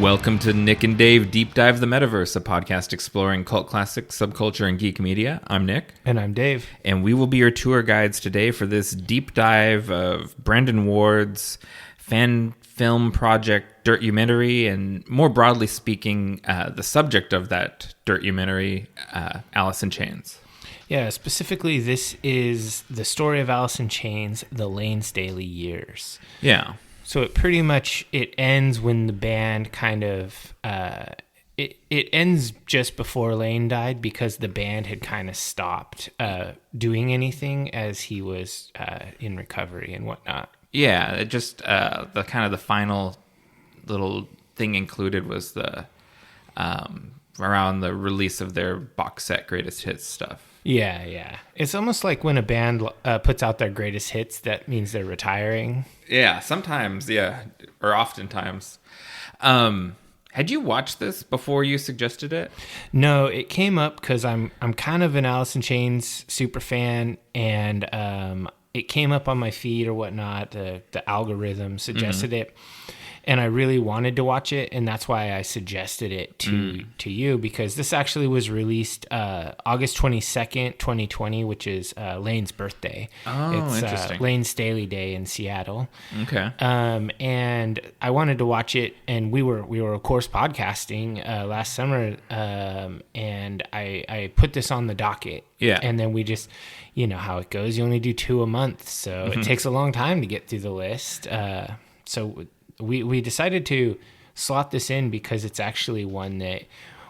Welcome to Nick and Dave Deep Dive the Metaverse, a podcast exploring cult classics, subculture, and geek media. I'm Nick. And I'm Dave. And we will be your tour guides today for this deep dive of Brandon Ward's fan film project, Dirtumentary, and more broadly speaking, the subject of that Dirtumentary, Alice in Chains. Yeah, specifically, this is the story of Alice in Chains, the Layne's Daily Years. Yeah. So it ends when the band kind of it ends just before Layne died because the band had kind of stopped doing anything as he was in recovery and whatnot. Yeah, it just the kind of the final little thing included was the around the release of their box set greatest hits stuff. Yeah. It's almost like when a band puts out their greatest hits, that means they're retiring. Yeah, sometimes, yeah, or oftentimes. Had you watched this before you suggested it? No, it came up because I'm kind of an Alice in Chains super fan, and it came up on my feed or whatnot. The algorithm suggested it. And I really wanted to watch it, and that's why I suggested it to you, because this actually was released August 22nd, 2020, which is Layne's birthday. Oh, it's interesting. Layne's Daily Day in Seattle. Okay. And I wanted to watch it, and we were of course podcasting last summer, and I put this on the docket. Yeah. And then we just, you know how it goes. You only do 2 a month, so it takes a long time to get through the list. So we decided to slot this in because it's actually one that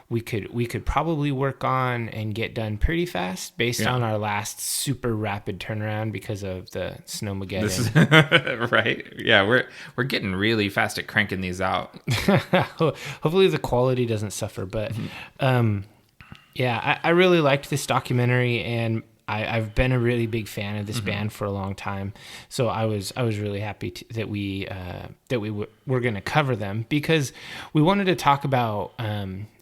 we could probably work on and get done pretty fast based on our last super rapid turnaround because of the Snowmageddon. Right? Yeah, we're getting really fast at cranking these out. Hopefully the quality doesn't suffer, but I really liked this documentary, and I've been a really big fan of this band for a long time, so I was really happy that we were going to cover them because we wanted to talk about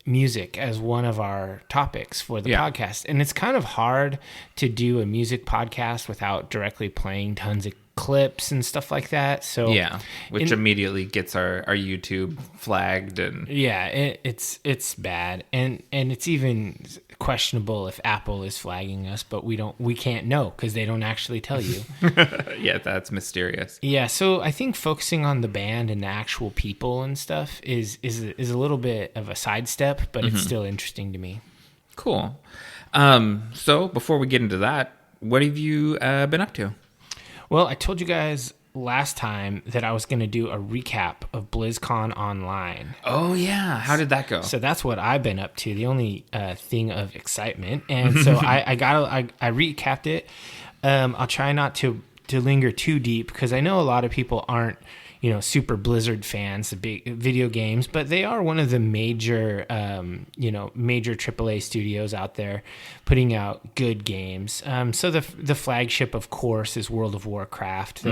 music as one of our topics for the podcast, and it's kind of hard to do a music podcast without directly playing tons of clips and stuff like that. So which immediately gets our YouTube flagged, and it's bad, and it's even questionable if Apple is flagging us, but we can't know because they don't actually tell you. Yeah, that's mysterious. Yeah, so I think focusing on the band and the actual people and stuff is a little bit of a sidestep, but it's still interesting to me. Cool. So before we get into that, what have you been up to? Well, I told you guys last time that I was going to do a recap of BlizzCon Online. Oh, yeah. How did that go? So that's what I've been up to, the only thing of excitement. And so I recapped it. I'll try not to linger too deep because I know a lot of people aren't, super Blizzard fans of big video games, but they are one of the major AAA studios out there putting out good games. So the flagship, of course, is World of Warcraft.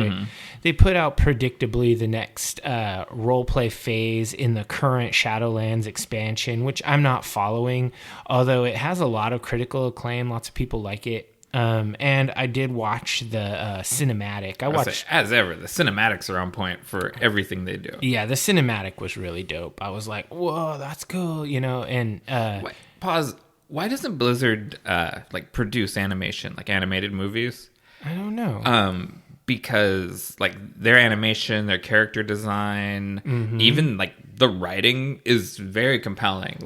They put out predictably the next roleplay phase in the current Shadowlands expansion, which I'm not following, although it has a lot of critical acclaim. Lots of people like it. And I did watch the cinematic. As ever, the cinematics are on point for everything they do. Yeah, the cinematic was really dope. I was like, whoa, that's cool, and... Wait, pause. Why doesn't Blizzard, produce animation, like animated movies? I don't know. Because, their animation, their character design, even, the writing is very compelling.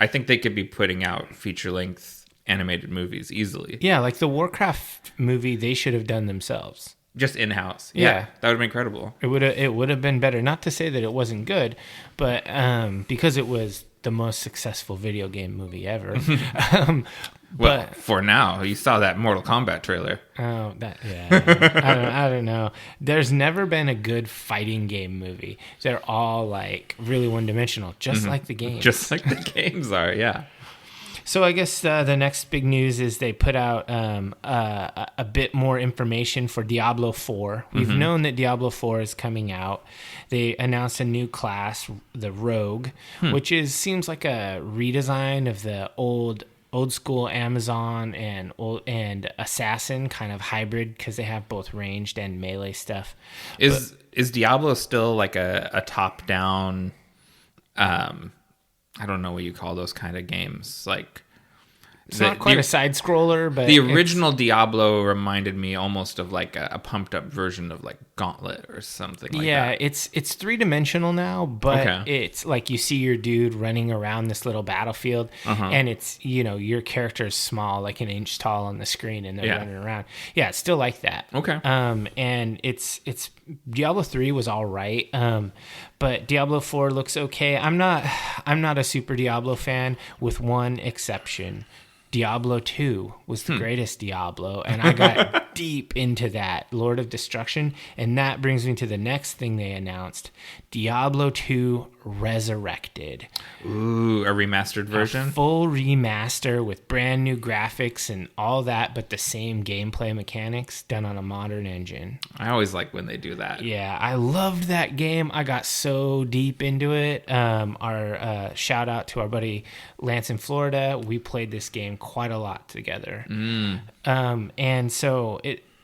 I think they could be putting out feature-length animated movies easily. Yeah, like the Warcraft movie they should have done themselves. Just in-house. Yeah. That would have been incredible. It would have been better. Not to say that it wasn't good, but because it was the most successful video game movie ever. But for now, you saw that Mortal Kombat trailer. Oh, I don't know. There's never been a good fighting game movie. They're all really one-dimensional, just like the games. Just like the games are, yeah. So I guess the next big news is they put out a bit more information for Diablo 4. We've known that Diablo 4 is coming out. They announced a new class, the Rogue, which seems like a redesign of the old school Amazon and Assassin kind of hybrid because they have both ranged and melee stuff. Is Diablo still like a top-down I don't know what you call those kind of games. Like, It's not quite a side scroller, but the original Diablo reminded me almost of like a pumped up version of like Gauntlet or something like that. it's 3-dimensional now, but it's like you see your dude running around this little battlefield, and it's, you know, your character is small, like an inch tall on the screen, and they're running around. Yeah, it's still like that. Okay. And it's Diablo 3 was all right, but Diablo 4 looks okay. I'm not a super Diablo fan, with one exception. Diablo 2 was the greatest Diablo, and I got deep into that, Lord of Destruction, and that brings me to the next thing they announced, Diablo 2 Resurrected. Ooh, a remastered version? A full remaster with brand new graphics and all that, but the same gameplay mechanics done on a modern engine. I always like when they do that. Yeah, I loved that game. I got so deep into it. Our shout out to our buddy Lance in Florida. We played this game quite a lot together. And so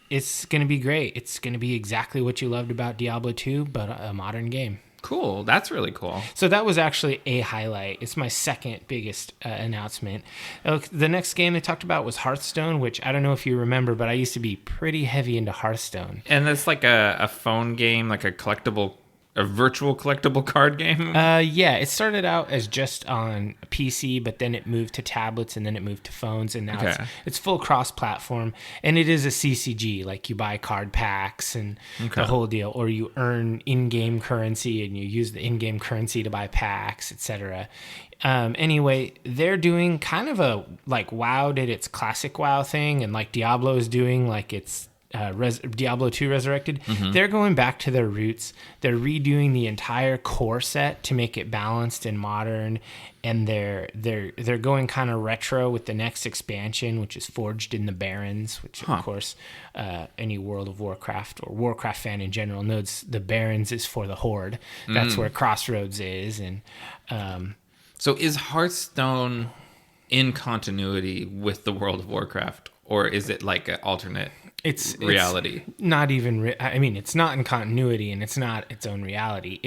it's going to be great. It's going to be exactly what you loved about Diablo 2, but a modern game. Cool. That's really cool. So that was actually a highlight. It's my second biggest announcement. The next game they talked about was Hearthstone, which I don't know if you remember, but I used to be pretty heavy into Hearthstone. And it's like a phone game, like a virtual collectible card game? Yeah, it started out as just on PC, but then it moved to tablets, and then it moved to phones, and now it's full cross-platform. And it is a CCG, like you buy card packs and the whole deal, or you earn in-game currency, and you use the in-game currency to buy packs, etc. Anyway, they're doing kind of a, like WoW did its classic WoW thing, and like Diablo is doing like its Diablo 2 Resurrected. They're going back to their roots. They're redoing the entire core set to make it balanced and modern, and they're going kind of retro with the next expansion, which is Forged in the Barrens, which of course any World of Warcraft or Warcraft fan in general knows the Barrens is for the Horde. That's where Crossroads is. And so is Hearthstone in continuity with the World of Warcraft, or is it like an alternate reality? It's not even. I mean, it's not in continuity, and it's not its own reality.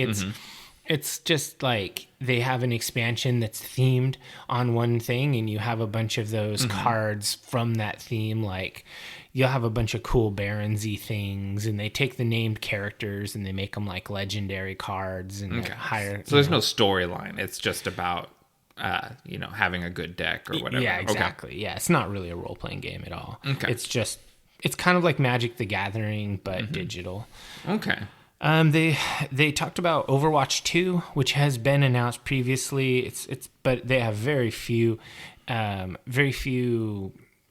It's just like they have an expansion that's themed on one thing, and you have a bunch of those cards from that theme. Like you'll have a bunch of cool Barons-y things, and they take the named characters and they make them like legendary cards and higher. So there's no storyline. It's just about having a good deck or whatever. Yeah, exactly. Yeah, it's not really a role-playing game at all. It's kind of like Magic the Gathering, but digital. Okay. They talked about Overwatch 2, which has been announced previously. But they have very few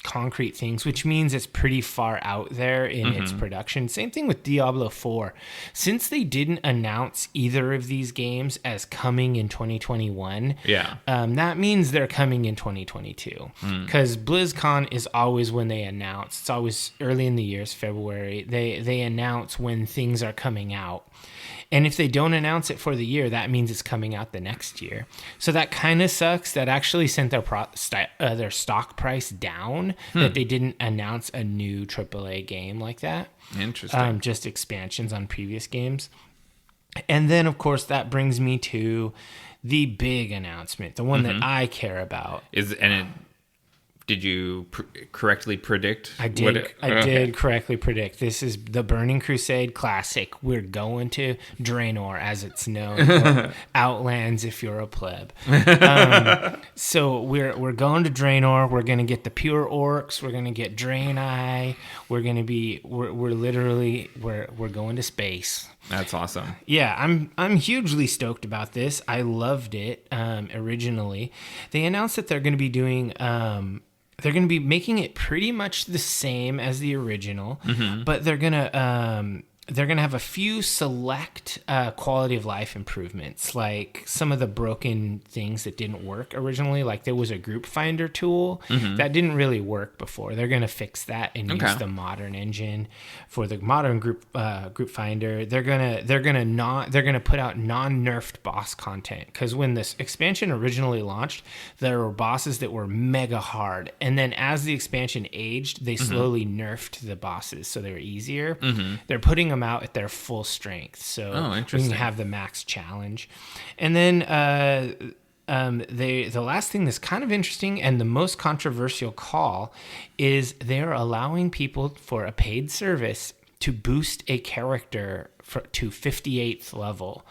concrete things, which means it's pretty far out there in its production. Same thing with Diablo 4. Since they didn't announce either of these games as coming in 2021, that means they're coming in 2022. Because BlizzCon is always when they announce. It's always early in the year, it's February. They announce when things are coming out. And if they don't announce it for the year, that means it's coming out the next year. So that kind of sucks. That actually sent their stock price down, that they didn't announce a new AAA game like that. Interesting. Just expansions on previous games. And then, of course, that brings me to the big announcement, the one that I care about. Did you correctly predict? I did. I did correctly predict. This is the Burning Crusade Classic. We're going to Draenor, as it's known, or Outlands if you're a pleb. So we're going to Draenor. We're going to get the pure orcs. We're going to get Draenei. We're going to space. That's awesome. Yeah, I'm hugely stoked about this. I loved it originally. They announced that they're going to be doing. They're going to be making it pretty much the same as the original, but they're going to have a few select quality of life improvements, like some of the broken things that didn't work originally. Like there was a group finder tool that didn't really work before. They're going to fix that and use the modern engine for the modern group finder. They're gonna put out non-nerfed boss content, because when this expansion originally launched, there were bosses that were mega hard, and then as the expansion aged, they slowly nerfed the bosses so they were easier. They're putting them them out at their full strength. So we interesting. can have the max challenge. And then the last thing that's kind of interesting and the most controversial call is they're allowing people for a paid service to boost a character to 58th level.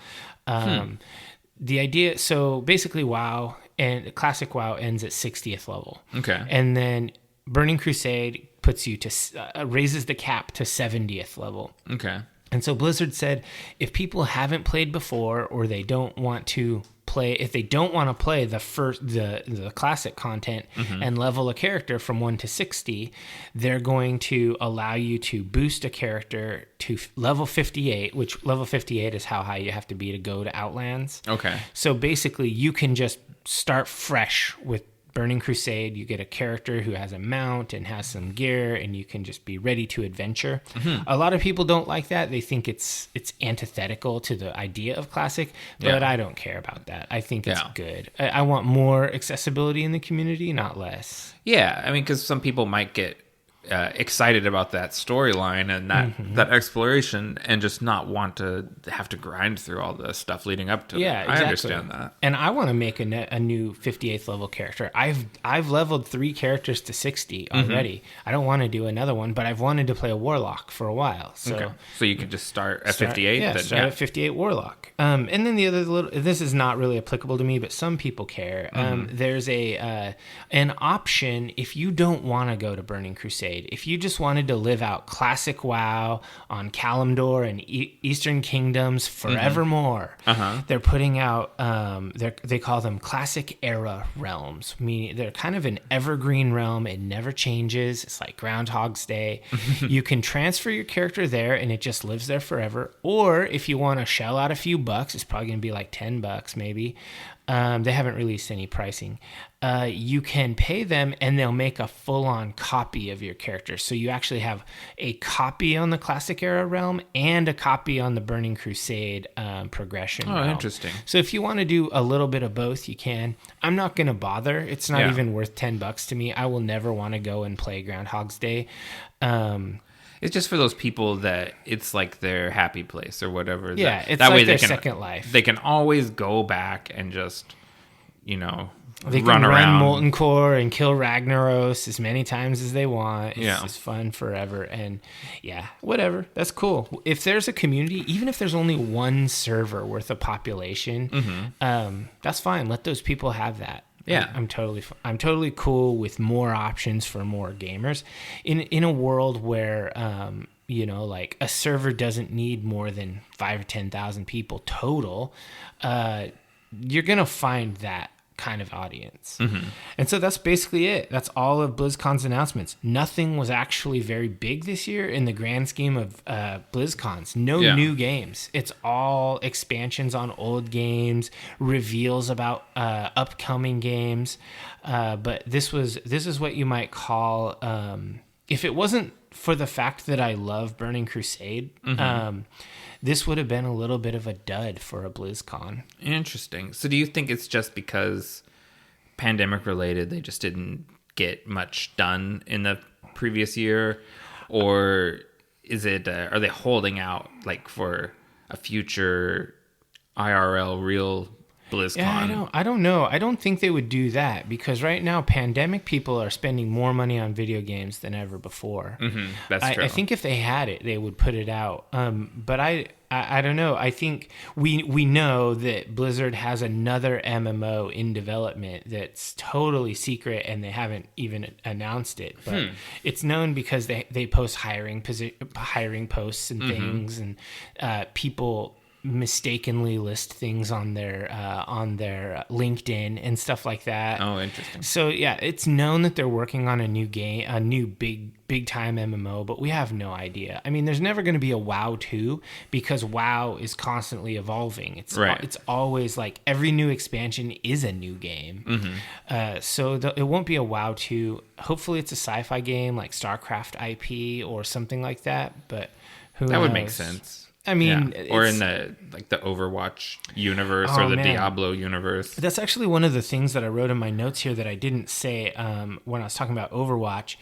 The idea, so basically WoW and classic WoW ends at 60th level. Okay. And then Burning Crusade puts you to raises the cap to 70th level. Okay. And so Blizzard said if people haven't played before or they don't want to play, if they don't want to play the classic content and level a character from 1 to 60, they're going to allow you to boost a character to level 58, which level 58 is how high you have to be to go to Outlands. Okay. So basically you can just start fresh with Burning Crusade. You get a character who has a mount and has some gear, and you can just be ready to adventure. A lot of people don't like that. They think it's antithetical to the idea of classic, but I don't care about that. I think it's good. I want more accessibility in the community, not less. Yeah, I mean, because some people might get excited about that storyline and that exploration and just not want to have to grind through all the stuff leading up to it. Exactly. I understand that. And I want to make a new 58th level character. I've leveled 3 characters to 60 already. I don't want to do another one, but I've wanted to play a Warlock for a while. So you could just start at 58? Yeah, start at 58 Warlock. And then the other this is not really applicable to me, but some people care. There's an option if you don't want to go to Burning Crusade. If you just wanted to live out classic WoW on Kalimdor and Eastern Kingdoms forevermore, they're putting out, they call them classic era realms, meaning they're kind of an evergreen realm. It never changes. It's like Groundhog's Day. You can transfer your character there and it just lives there forever. Or if you want to shell out a few bucks, it's probably going to be like $10 maybe. They haven't released any pricing. You can pay them and they'll make a full-on copy of your character. So you actually have a copy on the Classic Era realm and a copy on the Burning Crusade progression realm. Interesting. So if you want to do a little bit of both, you can. I'm not going to bother. It's not even worth $10 to me. I will never want to go and play Groundhog's Day. It's just for those people that it's like their happy place or whatever. Yeah, it's that like way their second life. They can always go back and just, they run can around. run Molten Core and kill Ragnaros as many times as they want. It's just fun forever. And whatever. That's cool. If there's a community, even if there's only one server worth of population, that's fine. Let those people have that. Yeah, I'm totally cool with more options for more gamers in a world where like a server doesn't need more than 5 or 10,000 people total. You're gonna find that kind of audience. And so that's basically it. That's all of BlizzCon's announcements. Nothing was actually very big this year in the grand scheme of BlizzCons. No new games. It's all expansions on old games, reveals about upcoming games. But this is what you might call, if it wasn't for the fact that I love Burning Crusade, this would have been a little bit of a dud for a BlizzCon. Interesting. So do you think it's just because pandemic related, they just didn't get much done in the previous year? Or is it, are they holding out like for a future IRL real BlizzCon? Yeah, I don't know. I don't think they would do that because right now pandemic people are spending more money on video games than ever before. That's true. I think if they had it, they would put it out. But I don't know. I think we know that Blizzard has another MMO in development that's totally secret and they haven't even announced it. But it's known because they post hiring posts and things, and people mistakenly list things on their LinkedIn and stuff like that. Oh, interesting. So it's known that they're working on a new game, a new big time MMO, but we have no idea. I mean, there's never going to be a WoW 2 because WoW is constantly evolving. It's always like every new expansion is a new game. So it won't be a WoW 2. Hopefully it's a sci-fi game like StarCraft IP or something like that, but who knows? That would make sense. I mean, or in the Overwatch universe or the Diablo universe. That's actually one of the things that I wrote in my notes here that I didn't say when I was talking about Overwatch.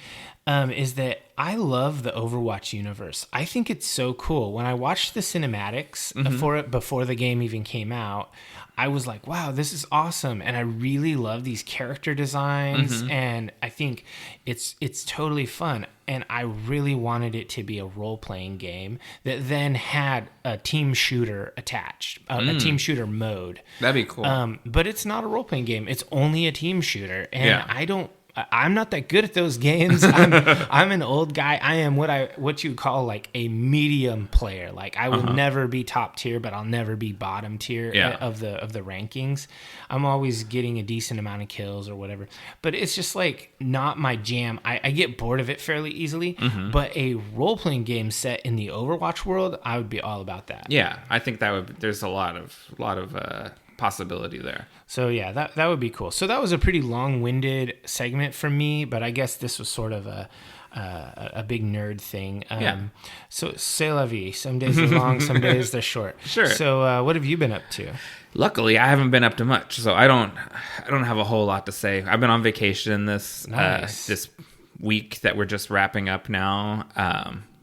Is that I love the Overwatch universe. I think it's so cool. When I watched the cinematics for it before the game even came out, I was like, wow, this is awesome. And I really love these character designs. And I think it's totally fun. And I really wanted it to be a role-playing game that then had a team shooter attached, a team shooter mode. That'd be cool. But it's not a role-playing game. It's only a team shooter. And I'm not that good at those games. I'm an old guy. I am what you call like a medium player. Like I will never be top tier, but I'll never be bottom tier of the rankings. I'm always getting a decent amount of kills or whatever. But it's just like not my jam. I get bored of it fairly easily. But a role playing game set in the Overwatch world, I would be all about that. Yeah, I think there's a lot of possibility there. So yeah, that would be cool. So that was a pretty long-winded segment for me, but I guess this was sort of a big nerd thing. So c'est la vie. Some days they're long, some days they're short. Sure. So what have you been up to? Luckily, I haven't been up to much, so I don't have a whole lot to say. I've been on vacation this week that we're just wrapping up now.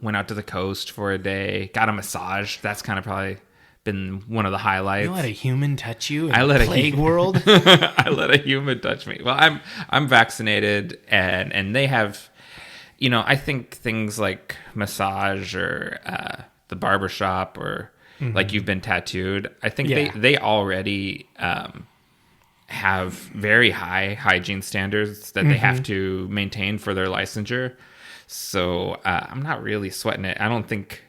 Went out to the coast for a day, got a massage. That's kind of probably been one of the highlights. You let a human touch you in the plague world? I let a human touch me. Well, I'm vaccinated, and they have, I think things like massage or the barbershop or like you've been tattooed. I think they already have very high hygiene standards that they have to maintain for their licensure. So I'm not really sweating it. I don't think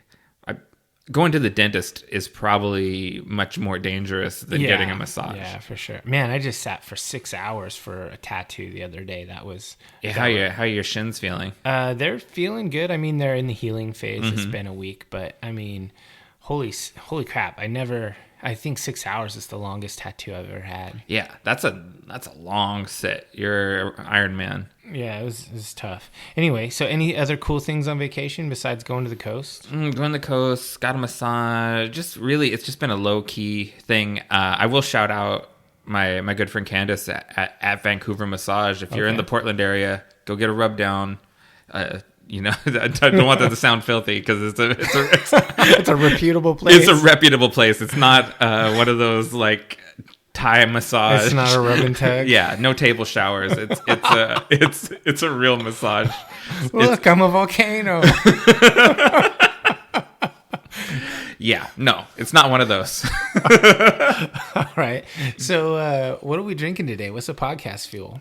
going to the dentist is probably much more dangerous than getting a massage. Yeah, for sure. Man, I just sat for 6 hours for a tattoo the other day. That was... How are your shins feeling? They're feeling good. I mean, they're in the healing phase. It's been a week, but I mean, holy crap. I think 6 hours is the longest tattoo I've ever had. Yeah, that's a long sit. You're Iron Man. Yeah, it was tough. Anyway, so any other cool things on vacation besides going to the coast? Going to the coast, got a massage. Just really, it's just been a low-key thing. I will shout out my good friend Candace at Vancouver Massage. If you're in the Portland area, go get a rub down. I don't want that to sound filthy because it's a reputable place. It's a reputable place. It's not one of those like Thai massage. It's not a rub and tug. Yeah, no table showers. It's a real massage. Look, I'm a volcano. Yeah, no, it's not one of those. All right. So, what are we drinking today? What's the podcast fuel?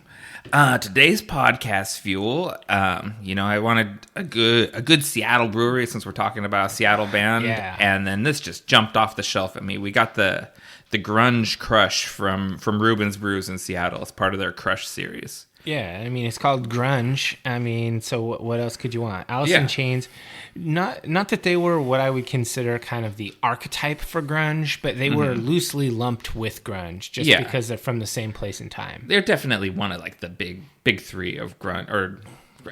Today's podcast fuel, I wanted a good Seattle brewery since we're talking about a Seattle band. Yeah. And then this just jumped off the shelf at me. We got the Grunge Crush from Reuben's Brews in Seattle. It's part of their Crush series. Yeah, I mean, it's called grunge. I mean, so what else could you want? Alice in Chains, not that they were what I would consider kind of the archetype for grunge, but they were loosely lumped with grunge just because they're from the same place and time. They're definitely one of like the big three of grunge, or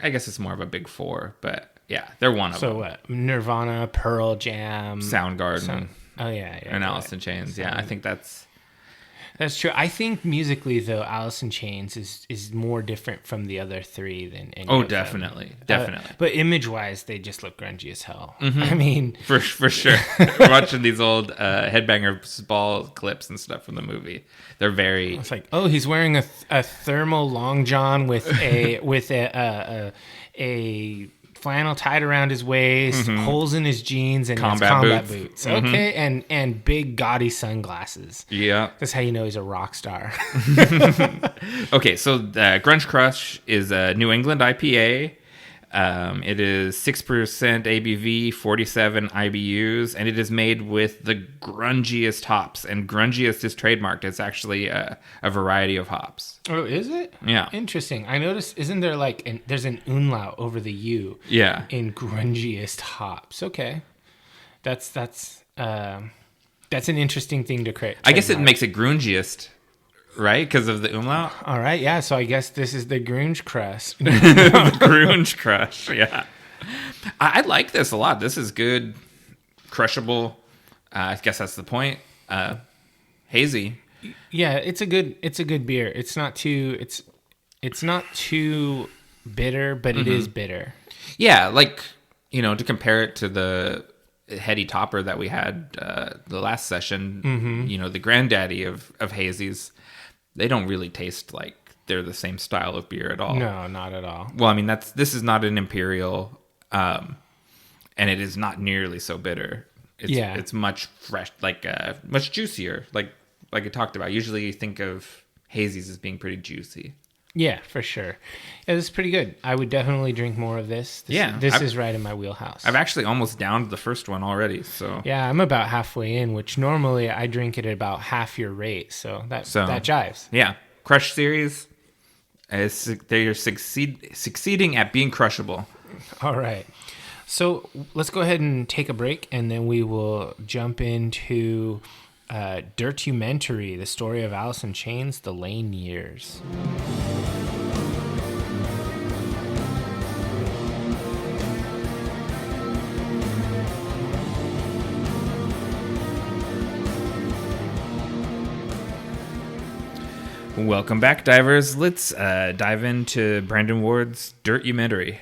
I guess it's more of a big four, but yeah, they're one of them. So what? Nirvana, Pearl Jam, Soundgarden. And Alice in Chains. Yeah, I think that's true. I think musically, though, Alice in Chains is more different from the other three than any Oh, of them. definitely. But image-wise, they just look grungy as hell. I mean... For sure. Watching these old Headbangers Ball clips and stuff from the movie, they're very... It's like, oh, he's wearing a thermal long john with a flannel tied around his waist, holes in his jeans, and combat boots. Okay, and big gaudy sunglasses. Yeah. That's how you know he's a rock star. Okay, so Grunge Crush is a New England IPA. It is 6% ABV, 47 IBUs, and it is made with the grungiest hops. And grungiest is trademarked. It's actually a variety of hops. Oh, is it? Yeah. Interesting. I noticed, isn't there like, there's an umlaut over the U. Yeah. In grungiest hops. Okay. That's an interesting thing to create. I guess it makes it grungiest, right? Because of the umlaut? All right, yeah. So I guess this is the Grunge Crush. The Grunge Crush, yeah. I like this a lot. This is good, crushable I guess that's the point. Hazy. Yeah, it's a good beer. It's not too bitter, but it is bitter. Yeah, like, to compare it to the heady topper that we had the last session, the granddaddy of hazies, they don't really taste like they're the same style of beer at all. No, not at all. Well, I mean, this is not an imperial, and it is not nearly so bitter. It's much fresh, like much juicier, like I talked about. Usually you think of hazies as being pretty juicy. Yeah, for sure. Yeah, this is pretty good. I would definitely drink more of this. This is right in my wheelhouse. I've actually almost downed the first one already. So yeah, I'm about halfway in, which normally I drink it at about half your rate. So that jives. Yeah, Crush series, they're succeeding at being crushable. All right. So let's go ahead and take a break, and then we will jump into Dirtumentary, the story of Alice in Chains, the Layne years. Welcome back, divers. Let's dive into Brandon Ward's Dirtumentary.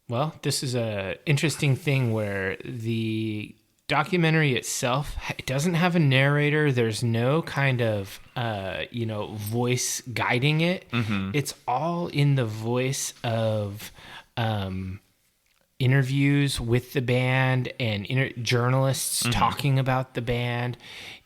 Well, this is a interesting thing where the documentary itself, it doesn't have a narrator. There's no kind of voice guiding it. Mm-hmm. It's all in the voice of interviews with the band and journalists talking about the band.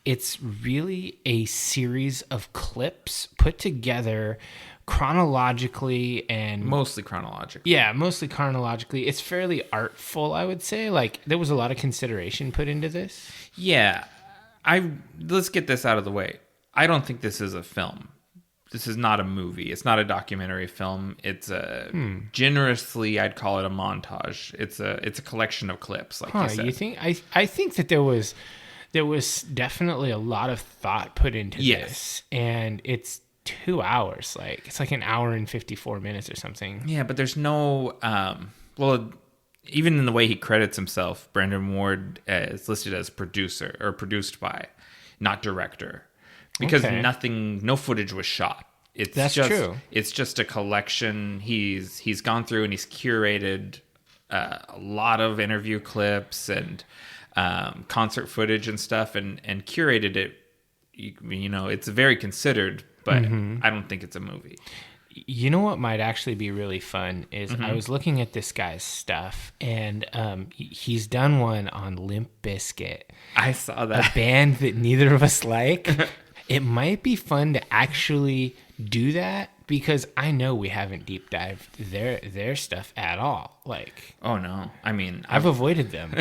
It's really a series of clips put together chronologically and mostly chronologically. Yeah, mostly chronologically. It's fairly artful, I would say. Like, there was a lot of consideration put into this. Yeah. Let's get this out of the way. I don't think this is a film. This is not a movie. It's not a documentary film. It's generously, I'd call it a montage. It's a collection of clips, like you said. You think? I think that there was definitely a lot of thought put into this, and it's 2 hours. Like, it's like an hour and 54 minutes or something. Yeah, but there's no even in the way he credits himself, Brandon Ward is listed as producer or produced by, not director, because no footage was shot. That's true. It's just a collection. He's gone through and he's curated a lot of interview clips and concert footage and stuff, and curated it. It's very considered, but I don't think it's a movie. You know what might actually be really fun is I was looking at this guy's stuff, and he's done one on Limp Bizkit. I saw that. A band that neither of us like. It might be fun to actually do that, because I know we haven't deep dived their stuff at all. Like, oh no, I mean, I've avoided them.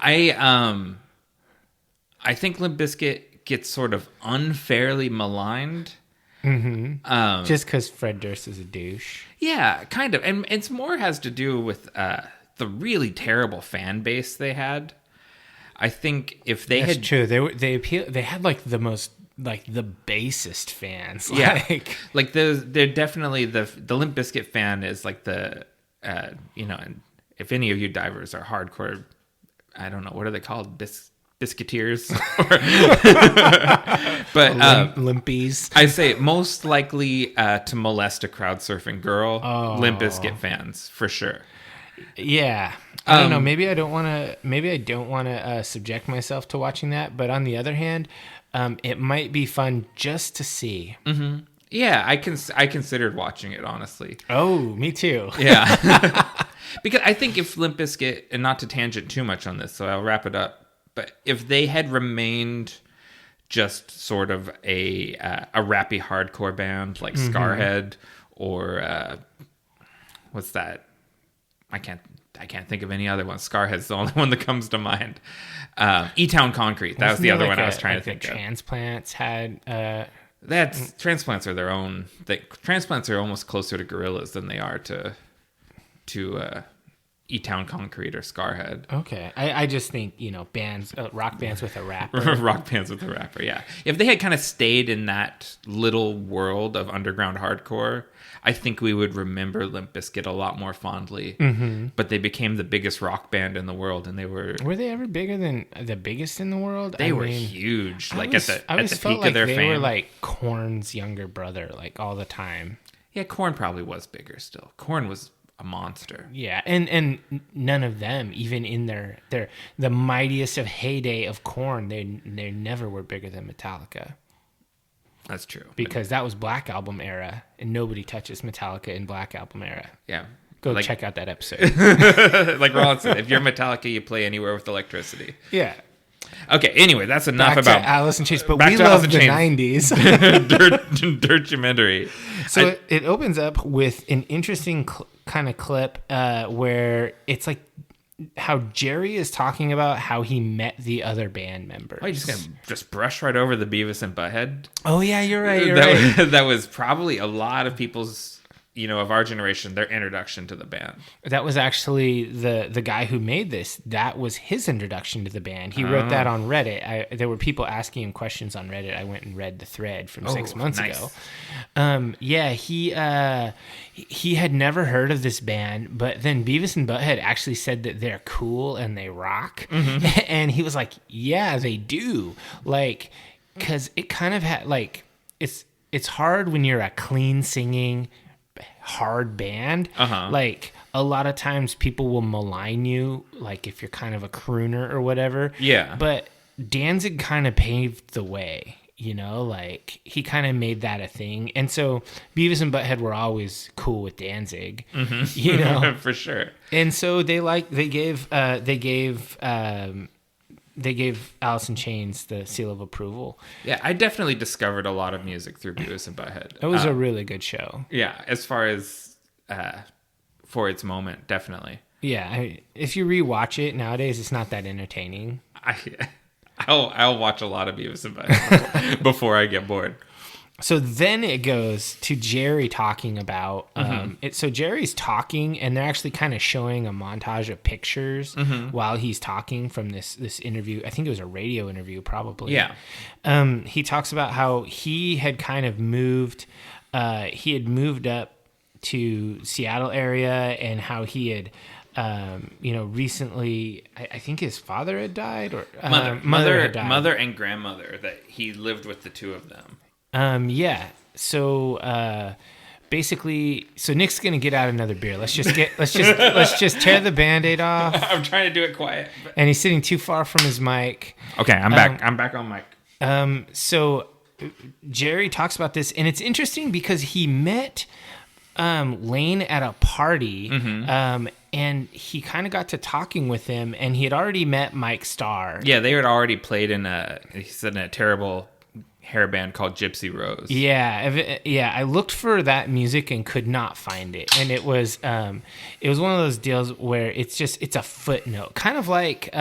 I think Limp Bizkit gets sort of unfairly maligned. Just because Fred Durst is a douche. Yeah, kind of, and it's more has to do with the really terrible fan base they had. I think if they That's had true, they had like the most, like, the basest fans. Yeah, like they're definitely the Limp Bizkit fan is like the and if any of you divers are hardcore, I don't know, what are they called, biscuiteers, but limpies. I say most likely to molest a crowd surfing girl. Limp Bizkit fans for sure. Yeah, I don't know. Maybe I don't want to subject myself to watching that. But on the other hand, it might be fun just to see. Mm-hmm. Yeah, I considered watching it, honestly. Oh, me too. Yeah, because I think if Limp Bizkit, and not to tangent too much on this, so I'll wrap it up. But if they had remained just sort of a rappy hardcore band like Scarhead or what's that? I can't think of any other one. Scarhead's the only one that comes to mind. E-Town Concrete. That was the other one I was trying to think of. Transplants had. Transplants are their own. Transplants are almost closer to Gorillaz than they are to E-Town Concrete or Scarhead. Okay. I just think, bands, rock bands with a rapper. Rock bands with a rapper, yeah. If they had kind of stayed in that little world of underground hardcore, I think we would remember Limp Bizkit a lot more fondly. Mm-hmm. But they became the biggest rock band in the world, and they were... Were they ever bigger than the biggest in the world? They were huge. Like at the peak of their fame. They were like Korn's younger brother, like all the time. Yeah, Korn probably was bigger still. Korn was a monster. Yeah, and none of them, even in the mightiest of heyday of Korn, they never were bigger than Metallica. That's true. Because that was Black Album era, and nobody touches Metallica in Black Album era. Yeah. Go check out that episode. Like Rollins said, if you're Metallica, you play anywhere with electricity. Yeah. Okay, anyway, that's enough back about to Alice in Chains, but we love the 90s. Dirtumentary. So it opens up with an interesting kind of clip where it's like how Jerry is talking about how he met the other band members. Oh, you're just going to just brush right over the Beavis and Butthead? Oh, yeah, you're right. That was probably a lot of people's... of our generation, their introduction to the band. That was actually the guy who made this. That was his introduction to the band. He wrote that on Reddit. There were people asking him questions on Reddit. I went and read the thread from 6 months ago. Yeah, he had never heard of this band, but then Beavis and Butthead actually said that they're cool and they rock. Mm-hmm. And he was like, yeah, they do. Like, because it kind of had, like, it's hard when you're a clean singing hard band. Like a lot of times people will malign you, like if you're kind of a crooner or whatever. Yeah, but Danzig kind of paved the way, like he kind of made that a thing. And so Beavis and Butthead were always cool with Danzig. For sure. And so they gave Alice in Chains the seal of approval. Yeah, I definitely discovered a lot of music through Beavis and Butthead. It was a really good show. Yeah, as far as for its moment, definitely. Yeah, if you rewatch it nowadays, it's not that entertaining. I'll watch a lot of Beavis and Butthead before I get bored. So then it goes to Jerry talking about it. So Jerry's talking, and they're actually kind of showing a montage of pictures while he's talking from this interview. I think it was a radio interview, probably. Yeah. He talks about how he had kind of moved. He had moved up to Seattle area, and how he had. Recently, I think his father had died, or mother had died. Mother and grandmother. That he lived with the two of them. Yeah. So basically, Nick's gonna get out another beer. Let's just tear the Band-Aid off. I'm trying to do it quiet. And he's sitting too far from his mic. Okay, I'm back. I'm back on mic. So Jerry talks about this, and it's interesting because he met Layne at a party, and he kind of got to talking with him, and he had already met Mike Starr. Yeah, they had already played in a terrible hair band called Gypsy Rose. Yeah. I looked for that music and could not find it, and it was one of those deals where it's a footnote, kind of like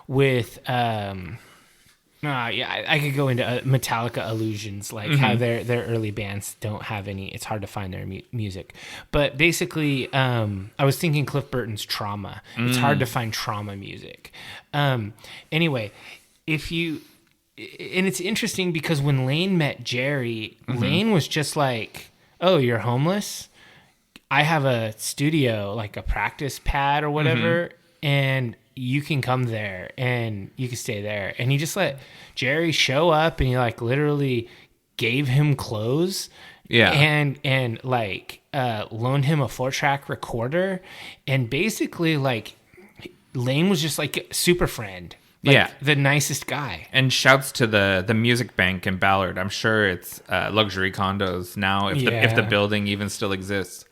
with I could go into Metallica allusions, like how their early bands don't have any. It's hard to find their music, but basically, I was thinking Cliff Burton's Trauma. It's hard to find Trauma music. Anyway, and it's interesting because when Layne met Jerry, Layne was just like, "Oh, you're homeless? I have a studio, like a practice pad or whatever, and you can come there and you can stay there." And he just let Jerry show up, and he like literally gave him clothes, and like loaned him a 4-track recorder, and basically like Layne was just like a super friend. Like, the nicest guy. And shouts to the Music Bank in Ballard. I'm sure it's luxury condos now, if the building even still exists.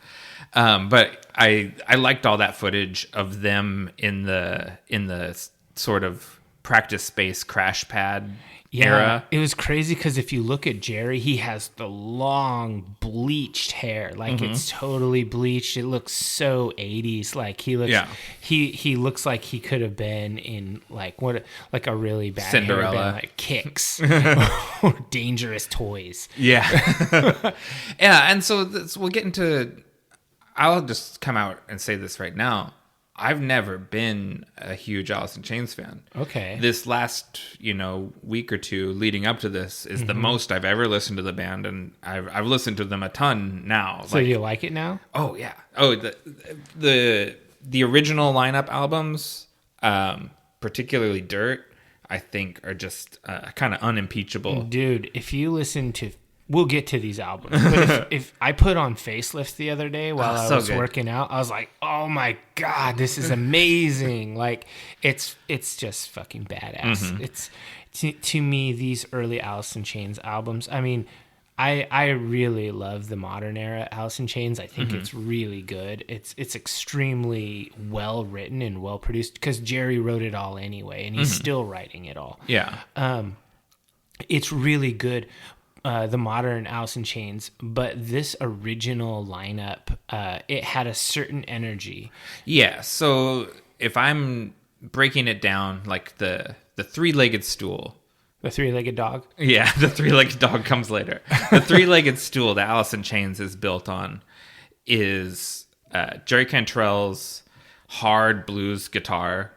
But I liked all that footage of them in the sort of practice space crash pad era. It was crazy because if you look at Jerry, he has the long bleached hair, like it's totally bleached. It looks so 80s. Like he looks, he looks like he could have been in like a really bad Cinderella, band, like Kicks or Dangerous Toys. Yeah, yeah. And so we'll get into. I'll just come out and say this right now. I've never been a huge Alice in Chains fan. Okay. This last, week or two leading up to this is the most I've ever listened to the band, and I've listened to them a ton now. So do you like it now? Oh yeah. Oh, the original lineup albums, particularly Dirt, I think are just kind of unimpeachable. Dude, if you listen to, we'll get to these albums, but if I put on Facelift the other day while I was working out, I was like, oh my God, this is amazing. Like, it's just fucking badass. It's, to me, these early Alice in Chains albums, I mean, I really love the modern era Alice in Chains. I think it's really good. It's extremely well written and well produced because Jerry wrote it all anyway, and he's still writing it all. Yeah. It's really good, the modern Alice in Chains, but this original lineup, it had a certain energy. Yeah. So if I'm breaking it down, like the three-legged stool. The three-legged dog? Yeah, the three-legged dog comes later. The three-legged stool that Alice in Chains is built on is Jerry Cantrell's hard blues guitar,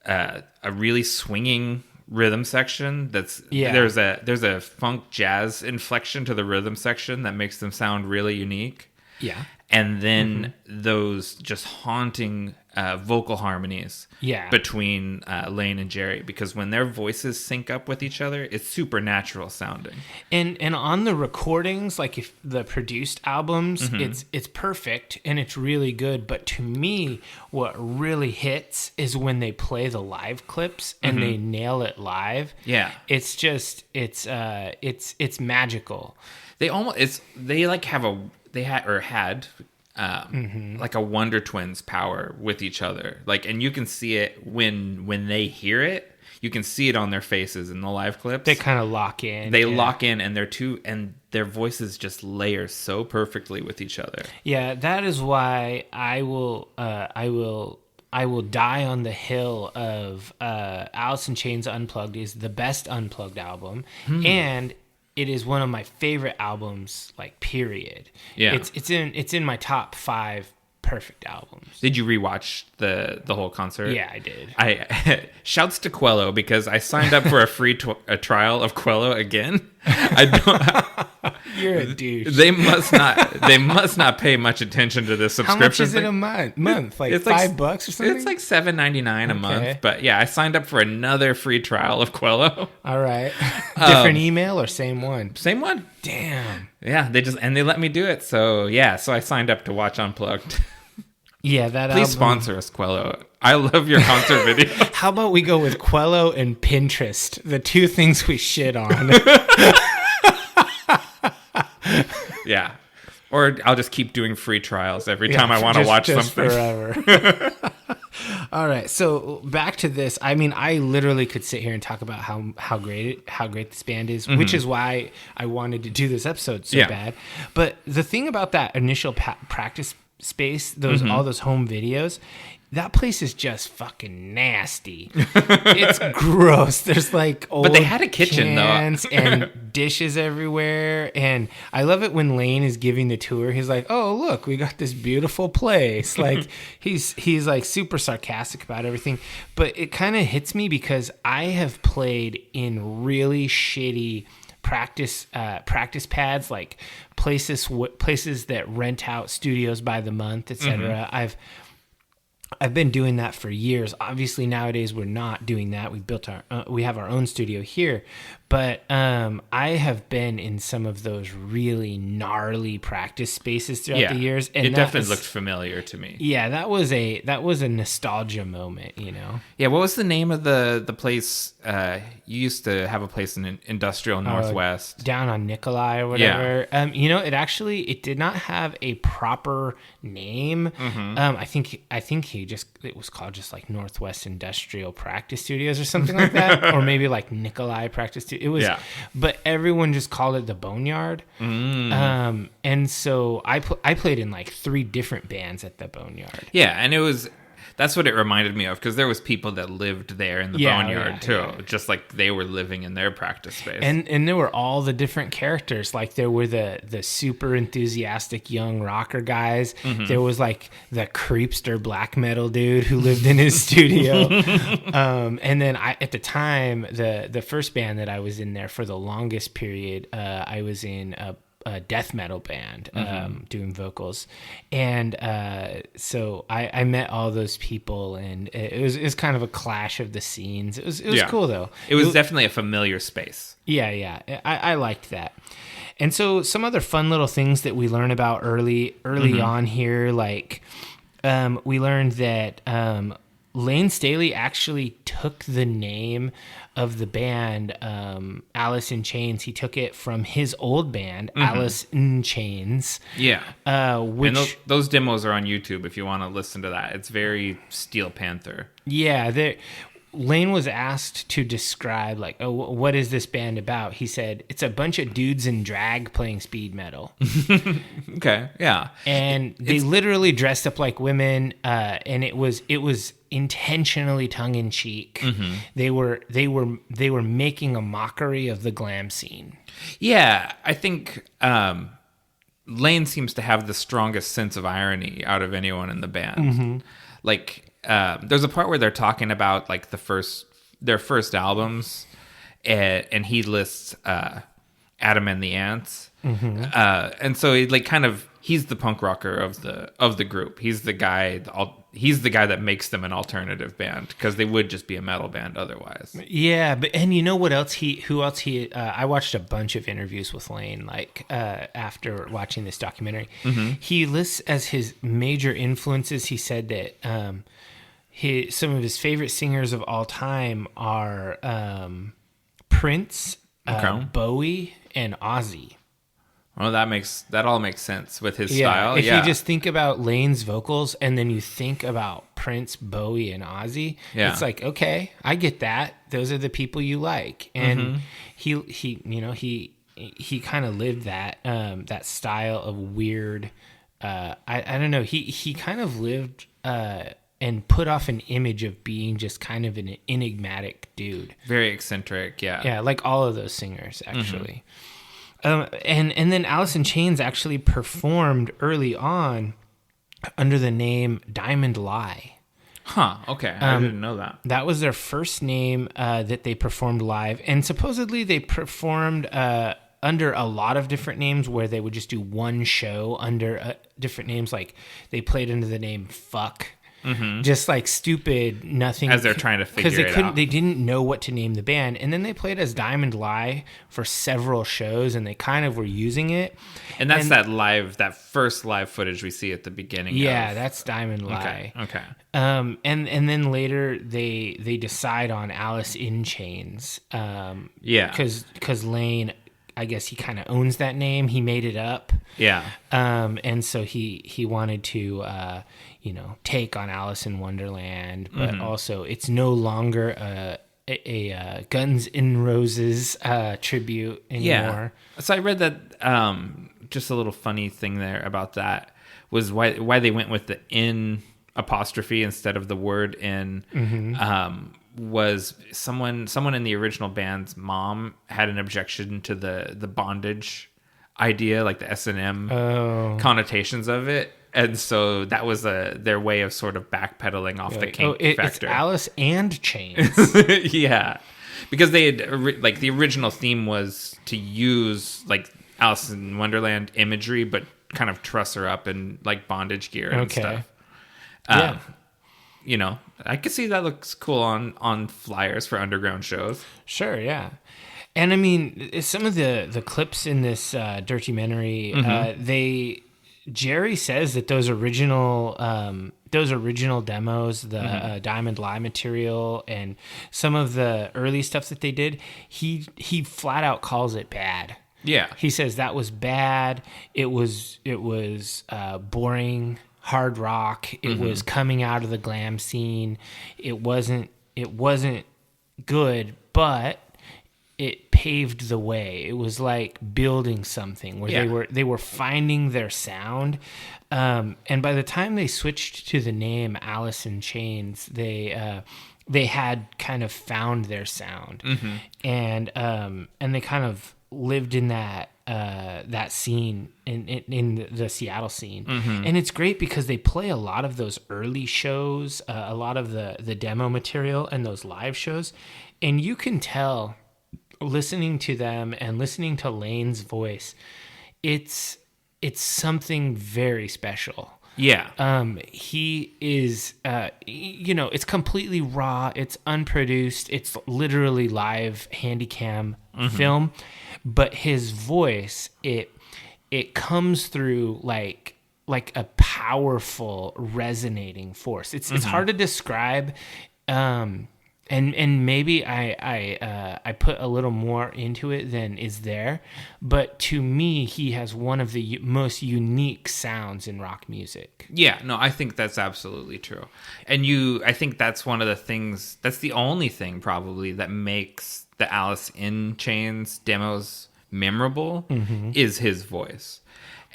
a really swinging rhythm section. There's a funk jazz inflection to the rhythm section that makes them sound really unique. Yeah. And then those just haunting vocal harmonies between Layne and Jerry, because when their voices sync up with each other, it's supernatural sounding. And on the recordings, like if the produced albums, it's perfect and it's really good. But to me, what really hits is when they play the live clips and they nail it live. Yeah, it's just it's magical. They had like a Wonder Twins power with each other. Like, and you can see it when they hear it. You can see it on their faces in the live clips. They kind of lock in. They lock in, and their voices just layer so perfectly with each other. Yeah, that is why I will die on the hill of Alice in Chains Unplugged is the best Unplugged album, and it is one of my favorite albums, like, period. Yeah. It's in my top 5 perfect albums. Did you rewatch the whole concert? Yeah, I did. Shouts to Quello, because I signed up for a free trial of Quello again. You're a douche. They must not pay much attention to this subscription. How much is thing. it a month? Like, it's $5 or something? It's like $7.99 a month. But yeah, I signed up for another free trial of Quello. All right. Different email or same one? Same one. Damn. Yeah, they let me do it. So yeah, so I signed up to watch Unplugged. Yeah, that Please sponsor us, Quello. I love your concert video. How about we go with Quello and Pinterest, the two things we shit on? Yeah. Or I'll just keep doing free trials every time I want to watch something. Forever. All right, so back to this. I mean, I literally could sit here and talk about how great this band is, which is why I wanted to do this episode so bad. But the thing about that initial practice space, all those home videos, that place is just fucking nasty. It's gross. There's like old but they had a kitchen cans though, and dishes everywhere. And I love it when Layne is giving the tour. He's like, "Oh, look, we got this beautiful place." Like he's like super sarcastic about everything. But it kind of hits me because I have played in really shitty practice pads, like places that rent out studios by the month, etc. I've been doing that for years. Obviously, nowadays we're not doing that. We have our own studio here, but I have been in some of those really gnarly practice spaces throughout the years, and it definitely looked familiar to me. Yeah, that was a nostalgia moment, you know. Yeah, what was the name of the place? You used to have a place in Industrial Northwest, down on Nikolai or whatever. Yeah. It did not have a proper name. I think it was called just like Northwest Industrial Practice Studios or something like that, or maybe like Nikolai Practice Studios. It was, but everyone just called it the Boneyard. And so I played in like 3 different bands at the Boneyard. Yeah, and it was That's what it reminded me of, because there was people that lived there in the boneyard too, just like they were living in their practice space. And there were all the different characters. Like there were the super enthusiastic young rocker guys. There was like the creepster black metal dude who lived in his studio. And then at the time, the first band that I was in there for the longest period, I was in a death metal band doing vocals, and so I met all those people, and it was kind of a clash of the scenes. It was cool though. It was definitely a familiar space. Yeah, I liked that. And so some other fun little things that we learn about early on here, like we learned that Layne Staley actually took the name of the band Alice in Chains. He took it from his old band, Alice in Chains. Yeah. Which, and those demos are on YouTube if you want to listen to that. It's very Steel Panther. Yeah. Layne was asked to describe, like, oh, what is this band about? He said, it's a bunch of dudes in drag playing speed metal. Okay, yeah. And they literally dressed up like women, and it was intentionally tongue-in-cheek. They were making a mockery of the glam scene. Yeah, I think Layne seems to have the strongest sense of irony out of anyone in the band. Like, there's a part where they're talking about like their first albums, and he lists Adam and the Ants, and so he he's the punk rocker of the group. He's the guy that makes them an alternative band, because they would just be a metal band otherwise. Yeah, and you know what else I watched a bunch of interviews with Layne, like after watching this documentary. He lists as his major influences, he said that some of his favorite singers of all time are Prince, Bowie, and Ozzy. Well, that all makes sense with his style. If you just think about Layne's vocals and then you think about Prince, Bowie, and Ozzy, it's like, okay, I get that. Those are the people you like. And he kind of lived that style of weird. I don't know. He kind of lived and put off an image of being just kind of an enigmatic dude. Very eccentric. Yeah. Yeah, like all of those singers actually. And then Alice in Chains actually performed early on under the name Diamond Lie. Huh, okay. I didn't know that. That was their first name that they performed live. And supposedly they performed under a lot of different names, where they would just do one show under different names. Like they played under the name Fuck. Just like stupid, nothing. As they're trying to figure it out. Because they didn't know what to name the band. And then they played as Diamond Lie for several shows, and they kind of were using it. And that's that first live footage we see at the beginning. Yeah, that's Diamond Lie. Okay. And then later they decide on Alice in Chains. Because Layne, I guess he kind of owns that name. He made it up. Yeah. And so he wanted to take on Alice in Wonderland, but also it's no longer a Guns N' Roses tribute anymore. Yeah. So I read that just a little funny thing there about that was why they went with the in apostrophe instead of the word in. Was someone in the original band's mom had an objection to the bondage idea, like the S&M connotations of it. And so that was their way of sort of backpedaling off the kink factor. It's Alice and Chains. Yeah. Because they had, like, the original theme was to use, like, Alice in Wonderland imagery, but kind of truss her up in, like, bondage gear and stuff. Yeah. I could see that looks cool on flyers for underground shows. Sure, yeah. And I mean, some of the clips in this Dirtumentary, Jerry says that those original demos, the Diamond Lie material, and some of the early stuff that they did, he flat out calls it bad. Yeah, he says that was bad. It was boring, hard rock. It was coming out of the glam scene. It wasn't good, but it paved the way. It was like building something where they were finding their sound. And by the time they switched to the name Alice in Chains, they had kind of found their sound, and they kind of lived in that scene in the Seattle scene. And it's great because they play a lot of those early shows, a lot of the demo material and those live shows, and you can tell listening to them and listening to Layne's voice, it's something very special. Yeah. He is, it's completely raw. It's unproduced. It's literally live handycam film, but his voice, it comes through like a powerful resonating force. It's hard to describe. And maybe I put a little more into it than is there, but to me, he has one of the most unique sounds in rock music. Yeah, no, I think that's absolutely true. And I think that's one of the things, that's the only thing probably that makes the Alice in Chains demos memorable is his voice.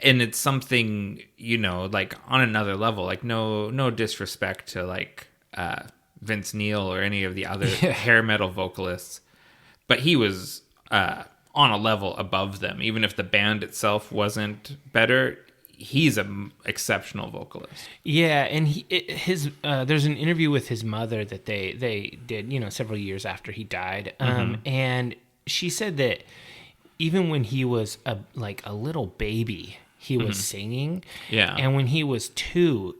And it's something, like on another level, like no disrespect to like, Vince Neil or any of the other hair metal vocalists, but he was on a level above them. Even if the band itself wasn't better, he's an exceptional vocalist. Yeah, and there's an interview with his mother that they did, several years after he died, and she said that even when he was a little baby, he was singing. Yeah, and when he was 2.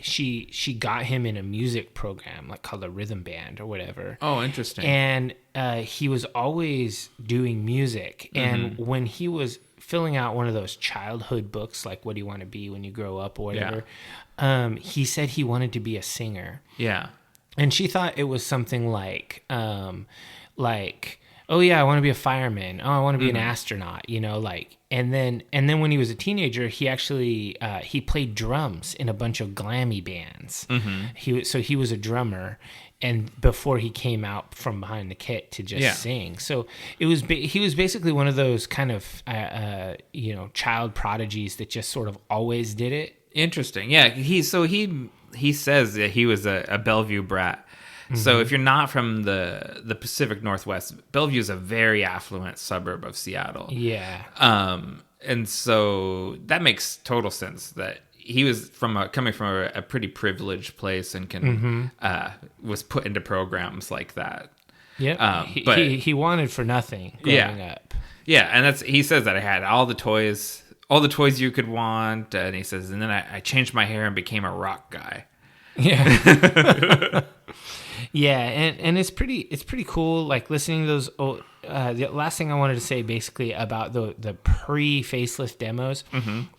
She got him in a music program called a rhythm band or whatever. Oh, interesting. And he was always doing music. And when he was filling out one of those childhood books, like what do you want to be when you grow up or whatever, he said he wanted to be a singer. Yeah. And she thought it was something like, oh yeah, I want to be a fireman. Oh, I want to be an astronaut, and then when he was a teenager, he actually, he played drums in a bunch of glammy bands. He was a drummer, and before he came out from behind the kit to just sing. So he was basically one of those kind of, child prodigies that just sort of always did it. Interesting. Yeah. He says that he was a Bellevue brat. So if you're not from the Pacific Northwest, Bellevue is a very affluent suburb of Seattle. Yeah. And so that makes total sense that he was coming from a pretty privileged place and was put into programs like that. Yeah. But he wanted for nothing growing up. Yeah, and he says that I had all the toys you could want, and he says, and then I changed my hair and became a rock guy. Yeah. Yeah, and it's pretty cool. Like listening to those. The last thing I wanted to say, basically, about the pre-Facelift demos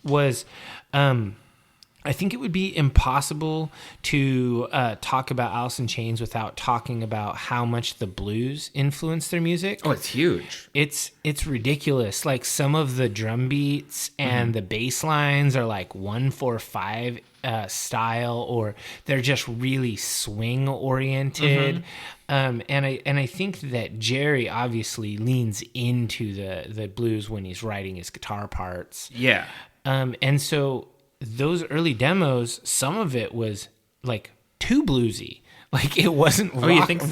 was, I think it would be impossible to talk about Alice in Chains without talking about how much the blues influenced their music. Oh, it's huge. It's ridiculous. Like some of the drum beats and the bass lines are like 1/4/5 style, or they're just really swing oriented. And I think that Jerry obviously leans into the blues when he's writing his guitar parts. Yeah. And so those early demos, some of it was like too bluesy. Like it wasn't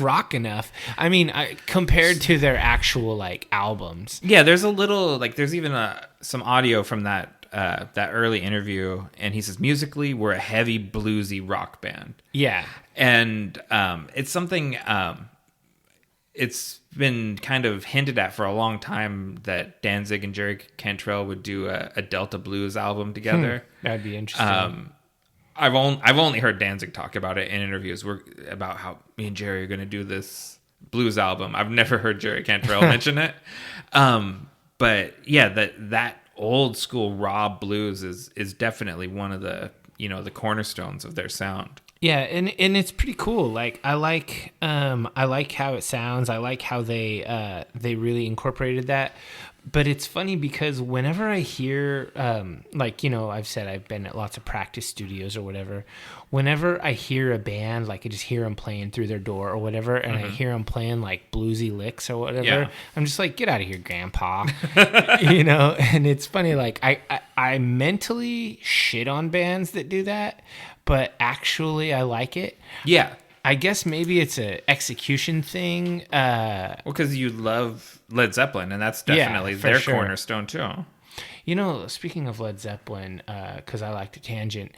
rock enough. I mean, compared to their actual like albums. Yeah, there's a little there's even some audio from that early interview, and he says musically we're a heavy bluesy rock band. Yeah, and it's something. It's been kind of hinted at for a long time that Danzig and Jerry Cantrell would do a Delta blues album together. That'd be interesting. I've only heard Danzig talk about it in interviews about how me and Jerry are going to do this blues album. I've never heard Jerry Cantrell mention it. But yeah, that old school raw blues is definitely one of the cornerstones of their sound. Yeah, and it's pretty cool. Like I like how it sounds. I like how they really incorporated that. But it's funny because whenever I hear, like, you know, I've said I've been at lots of practice studios or whatever. Whenever I hear a band, like I just hear them playing through their door or whatever, and I hear them playing like bluesy licks or whatever, I'm just like, get out of here, Grandpa. You know, and it's funny, like I mentally shit on bands that do that, but actually I like it. Yeah. I guess maybe it's a execution thing. Well, because you love Led Zeppelin, and that's definitely their cornerstone too. You know, speaking of Led Zeppelin, because I like to tangent,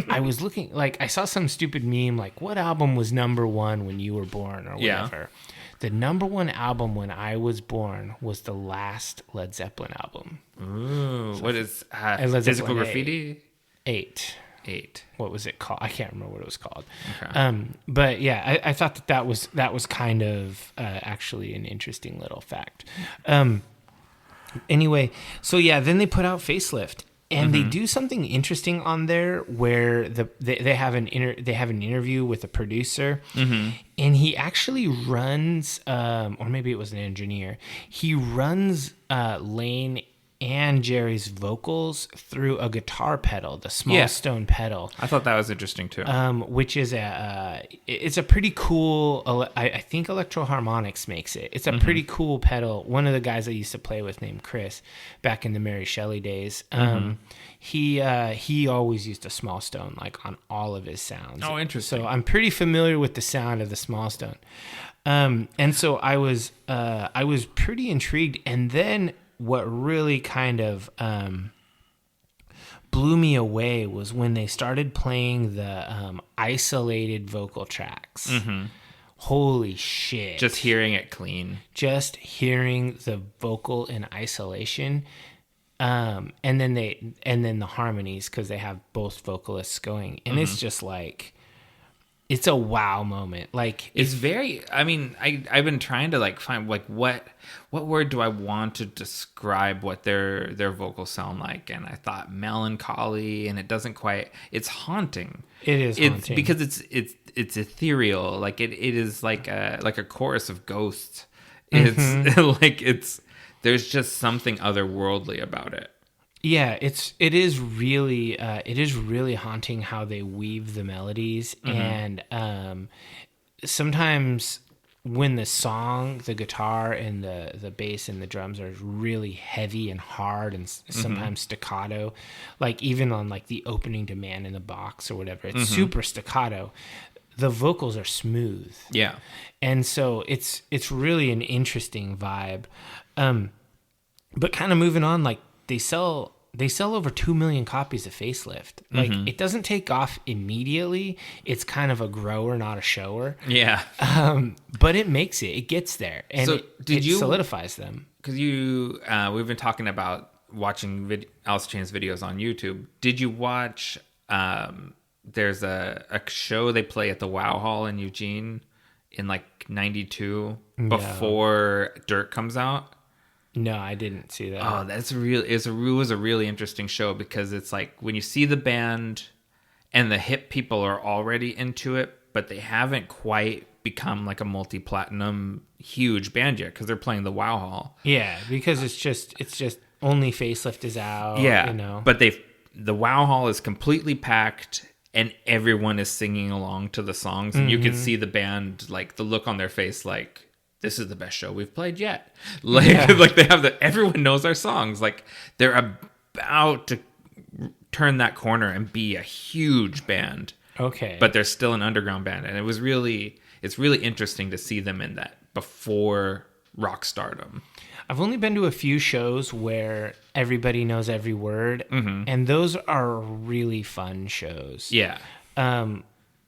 I was looking, like, I saw some stupid meme, like, what album was number one when you were born or whatever. Yeah. The number one album when I was born was the last Led Zeppelin album. Ooh, so what is Physical Graffiti? 8. What was it called? I can't remember what it was called. Okay. But yeah, I thought that was kind of actually an interesting little fact. Anyway, so yeah, then they put out Facelift, and they do something interesting on there where they have an interview with a producer, and he actually runs, or maybe it was an engineer. He runs Layne and Jerry's vocals through a guitar pedal, the small stone pedal. I thought that was interesting too. Which is it's a pretty cool. I think Electro Harmonics makes it. It's a pretty cool pedal. One of the guys I used to play with, named Chris, back in the Mary Shelley days. He always used a small stone, like, on all of his sounds. Oh, interesting. So I'm pretty familiar with the sound of the small stone. And so I was pretty intrigued, and then what really kind of blew me away was when they started playing the isolated vocal tracks. Holy shit. Just hearing it clean. Just hearing the vocal in isolation. And then the harmonies, because they have both vocalists going. And it's just like, it's a wow moment. Like, it's very, I mean, I've been trying to like find like what word do I want to describe what their vocals sound like, and I thought melancholy, and it doesn't quite, it's haunting. It's haunting because it's ethereal. Like it is like a chorus of ghosts. It's like there's just something otherworldly about it. Yeah, it is really haunting how they weave the melodies, and sometimes when the guitar and the bass and the drums are really heavy and hard and sometimes staccato, like even on like the opening to Man in the Box or whatever, it's super staccato. The vocals are smooth. Yeah, and so it's really an interesting vibe. But kind of moving on, like they sell over 2 million copies of Facelift. Like, it doesn't take off immediately. It's kind of a grower, not a shower. Yeah. But it makes it. It gets there. And so it solidifies them. Because we've been talking about watching Alice Chain's videos on YouTube. Did you watch, there's a show they play at the Wow Hall in Eugene in like 92 before Dirt comes out? No, I didn't see that. Oh, it was a really interesting show, because it's like when you see the band and the hip people are already into it, but they haven't quite become like a multi-platinum huge band yet, because they're playing the Wow Hall. Yeah, because it's just only Facelift is out. Yeah, you know. But the Wow Hall is completely packed, and everyone is singing along to the songs, and you can see the band, like the look on their face, like, this is the best show we've played yet. Like they have everyone knows our songs. Like, they're about to turn that corner and be a huge band. Okay. But they're still an underground band. And it's really interesting to see them in that before rock stardom. I've only been to a few shows where everybody knows every word. And those are really fun shows. Yeah.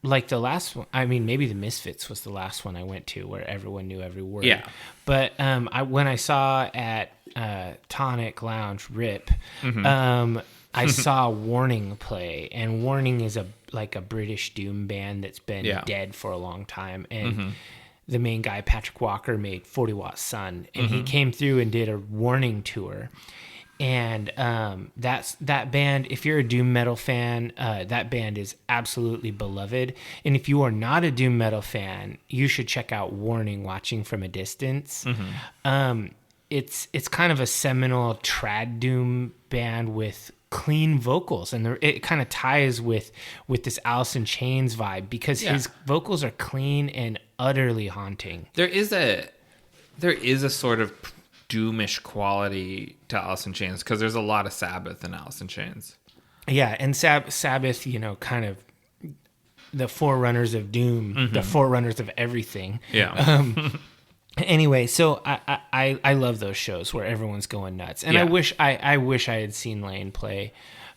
Like the last one, I mean, maybe the Misfits was the last one I went to where everyone knew every word. Yeah. But when I saw at Tonic Lounge RIP, I saw Warning play, and Warning is a British doom band that's been dead for a long time, and the main guy, Patrick Walker, made 40 Watt Sun, and he came through and did a Warning tour. And that band, if you're a doom metal fan, that band is absolutely beloved. And if you are not a doom metal fan, you should check out Warning, Watching from a Distance. it's kind of a seminal trad doom band with clean vocals, and it kind of ties with this Alice in Chains vibe, because his vocals are clean and utterly haunting. There is a sort of doomish quality to Alice in Chains, because there's a lot of Sabbath in Alice in Chains. Yeah, and Sabbath, kind of the forerunners of doom, the forerunners of everything. Yeah. Anyway, so I love those shows where everyone's going nuts, and I wish I had seen Layne play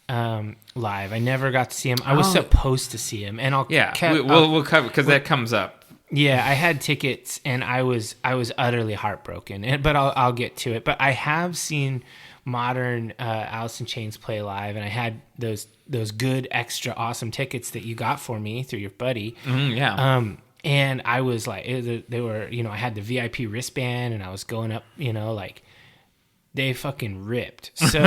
live. I never got to see him. I was supposed to see him, and we'll cover, because that comes up. Yeah, I had tickets, and I was utterly heartbroken. But I'll get to it. But I have seen modern Alice in Chains play live, and I had those good extra awesome tickets that you got for me through your buddy. And I was like, they were, I had the VIP wristband, and I was going up, like, they fucking ripped. So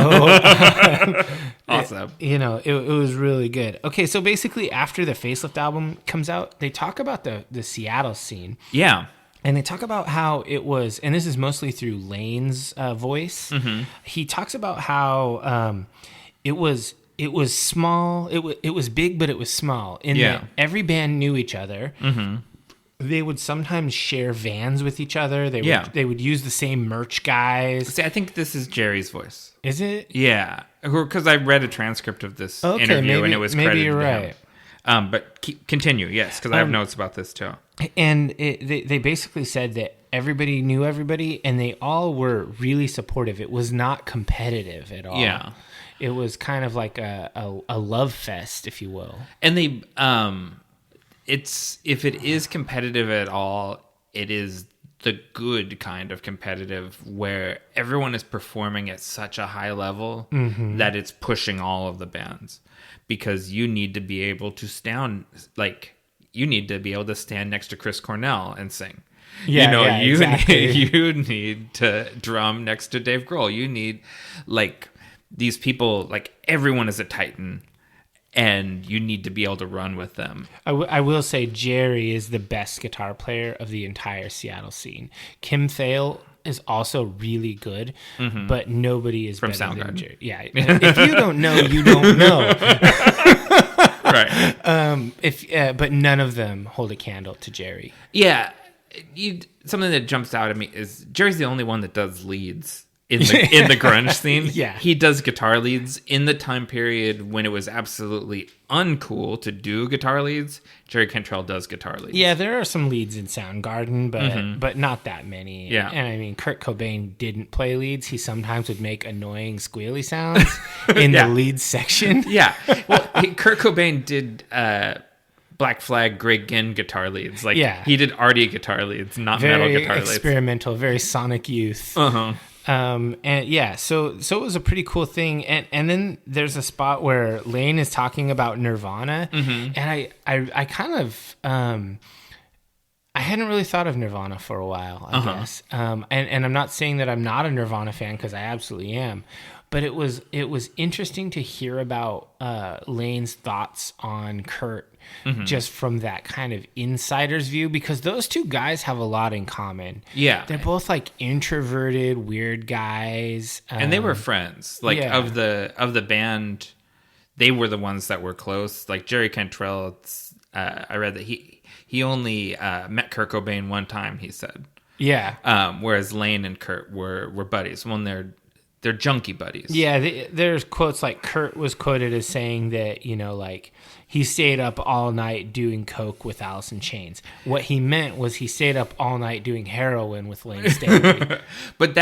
awesome. It was really good. Okay, so basically after the Facelift album comes out, they talk about the Seattle scene. Yeah. And they talk about how it was, and this is mostly through Layne's voice. Mm-hmm. He talks about how it was small. It was big, but it was small. That every band knew each other. Mm-hmm. They would sometimes share vans with each other. They would use the same merch guys. See, I think this is Jerry's voice. Is it? Yeah, because I read a transcript of this interview, and it was credited maybe you're to right. him. But continue, yes, because I have notes about this too. And they basically said that everybody knew everybody, and they all were really supportive. It was not competitive at all. Yeah. It was kind of like a love fest, if you will. And they, if it is competitive at all, it is the good kind of competitive where everyone is performing at such a high level that it's pushing all of the bands, because you need to be able to stand next to Chris Cornell and sing. Exactly. You need to drum next to Dave Grohl. You need, like, these people, like, everyone is a titan, and you need to be able to run with them. I will say Jerry is the best guitar player of the entire Seattle scene. Kim Thale is also really good, but nobody is from better Soundgarden. than Jerry. Yeah, if you don't know, you don't know. Right. But none of them hold a candle to Jerry. Yeah, something that jumps out at me is Jerry's the only one that does leads in the grunge scene. Yeah, he does guitar leads in the time period when it was absolutely uncool to do guitar leads. Jerry Cantrell does guitar leads. Yeah, there are some leads in Soundgarden, but not that many. Yeah, and I mean, Kurt Cobain didn't play leads. He sometimes would make annoying squealy sounds in the lead section. Yeah, well, Kurt Cobain did Black Flag, Greg Ginn guitar leads. Like, he did arty guitar leads, not metal guitar leads. Very experimental, very Sonic Youth. And yeah, so it was a pretty cool thing. And then there's a spot where Layne is talking about Nirvana, and I kind of I hadn't really thought of Nirvana for a while, I guess. And I'm not saying that I'm not a Nirvana fan, because I absolutely am. But it was interesting to hear about Layne's thoughts on Kurt, just from that kind of insider's view, because those two guys have a lot in common. Yeah, they're both like introverted, weird guys, and they were friends. Like of the band, they were the ones that were close. Like Jerry Cantrell, I read that he only met Kurt Cobain one time. He said, whereas Layne and Kurt were buddies. Well, they're junkie buddies. Yeah, there's quotes like Kurt was quoted as saying that, like, he stayed up all night doing coke with Alice in Chains. What he meant was he stayed up all night doing heroin with Layne Staley. But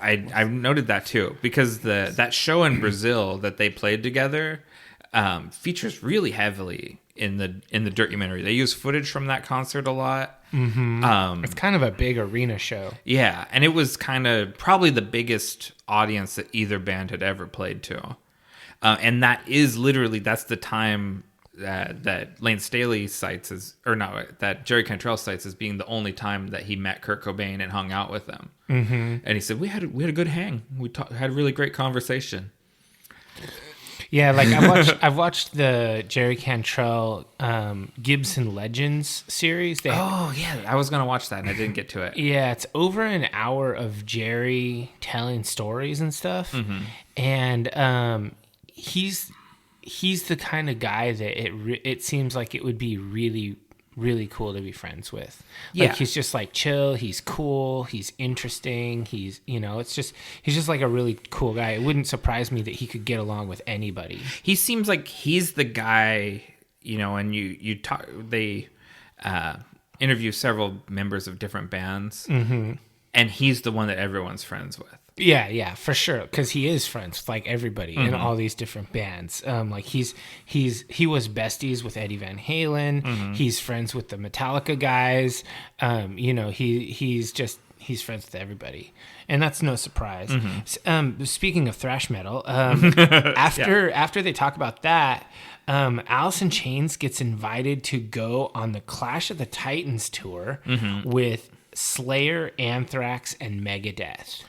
I noted that too, because that show in Brazil that they played together features really heavily in the Dirtumentary. They use footage from that concert a lot. It's kind of a big arena show. Yeah, and it was kind of probably the biggest audience that either band had ever played to. And that's the time that Layne Staley cites that Jerry Cantrell cites as being the only time that he met Kurt Cobain and hung out with them. And he said, we had a good hang. We had a really great conversation. Yeah, like I've watched the Jerry Cantrell Gibson Legends series. Oh yeah, I was gonna watch that and I didn't get to it. Yeah, it's over an hour of Jerry telling stories and stuff, and he's the kind of guy that it seems like it would be really, really cool to be friends with. Like, he's just like chill, he's cool, he's interesting, he's, he's just like a really cool guy. It wouldn't surprise me that he could get along with anybody. He seems like he's the guy, and you talk, they interview several members of different bands, and he's the one that everyone's friends with. Yeah, for sure, because he is friends with like everybody in all these different bands. Like he was besties with Eddie Van Halen. He's friends with the Metallica guys. He's friends with everybody, and that's no surprise. Speaking of thrash metal, after they talk about that, Alice in Chains gets invited to go on the Clash of the Titans tour with Slayer, Anthrax, and Megadeth.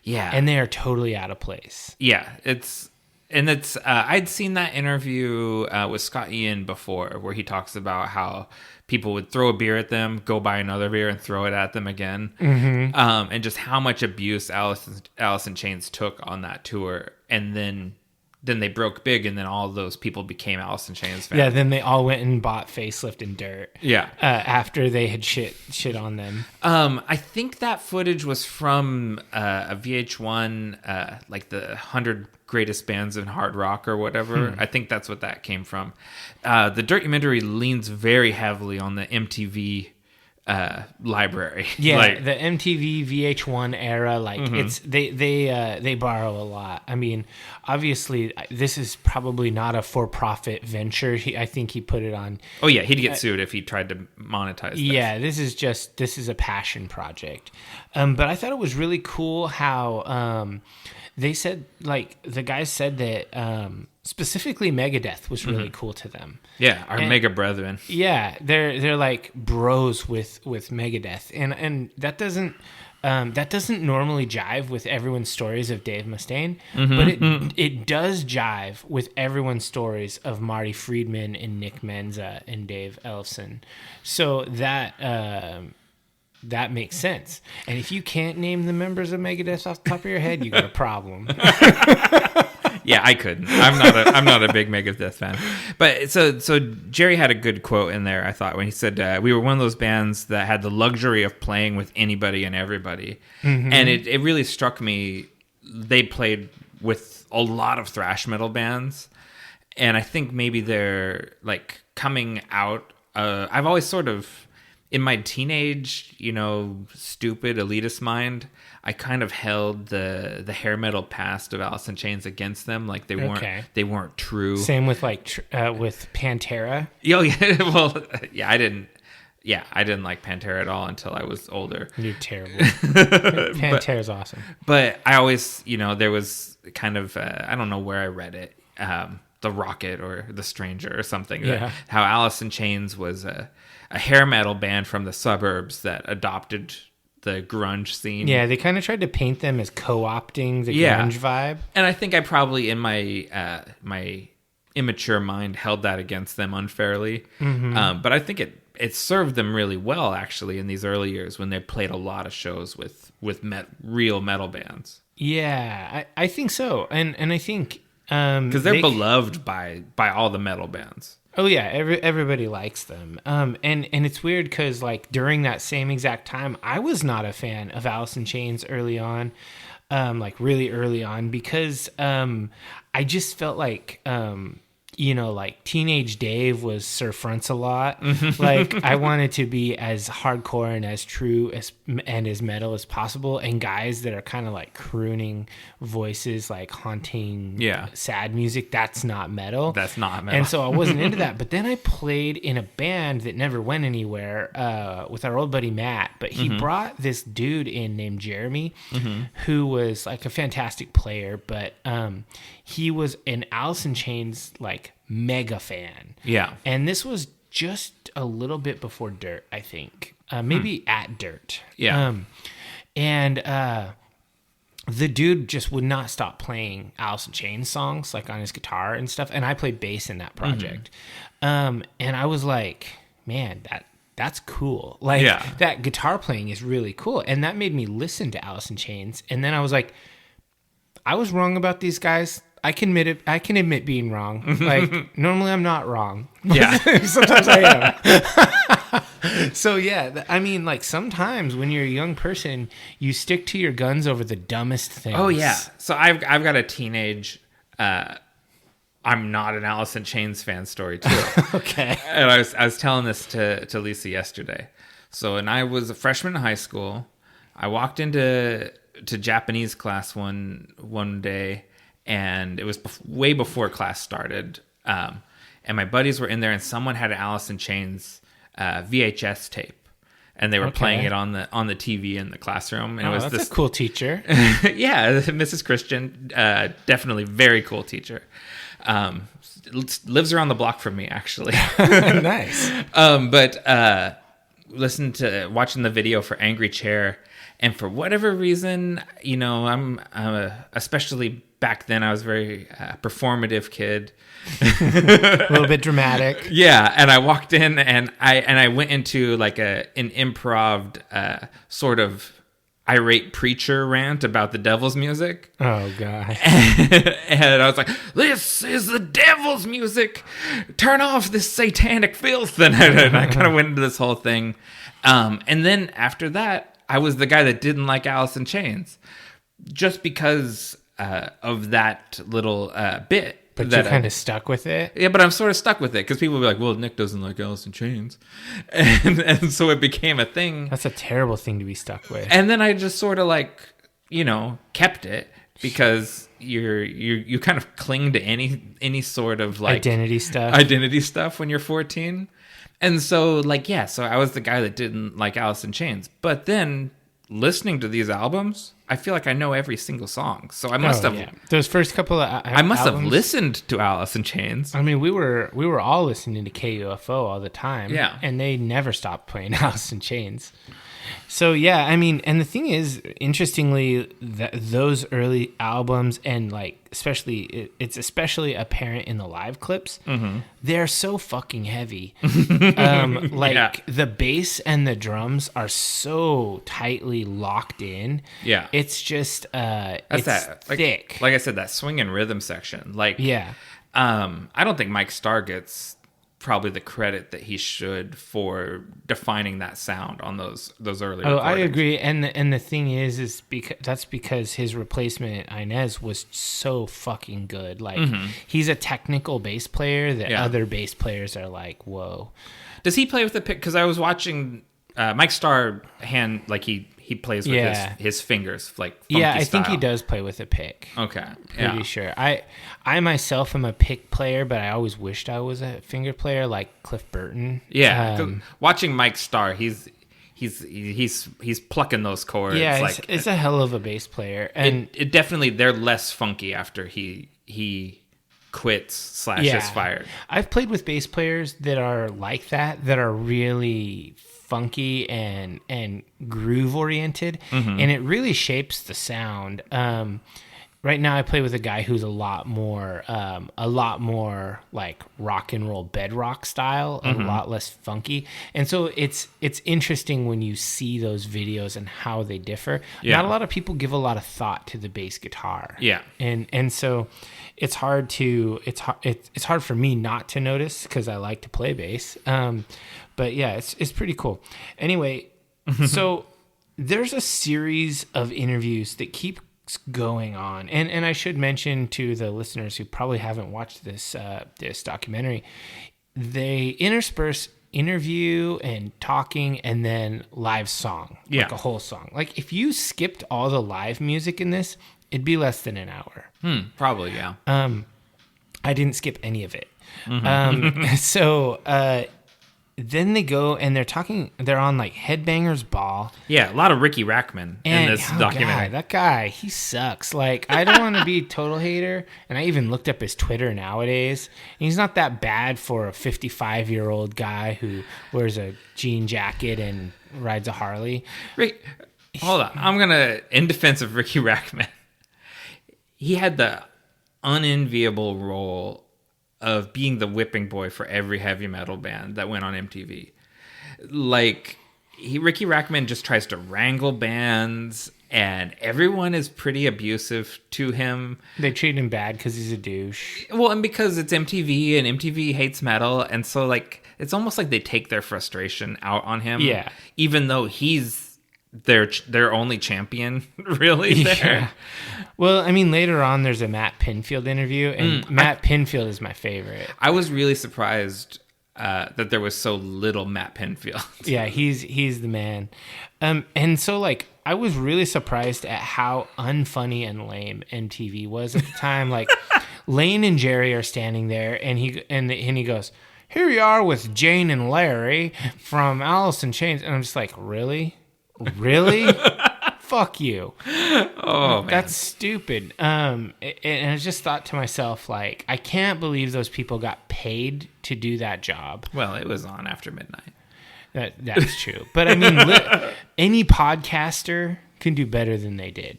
Yeah. And they are totally out of place. Yeah. I'd seen that interview with Scott Ian before, where he talks about how people would throw a beer at them, go buy another beer and throw it at them again. And just how much abuse Alice in Chains took on that tour. And then they broke big, and then all those people became Alice in Chains fans. Yeah, then they all went and bought Facelift and Dirt. Yeah. After they had shit on them. I think that footage was from a VH1, like the 100 greatest bands in hard rock or whatever. I think that's what that came from. The Dirtumentary leans very heavily on the MTV library. Yeah, like, the MTV VH1 era, like it's they borrow a lot. I mean, obviously this is probably not a for-profit venture. I think he put it on. Oh yeah, he'd get sued if he tried to monetize this. Yeah, this is a passion project. But I thought it was really cool how they said, like, the guys said that specifically Megadeth was really cool to them. Yeah, our mega brethren. Yeah, they're like bros with Megadeth, and that doesn't normally jive with everyone's stories of Dave Mustaine, but it does jive with everyone's stories of Marty Friedman and Nick Menza and Dave Ellefson. So that makes sense. And if you can't name the members of Megadeth off the top of your head, you got a problem. Yeah, I couldn't. I'm not a big Megadeth fan. But so Jerry had a good quote in there, I thought, when he said, we were one of those bands that had the luxury of playing with anybody and everybody. And it really struck me. They played with a lot of thrash metal bands. And I think maybe they're like coming out. I've always sort of, in my teenage, stupid elitist mind, I kind of held the hair metal past of Alice in Chains against them, like they weren't true. Same with with Pantera. Oh yeah, well yeah, I didn't like Pantera at all until I was older. You're terrible. Pantera's awesome. But I always, there was kind of I don't know where I read it, The Rocket or The Stranger or something. Yeah. How Alice in Chains was a hair metal band from the suburbs that adopted the grunge scene. Yeah, they kind of tried to paint them as co-opting the grunge vibe. And I think I probably, in my my immature mind, held that against them unfairly. But I think it served them really well, actually, in these early years when they played a lot of shows with real metal bands. Yeah, I think so. And I think... because they're beloved by all the metal bands. Oh yeah, everybody likes them. And it's weird because like during that same exact time, I was not a fan of Alice in Chains early on, like really early on, because I just felt like like Teenage Dave was Sir Fronts-a-Lot. Like I wanted to be as hardcore and as true and as metal as possible. And guys that are kind of like crooning voices, like haunting, sad music. That's not metal. That's not metal. And so I wasn't into that. But then I played in a band that never went anywhere with our old buddy Matt. But he brought this dude in named Jeremy, who was like a fantastic player. But he was an Alice in Chains like mega fan. Yeah. And this was just a little bit before Dirt, I think. Maybe at Dirt. Yeah. the dude just would not stop playing Alice in Chains songs like on his guitar and stuff. And I played bass in that project. And I was like, man, that's cool. Like that guitar playing is really cool. And that made me listen to Alice in Chains. And then I was like, I was wrong about these guys. I can admit it. I can admit being wrong. Like normally I'm not wrong. Yeah. Sometimes I am. So yeah, I mean, like sometimes when you're a young person, you stick to your guns over the dumbest things. Oh yeah. So I've got a teenage. I'm not an Alice in Chains fan story too. Okay. And I was telling this to Lisa yesterday. So when I was a freshman in high school, I walked into Japanese class one day, and it was way before class started. And my buddies were in there, and someone had an Alice in Chains VHS tape, and they were playing it on the TV in the classroom. And it was that's a cool teacher. Yeah, Mrs. Christian, definitely very cool teacher. Lives around the block from me, actually. Nice. But watching the video for Angry Chair, and for whatever reason, you know, I'm especially back then, I was a very performative kid. A little bit dramatic. Yeah, and I walked in and I went into like an improv sort of irate preacher rant about the devil's music. Oh god. And I was like, this is the devil's music, turn off this satanic filth. And I kind of went into this whole thing, and then after that I was the guy that didn't like Alice in Chains just because of that little bit. But you kind of stuck with it? Yeah, but I'm sort of stuck with it because people will be like, well, Nick doesn't like Alice in Chains. And so it became a thing. That's a terrible thing to be stuck with. And then I just sort of like, you know, kept it because you kind of cling to any sort of like identity stuff when you're 14. And so like, yeah, so I was the guy that didn't like Alice in Chains. But then listening to these albums, I feel like I know every single song. So I must have those first couple of albums, have listened to Alice in Chains. I mean, we were all listening to KUFO all the time. Yeah. And they never stopped playing Alice in Chains. So yeah, I mean, and the thing is, interestingly, those early albums, and like it's especially apparent in the live clips. Mm-hmm. They're so fucking heavy. The bass and the drums are so tightly locked in. Yeah, it's just thick. Like I said, that swing and rhythm section. Like I don't think Mike Starr gets probably the credit that he should for defining that sound on those early recordings. I agree, and the thing is because his replacement Inez was so fucking good. Like he's a technical bass player that other bass players are like, whoa. Does he play with the pick? Because I was watching Mike Starr he plays with his fingers, like funky I think style. he does play with a pick. Okay, pretty sure. I myself am a pick player, but I always wished I was a finger player like Cliff Burton. Yeah, watching Mike Starr, he's plucking those chords. Yeah, it's a hell of a bass player, and it definitely they're less funky after he quits / is fired. I've played with bass players that are like that are really funky and groove oriented, and it really shapes the sound. Right now I play with a guy who's a lot more like rock and roll bedrock style, a lot less funky. And so it's interesting when you see those videos and how they differ. Yeah. Not a lot of people give a lot of thought to the bass guitar. Yeah. And so it's hard for me not to notice because I like to play bass. But yeah, it's pretty cool. Anyway, so there's a series of interviews that keep going on, and I should mention to the listeners who probably haven't watched this documentary, they intersperse interview and talking and then live song, like a whole song. Like if you skipped all the live music in this, it'd be less than an hour. Probably, yeah. I didn't skip any of it. Then they go and they're on like Headbangers Ball. Yeah, a lot of Ricky Rackman in this documentary. That guy, he sucks. Like, I don't want to be a total hater. And I even looked up his Twitter nowadays. And he's not that bad for a 55-year-old guy who wears a jean jacket and rides a Harley. Hold on. I'm going to, in defense of Ricky Rackman, he had the unenviable role of being the whipping boy for every heavy metal band that went on MTV. Like, Ricky Rackman just tries to wrangle bands, and everyone is pretty abusive to him. They treat him bad because he's a douche. Well, and because it's MTV, and MTV hates metal, and so, like, it's almost like they take their frustration out on him. Yeah. Even though he's their only champion, really, there. Yeah. Well, I mean, later on, there's a Matt Pinfield interview, and Matt Pinfield is my favorite. I was really surprised that there was so little Matt Pinfield. Yeah, he's the man. And so, like, I was really surprised at how unfunny and lame MTV was at the time. Like, Layne and Jerry are standing there, and he goes, "Here we are with Jane and Larry from Alice in Chains," and I'm just like, really? Fuck you. Oh, man. That's stupid. And I just thought to myself, like, I can't believe those people got paid to do that job. Well, it was on after midnight. That's true. But I mean, any podcaster can do better than they did.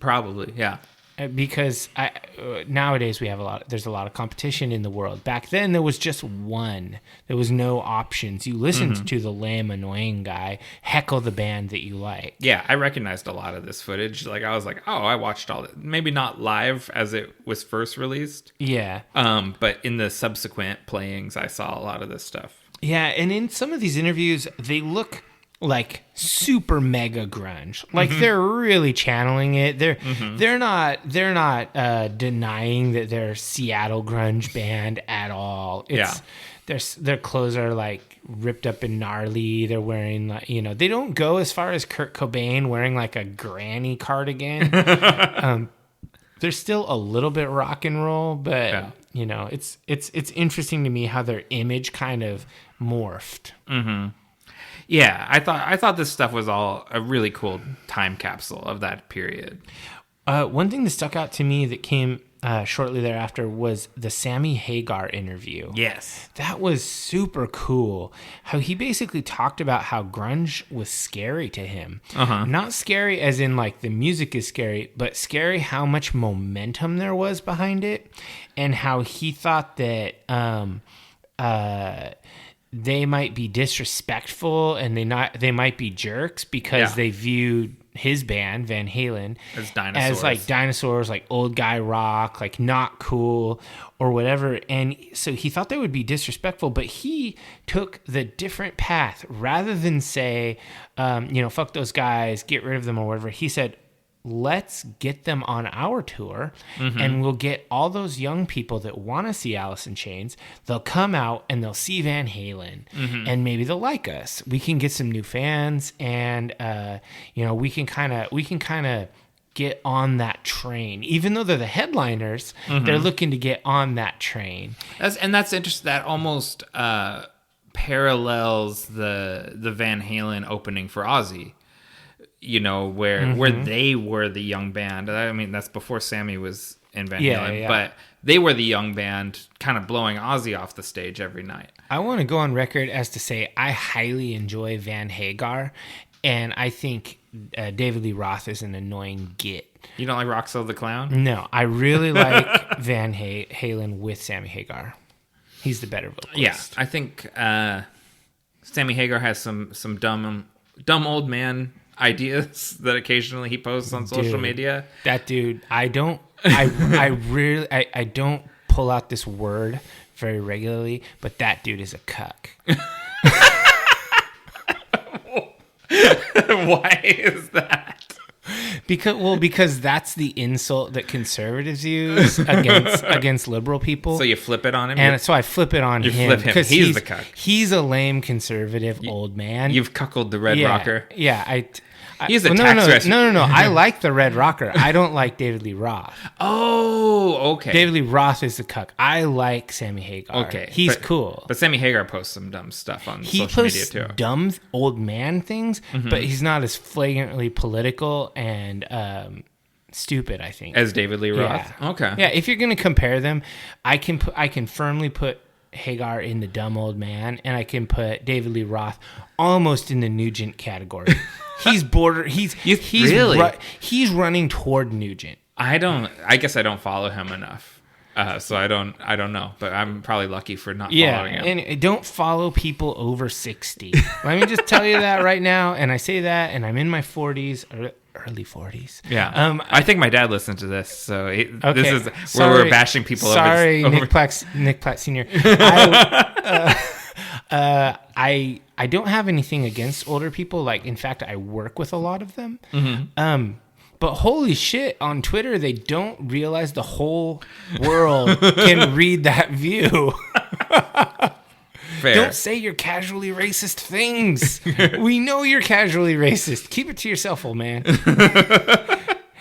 Probably, yeah. Because nowadays there's a lot of competition in the world. Back then there was just one. There was no options. You listened to the lame, annoying guy heckle the band that you like. Yeah, I recognized a lot of this footage. Like, I was like, oh, I watched all it. Maybe not live as it was first released. Yeah. But in the subsequent playings, I saw a lot of this stuff. Yeah, and in some of these interviews, they look like super mega grunge. Like they're really channeling it. They're not denying that they're Seattle grunge band at all. Their clothes are like ripped up and gnarly. They're wearing, like, they don't go as far as Kurt Cobain wearing like a granny cardigan. They're still a little bit rock and roll, but it's interesting to me how their image kind of morphed. Yeah, I thought this stuff was all a really cool time capsule of that period. One thing that stuck out to me that came shortly thereafter was the Sami Hagar interview. Yes. That was super cool. How he basically talked about how grunge was scary to him. Not scary as in like the music is scary, but scary how much momentum there was behind it, and how he thought that they might be disrespectful and they might be jerks because they viewed his band Van Halen as like dinosaurs, like old guy rock, like not cool or whatever. And so he thought they would be disrespectful, but he took the different path. Rather than say, fuck those guys, get rid of them or whatever, he said, let's get them on our tour, and we'll get all those young people that want to see Alice in Chains. They'll come out and they'll see Van Halen, and maybe they'll like us. We can get some new fans, and we can kind of get on that train. Even though they're the headliners, they're looking to get on that train. That's interesting. That almost parallels the Van Halen opening for Ozzy. Where they were the young band. I mean, that's before Sami was in Van Halen, but they were the young band kind of blowing Ozzy off the stage every night. I want to go on record as to say I highly enjoy Van Hagar, and I think David Lee Roth is an annoying git. You don't like Roxo the Clown? No, I really like Van Halen with Sami Hagar. He's the better vocalist. Yeah, I think Sami Hagar has some dumb old man ideas that occasionally he posts on social media. That dude, I don't pull out this word very regularly, but that dude is a cuck. Why is that? Because that's the insult that conservatives use against liberal people. So you flip it on him? And so I flip it on him. Flip him. He's the cuck. He's a lame conservative old man. You've cuckolded the Red Rocker. Yeah, He's a tax rescue. No. I like the Red Rocker. I don't like David Lee Roth. Oh, okay. David Lee Roth is the cuck. I like Sami Hagar. Okay. He's cool. But Sami Hagar posts some dumb stuff on social media, too. He posts dumb old man things, but he's not as flagrantly political and stupid, I think. As David Lee Roth? Yeah. Okay. Yeah, if you're going to compare them, I can firmly put Hagar in the dumb old man, and I can put David Lee Roth almost in the Nugent category. He's he's running toward Nugent. I guess I don't follow him enough. So I don't know, but I'm probably lucky for not following him. And don't follow people over 60. Let me just tell you that right now. And I say that, and I'm in my 40s, early 40s. Yeah. I think my dad listened to this, so this is where we're bashing people. Sorry, Nick Platt Sr. I don't have anything against older people. Like, in fact, I work with a lot of them. Mm-hmm. But holy shit, on Twitter, they don't realize the whole world can read that view. Fair. Don't say you're casually racist things. We know you're casually racist. Keep it to yourself, old man.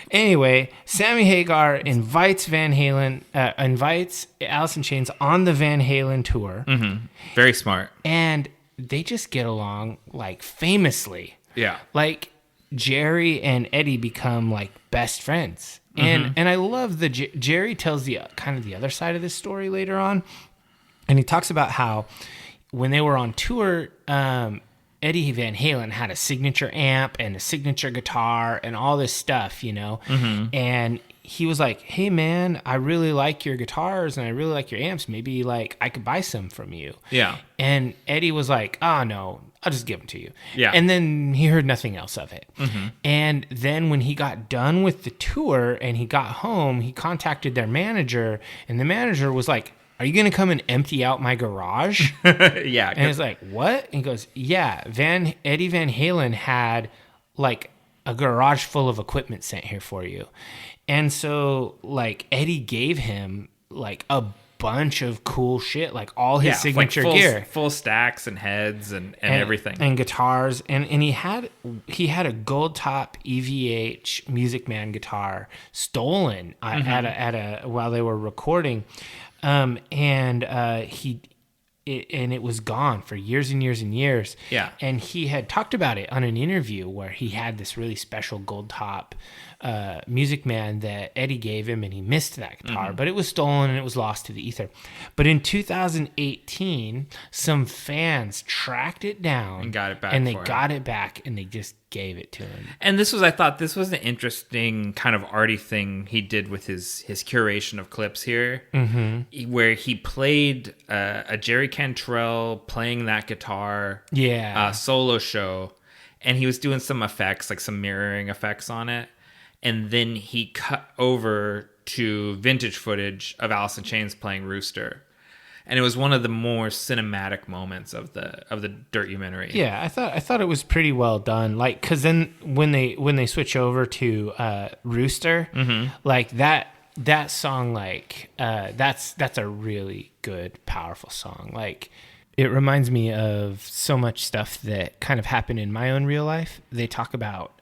Anyway, Sammy Hagar invites Alice in Chains on the Van Halen tour. Mm-hmm. Very smart. And they just get along, like, famously. Yeah. Like, Jerry and Eddie become like best friends, and I love the Jerry tells the kind of the other side of this story later on, and he talks about how when they were on tour, Eddie Van Halen had a signature amp and a signature guitar and all this stuff, and he was like, "Hey man, I really like your guitars and I really like your amps. Maybe like I could buy some from you." Yeah, and Eddie was like, "Oh no, I'll just give them to you." Yeah. And then he heard nothing else of it. Mm-hmm. And then when he got done with the tour and he got home, he contacted their manager, and the manager was like, "Are you going to come and empty out my garage?" Yeah. And he's like, "What?" And he goes, "Yeah, Eddie Van Halen had like a garage full of equipment sent here for you." And so like Eddie gave him like a bunch of cool shit, like all his signature gear, full stacks and heads and everything, and guitars, and he had a gold top EVH Music Man guitar stolen at a while they were recording, and it was gone for years and years and years. Yeah. And he had talked about it on an interview where he had this really special gold top Music Man that Eddie gave him, and he missed that guitar, but it was stolen and it was lost to the ether. But in 2018, some fans tracked it down and got it back, and they got it back, and they just gave it to him. And I thought this was an interesting kind of arty thing he did with his curation of clips here, where he played a Jerry Cantrell playing that guitar solo show, and he was doing some effects, like some mirroring effects on it. And then he cut over to vintage footage of Alice in Chains playing Rooster. And it was one of the more cinematic moments of the Dirtumentary. Yeah, I thought it was pretty well done. Like, cause then when they switch over to Rooster, like that song, like that's a really good, powerful song. Like, it reminds me of so much stuff that kind of happened in my own real life. They talk about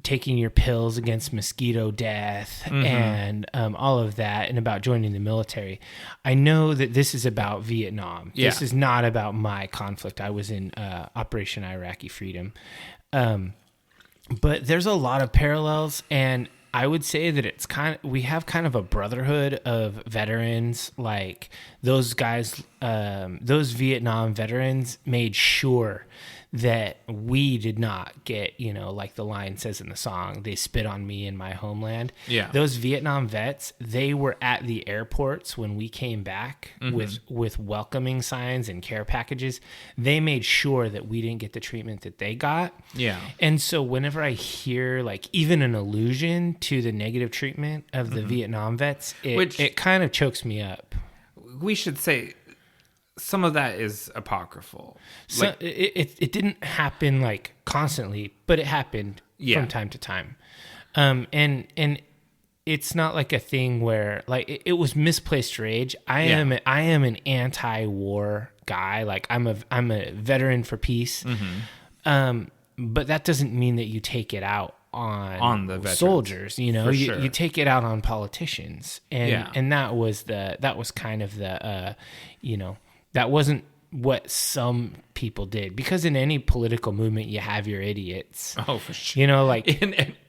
taking your pills against mosquito death and all of that, and about joining the military. I know that this is about Vietnam. Yeah. This is not about my conflict. I was in Operation Iraqi Freedom. But there's a lot of parallels, and I would say that we have kind of a brotherhood of veterans. Like, those guys, those Vietnam veterans made sure that we did not get, like the line says in the song, "They spit on me in my homeland." Yeah. Those Vietnam vets, they were at the airports when we came back with welcoming signs and care packages. They made sure that we didn't get the treatment that they got. Yeah. And so whenever I hear like even an allusion to the negative treatment of the Vietnam vets, it kind of chokes me up. We should say some of that is apocryphal. So like, it didn't happen like constantly, but it happened from time to time. And it's not like a thing where like it was misplaced rage. I am an anti-war guy. Like, I'm a veteran for peace. But that doesn't mean that you take it out on the veterans, soldiers. You take it out on politicians, and that was kind of the that wasn't what some people did, because in any political movement you have your idiots. Oh, for sure. Like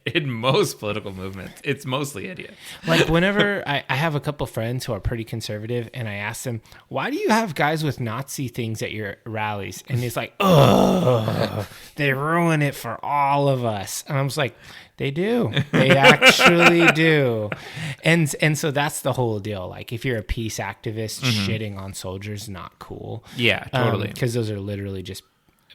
in most political movements, it's mostly idiots. Like whenever I have a couple friends who are pretty conservative, and I ask them, why do you have guys with Nazi things at your rallies? And it's like, oh, they ruin it for all of us. And I'm just like, they do. They actually do. And so that's the whole deal. Like if you're a peace activist, shitting on soldiers, not cool. Yeah, totally. Because those are literally just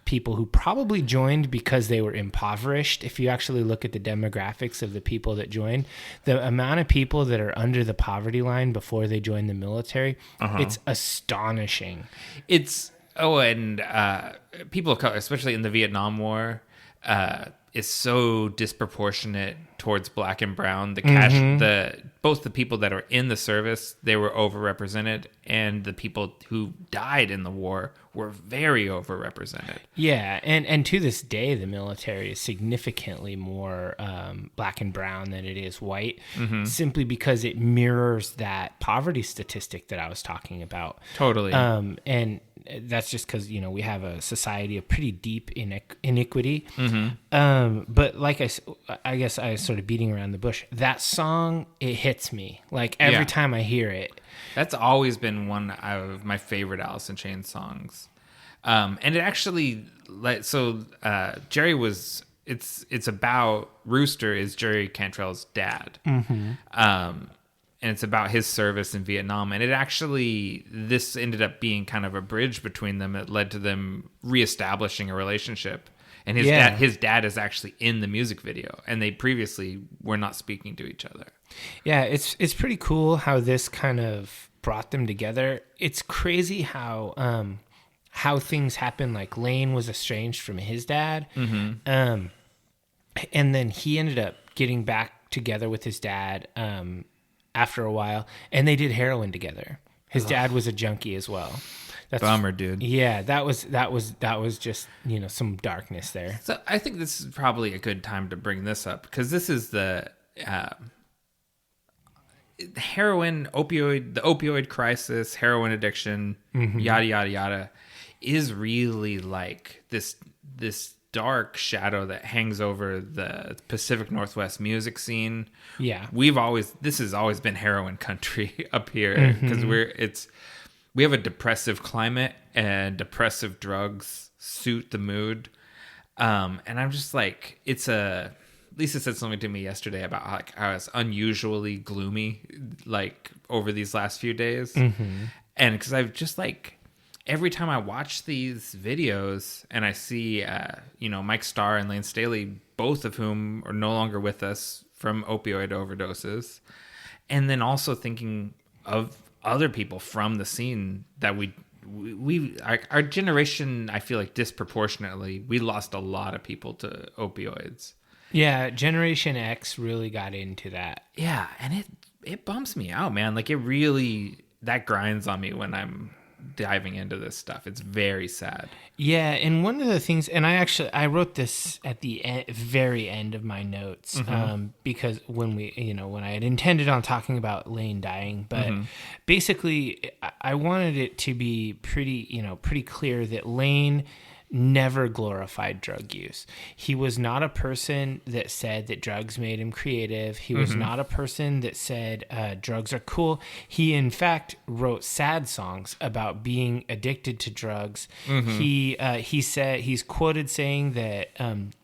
people who probably joined because they were impoverished. If you actually look at the demographics of the people that joined, the amount of people that are under the poverty line before they join the military, it's astonishing. It's and people of color, especially in the Vietnam War, is so disproportionate towards black and brown. Both the people that are in the service, they were overrepresented, and the people who died in the war were very overrepresented. Yeah, and to this day, the military is significantly more black and brown than it is white, simply because it mirrors that poverty statistic that I was talking about. Totally. And that's just because, we have a society of pretty deep iniquity. But like I guess I was sort of beating around the bush. That song, it hits me. Like every time I hear it. That's always been one of my favorite Alice in Chains songs. And it actually, Jerry was, it's about Rooster is Jerry Cantrell's dad. And it's about his service in Vietnam. And this ended up being kind of a bridge between them. It led to them reestablishing a relationship. And his dad is actually in the music video, and they previously were not speaking to each other. Yeah, it's pretty cool how this kind of brought them together. It's crazy how things happen. Like Layne was estranged from his dad, and then he ended up getting back together with his dad after a while, and they did heroin together. His dad was a junkie as well. That's bummer, dude. Yeah, that was just, some darkness there. So I think this is probably a good time to bring this up, because this is the the opioid crisis, heroin addiction, yada yada yada, is really like this dark shadow that hangs over the Pacific Northwest music scene. Yeah, this has always been heroin country up here, because we have a depressive climate, and depressive drugs suit the mood. And I'm just like, Lisa said something to me yesterday about how it's unusually gloomy, like over these last few days. And because I've just like, every time I watch these videos and I see, Mike Starr and Layne Staley, both of whom are no longer with us from opioid overdoses. And then also thinking of other people from the scene that our generation, I feel like disproportionately, we lost a lot of people to opioids. Yeah, Generation X really got into that. Yeah, and it bumps me out, man. Like that grinds on me when I'm diving into this stuff. It's very sad. Yeah, and one of the things, and I wrote this at the very end of my notes, because when I had intended on talking about Layne dying, but basically I wanted it to be pretty clear that Layne never glorified drug use. He was not a person that said that drugs made him creative. He was not a person that said drugs are cool. He, in fact, wrote sad songs about being addicted to drugs. He said, he's quoted saying that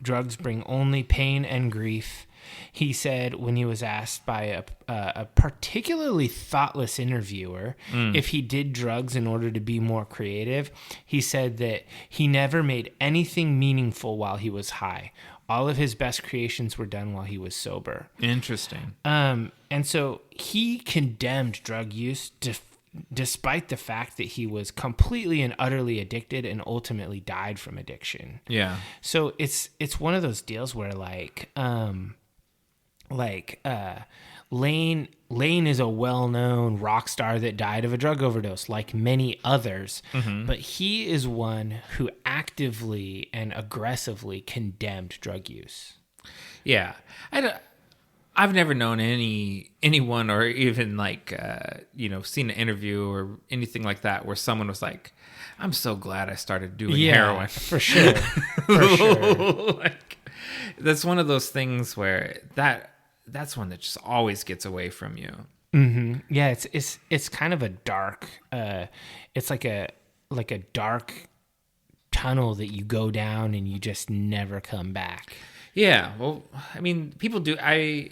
drugs bring only pain and grief. He said when he was asked by a particularly thoughtless interviewer if he did drugs in order to be more creative, he said that he never made anything meaningful while he was high. All of his best creations were done while he was sober. Interesting. And so he condemned drug use despite the fact that he was completely and utterly addicted and ultimately died from addiction. Yeah. So it's one of those deals where Layne is a well-known rock star that died of a drug overdose, like many others, but he is one who actively and aggressively condemned drug use. Yeah, I've never known anyone or even seen an interview or anything like that where someone was like, "I'm so glad I started doing heroin." For sure. For sure. That's one of those things where that's one that just always gets away from you. Mm-hmm. Yeah, it's kind of a dark. It's like a dark tunnel that you go down and you just never come back. Yeah, well, I mean, people do. I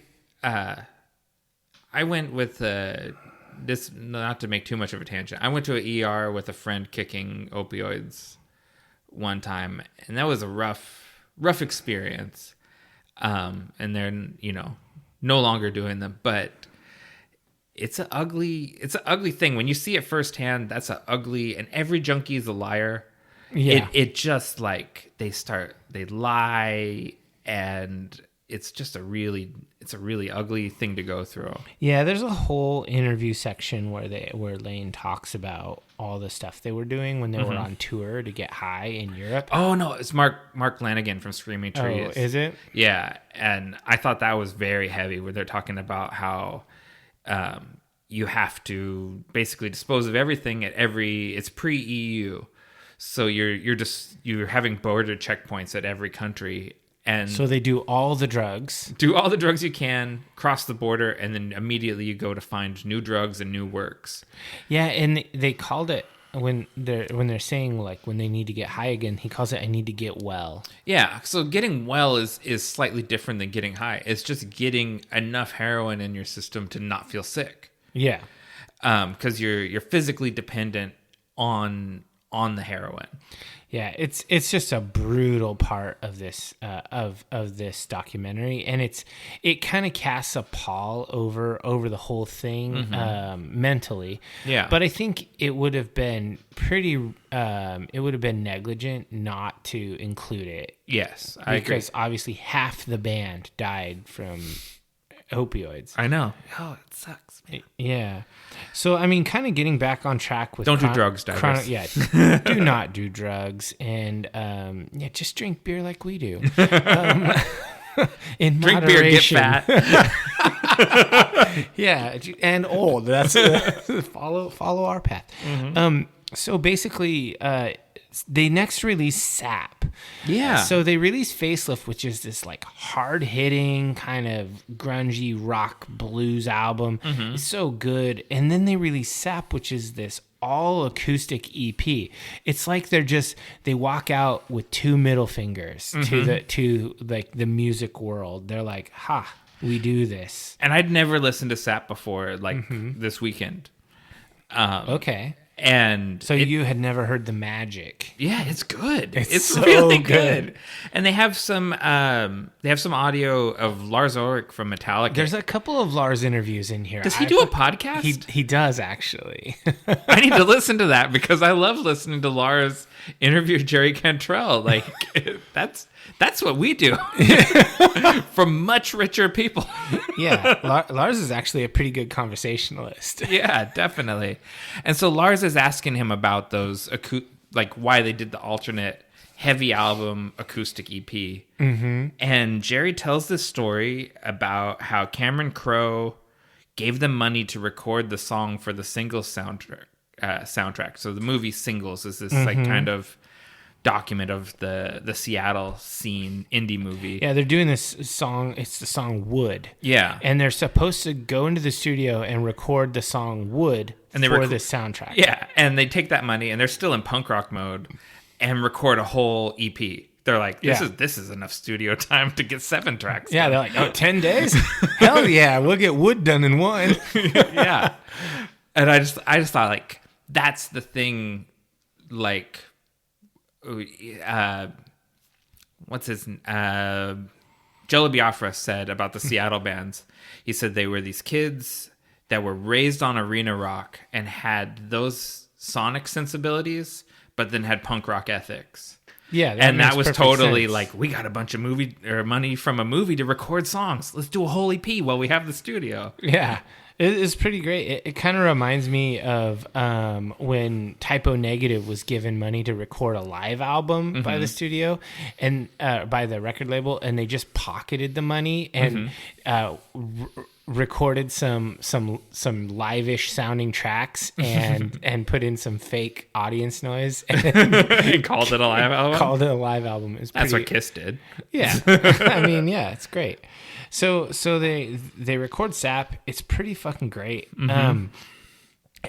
went with this, not to make too much of a tangent. I went to an ER with a friend kicking opioids one time, and that was a rough experience. And they're, no longer doing them, but it's an ugly thing when you see it firsthand. That's an ugly, and every junkie is a liar. Yeah, it just like they lie, and it's just a really ugly thing to go through. Yeah, there's a whole interview section where Layne talks about all the stuff they were doing when they were on tour to get high in Europe. Oh no, it's Mark Lanigan from Screaming Trees. Oh, is it? Yeah, and I thought that was very heavy, where they're talking about how you have to basically dispose of everything it's pre-EU. So you're having border checkpoints at every country. And so they do all the drugs. Do all the drugs you can, cross the border, and then immediately you go to find new drugs and new works. Yeah, and they called it when they're saying like when they need to get high again, he calls it I need to get well. Yeah, so getting well is slightly different than getting high. It's just getting enough heroin in your system to not feel sick. Yeah. Because you're physically dependent on the heroin. Yeah, it's just a brutal part of this of this documentary, and it kind of casts a pall over the whole thing mentally. Yeah, but I think it would have been negligent not to include it. Yes, I agree. Because obviously half the band died from opioids. I know. Oh, it sucks, man. Yeah. So, I mean, kind of getting back on track with... Don't do drugs, divers. Do not do drugs. And, just drink beer like we do. In drink moderation. Beer, get fat. Yeah, and old. That's follow our path. Mm-hmm. So, basically... they next released Sap. Yeah. So they released Facelift, which is this like hard hitting kind of grungy rock blues album. Mm-hmm. It's so good. And then they released Sap, which is this all acoustic EP. It's like they walk out with two middle fingers to the music world. They're like, ha, we do this. And I'd never listened to Sap before, this weekend. Okay. And so you had never heard the magic. Yeah, it's good. It's so really good. And they have some audio of Lars Ulrich from Metallica. There's a couple of Lars interviews in here. Does he do a podcast? He does, actually. I need to listen to that because I love listening to Lars interview Jerry Cantrell. Like that's what we do from much richer people. Yeah, Lars is actually a pretty good conversationalist. Yeah, definitely. And so Lars is asking him about those, why they did the alternate heavy album acoustic EP. Mm-hmm. And Jerry tells this story about how Cameron Crowe gave them money to record the song for the Singles soundtrack. So the movie Singles is this kind of document of the Seattle scene indie movie. Yeah, they're doing this song. It's the song Wood. Yeah. And they're supposed to go into the studio and record the song Wood for the soundtrack. Yeah, and they take that money, and they're still in punk rock mode, and record a whole EP. They're like, this is enough studio time to get 7 tracks Yeah, done. they're like, 10 days? Hell yeah, we'll get Wood done in 1. Yeah. And I just thought, like, that's the thing, like... what's his Jello Biafra said about the Seattle bands. He said they were these kids that were raised on arena rock and had those sonic sensibilities, but then had punk rock ethics. Yeah, that was totally sense. Like, we got a bunch of money from a movie to record songs. Let's do a whole EP while we have the studio. Yeah. It's pretty great. It kind of reminds me of when Typo Negative was given money to record a live album by the studio and by the record label, and they just pocketed the money and recorded some live-ish sounding tracks and put in some fake audience noise and called it a live album. Called it a live album. That's what Kiss did. Yeah. I mean, yeah, it's great. So they record Sap. It's pretty fucking great. And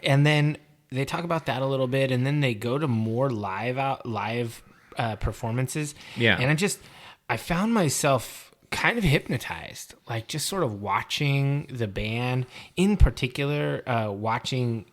then they talk about that a little bit, and then they go to more live performances. Yeah. And I found myself kind of hypnotized, like just sort of watching the band, in particular, watching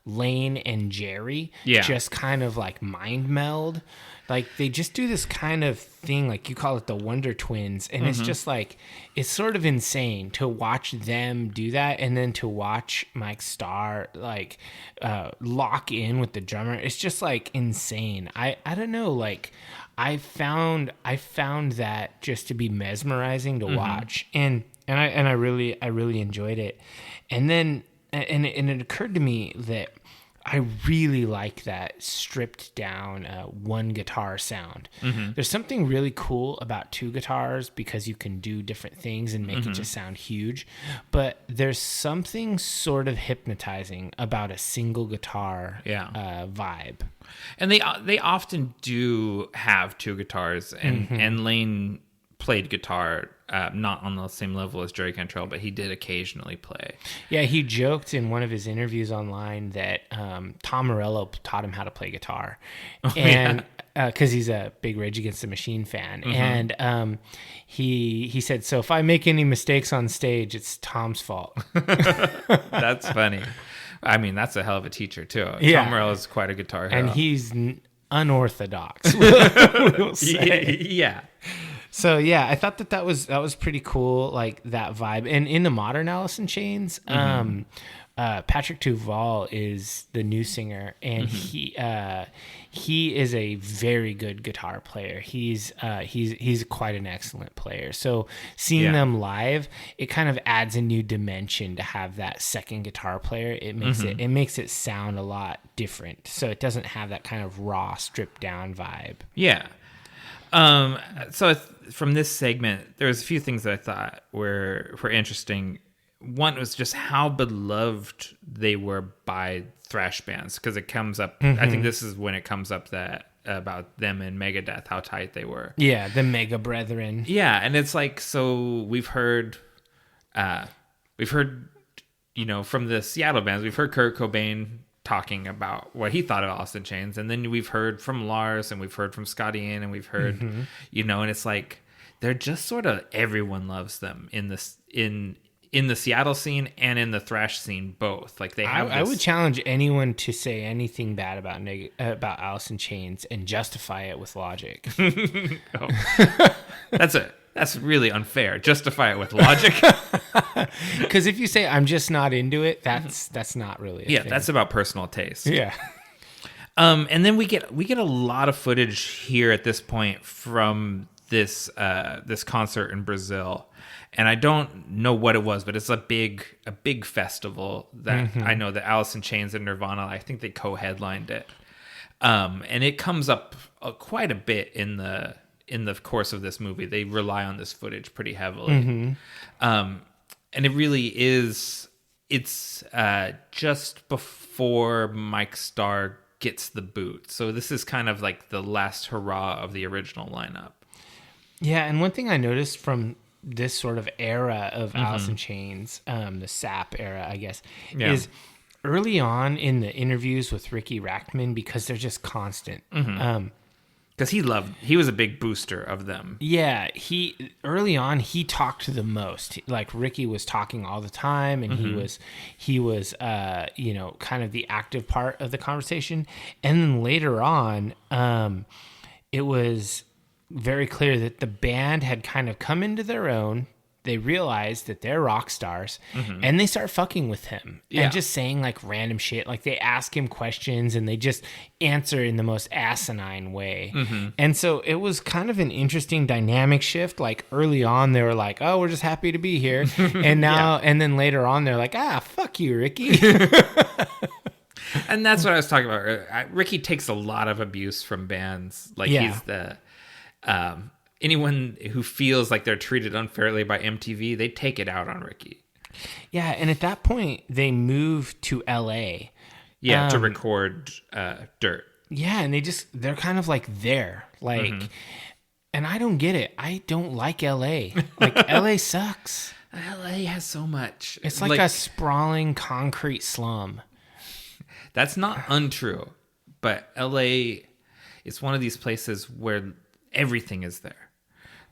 Layne and Jerry just kind of like mind meld. Like they just do this kind of thing, like you call it the Wonder Twins. And it's just like, it's sort of insane to watch them do that. And then to watch Mike Starr like lock in with the drummer. It's just like insane. I don't know, like I found that just to be mesmerizing to watch. And I really enjoyed it. And then and it occurred to me that I really like that stripped down one guitar sound. There's something really cool about two guitars because you can do different things and make it just sound huge. But there's something sort of hypnotizing about a single guitar vibe. And they often do have two guitars, and Layne played guitar, not on the same level as Jerry Cantrell, but he did occasionally play. Yeah, he joked in one of his interviews online that Tom Morello taught him how to play guitar, and because he's a big Rage Against the Machine fan, and he said, "So if I make any mistakes on stage, it's Tom's fault." That's funny. I mean, that's a hell of a teacher too. Yeah. Tom Morello is quite a guitar hero, and he's unorthodox. We'll say. Yeah. So yeah, I thought that was pretty cool, like that vibe. And in the modern Alice in Chains, Patrick Duval is the new singer, and he is a very good guitar player. He's quite an excellent player. So seeing them live, it kind of adds a new dimension to have that second guitar player. It makes it sound a lot different. So it doesn't have that kind of raw, stripped down vibe. Yeah. So from this segment, there was a few things that I thought were interesting. One was just how beloved they were by thrash bands, because it comes up. I think this is when it comes up that about them and Megadeth, how tight they were. Yeah, the Mega Brethren. Yeah, and it's like, so we've heard, from the Seattle bands, we've heard Kurt Cobain talking about what he thought of Alice in Chains, and then we've heard from Lars, and we've heard from Scotty Ian, and we've heard, and it's like they're just sort of, everyone loves them in the Seattle scene and in the thrash scene both. Like they have. I would challenge anyone to say anything bad about Alice in Chains and justify it with logic. That's really unfair. Justify it with logic. Because if you say I'm just not into it, that's not really a thing. That's about personal taste. Yeah. And then we get a lot of footage here at this point from this concert in Brazil. And I don't know what it was, but it's a big festival that I know that Alice in Chains and Nirvana, I think they co-headlined it. And it comes up quite a bit in the course of this movie. They rely on this footage pretty heavily. And it really is, it's just before Mike Starr gets the boot. So this is kind of like the last hurrah of the original lineup. Yeah, and one thing I noticed from this sort of era of Alice in Chains, the SAP era, I guess, is early on in the interviews with Ricky Rackman, because they're just constant. Because he was a big booster of them. Yeah, early on he talked the most. Like Ricky was talking all the time, and he was kind of the active part of the conversation. And then later on, it was very clear that the band had kind of come into their own. They realized that they're rock stars, and they start fucking with him and just saying like random shit. Like they ask him questions and they just answer in the most asinine way. And so it was kind of an interesting dynamic shift. Like early on, they were like, "Oh, we're just happy to be here," and now, and then later on, they're like, "Ah, fuck you, Ricky." And that's what I was talking about. Ricky takes a lot of abuse from bands. Like he's the. anyone who feels like they're treated unfairly by MTV, they take it out on Ricky. Yeah, and at that point, they moved to LA. Yeah, to record Dirt. Yeah, and they're kind of like there. Like, and I don't get it. I don't like LA. Like, LA sucks. LA has so much. It's like a sprawling concrete slum. That's not untrue, but LA is one of these places where everything is there.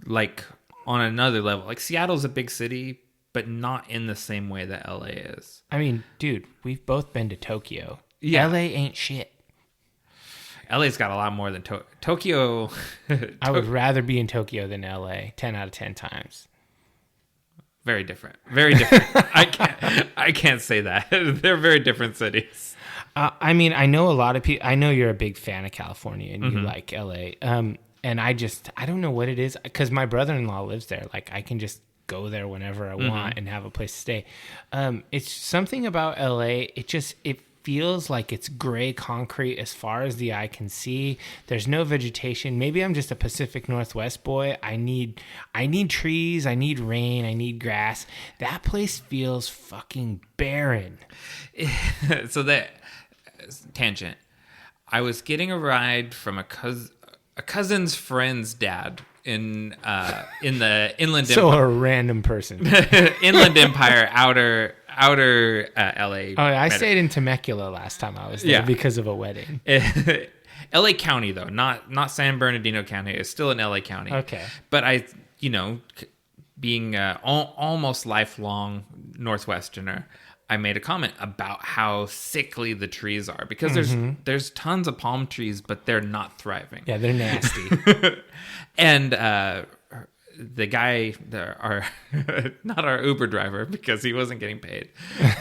Like, on another level. Like, Seattle's a big city, but not in the same way that LA is. I mean, dude, we've both been to Tokyo. Yeah. LA ain't shit. LA's got a lot more than Tokyo. I would rather be in Tokyo than LA 10 out of 10 times. Very different. Very different. I can't say that. They're very different cities. I mean, I know a lot of people. I know you're a big fan of California and you like LA. And I don't know what it is, because my brother-in-law lives there. Like, I can just go there whenever I want and have a place to stay. It's something about LA. It feels like it's gray concrete as far as the eye can see. There's no vegetation. Maybe I'm just a Pacific Northwest boy. I need trees. I need rain. I need grass. That place feels fucking barren. So that tangent. I was getting a ride from a cousin's friend's dad in the Inland So Empire. a random person. Inland Empire, outer LA. Oh, I stayed in Temecula last time I was there because of a wedding. LA County, though, not San Bernardino County. It's still in LA County. Okay. But I, being almost lifelong Northwesterner, I made a comment about how sickly the trees are, because there's tons of palm trees, but they're not thriving. Yeah, they're nasty. And the guy, not our Uber driver, because he wasn't getting paid,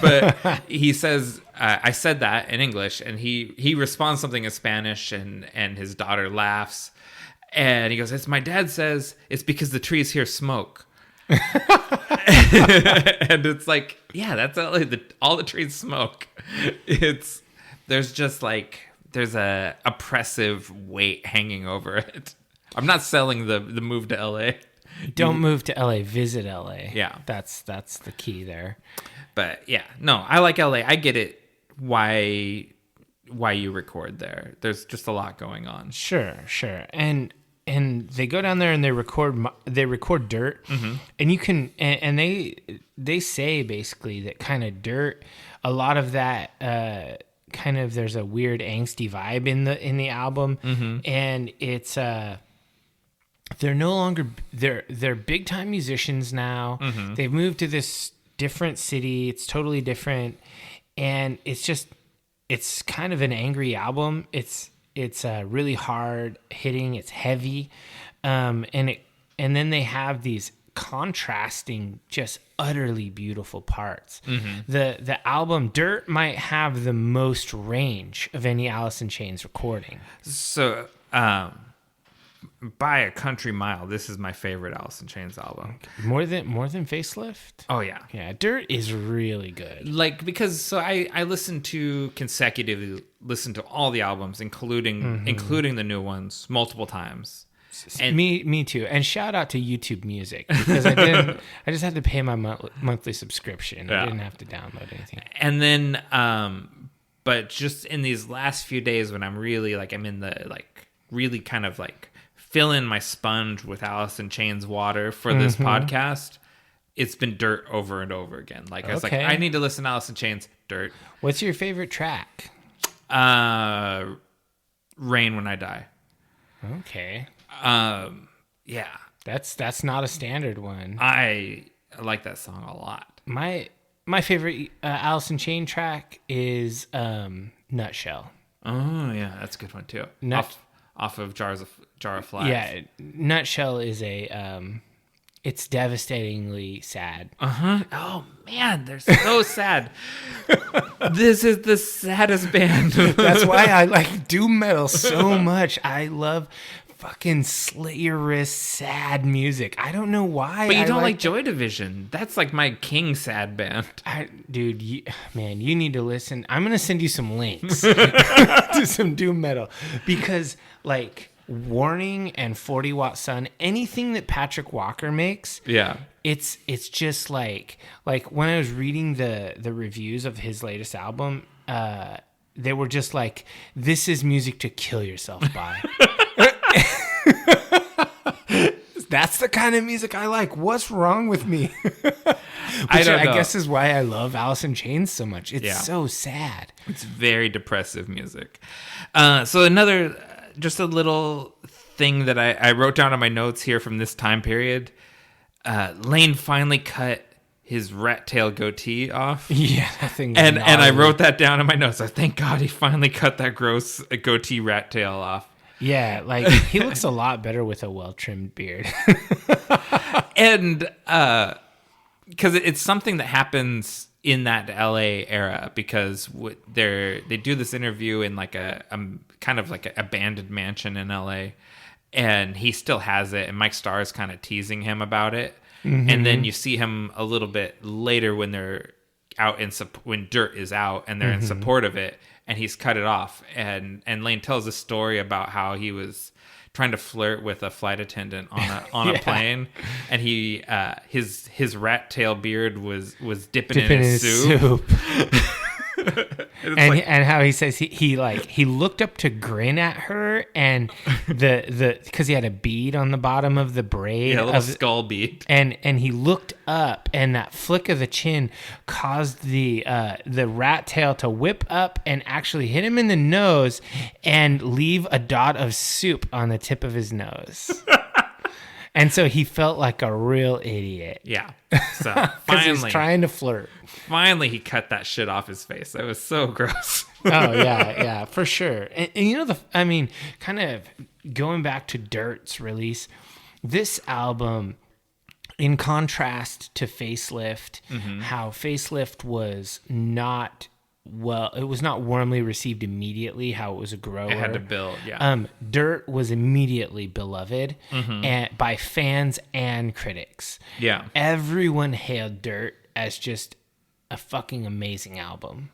but he says, I said that in English, and he responds something in Spanish, and his daughter laughs, and he goes, "It's my dad says it's because the trees here smoke." And it's like, yeah, that's all the trees smoke. There's a oppressive weight hanging over it. I'm not selling the move to LA. Don't move to LA, visit LA. Yeah. That's the key there. But yeah, no, I like LA. I get it why you record there. There's just a lot going on. Sure. And they go down there and they record Dirt, and you can and they say basically that kind of Dirt, a lot of that kind of, there's a weird angsty vibe in the album, and it's they're no longer they're big time musicians now. They've moved to this different city. It's totally different, and it's kind of an angry album. It's really hard hitting. It's heavy, and then they have these contrasting, just utterly beautiful parts. The album Dirt might have the most range of any Alice in Chains recording. So, by a country mile, this is my favorite Alice in Chains album. More than Facelift? Oh yeah. Yeah, Dirt is really good. Like, because I consecutively listen to all the albums, including the new ones, multiple times. And me too. And shout out to YouTube Music, because I just had to pay my monthly subscription. I didn't have to download anything. And then but just in these last few days, when I'm really I'm in the really kind of fill in my sponge with Alice in Chains water for this podcast, it's been Dirt over and over again. I was I need to listen to Alice in Chains. Dirt. What's your favorite track? Rain When I Die. Okay. Yeah. That's not a standard one. I like that song a lot. My favorite Alice in Chain track is Nutshell. Oh yeah, that's a good one too. Off of Jar of Flies. Yeah, Nutshell is it's devastatingly sad. Oh man, they're so sad. This is the saddest band. That's why I like doom metal so much. I love fucking Slayerist sad music. I don't know why. But you don't like Joy Division. That's my king sad band. Dude, you need to listen. I'm going to send you some links to some doom metal, because Warning and 40 Watt Sun, anything that Patrick Walker makes. Yeah. It's just like when I was reading the reviews of his latest album, they were just like, this is music to kill yourself by. That's the kind of music I like. What's wrong with me? I guess is why I love Alice in Chains so much. It's so sad. It's very depressive music. So another, just a little thing that I wrote down on my notes here from this time period. Layne finally cut his rat tail goatee off. Yeah, that thing. And I wrote that down in my notes. Thank God he finally cut that gross goatee rat tail off. Yeah, like he looks a lot better with a well-trimmed beard. And because it's something that happens in that LA era, because they do this interview in like a kind of like an abandoned mansion in LA, and he still has it, and Mike Starr is kind of teasing him about it. Mm-hmm. And then you see him a little bit later when they're out when Dirt is out and they're in support of it, and he's cut it off. And Layne tells a story about how he was trying to flirt with a flight attendant on a plane, and he his rat tail beard was dipping in his soup. And how he says he looked up to grin at her, and the because he had a bead on the bottom of the braid, a little skull bead, and he looked up, and that flick of the chin caused the rat tail to whip up and actually hit him in the nose and leave a dot of soup on the tip of his nose. And so he felt like a real idiot. Yeah. So because he was trying to flirt. Finally, he cut that shit off his face. That was so gross. Oh yeah, for sure. And you know, kind of going back to Dirt's release, this album, in contrast to Facelift, how Facelift was not. Well, it was not warmly received immediately, how it was a grower. It had to build, yeah. Dirt was immediately beloved by fans and critics. Yeah. Everyone hailed Dirt as just a fucking amazing album.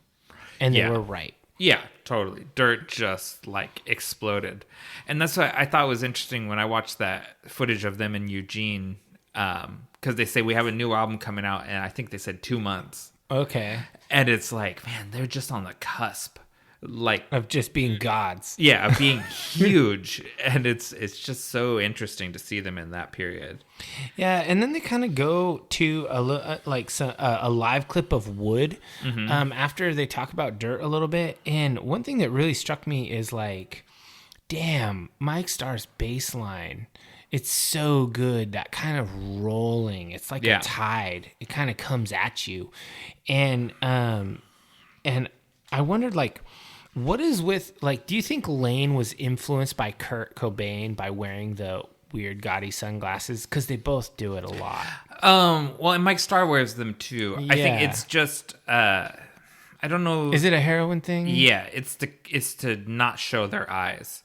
And they were right. Yeah, totally. Dirt just, like, exploded. And that's what I thought was interesting when I watched that footage of them in Eugene, because they say we have a new album coming out, and I think they said 2 months. Okay. And it's like, man, they're just on the cusp, like of just being gods. Yeah, of being huge, and it's just so interesting to see them in that period. Yeah, and then they kind of go to a live clip of Wood after they talk about Dirt a little bit. And one thing that really struck me is like, damn, Mike Starr's bass line. It's so good, that kind of rolling. It's like a tide. It kind of comes at you. And I wondered, like, what is with, like, do you think Layne was influenced by Kurt Cobain by wearing the weird gaudy sunglasses? Because they both do it a lot. Well, and Mike Starr wears them too. Yeah. I think it's just, I don't know. Is it a heroin thing? Yeah, it's to not show their eyes.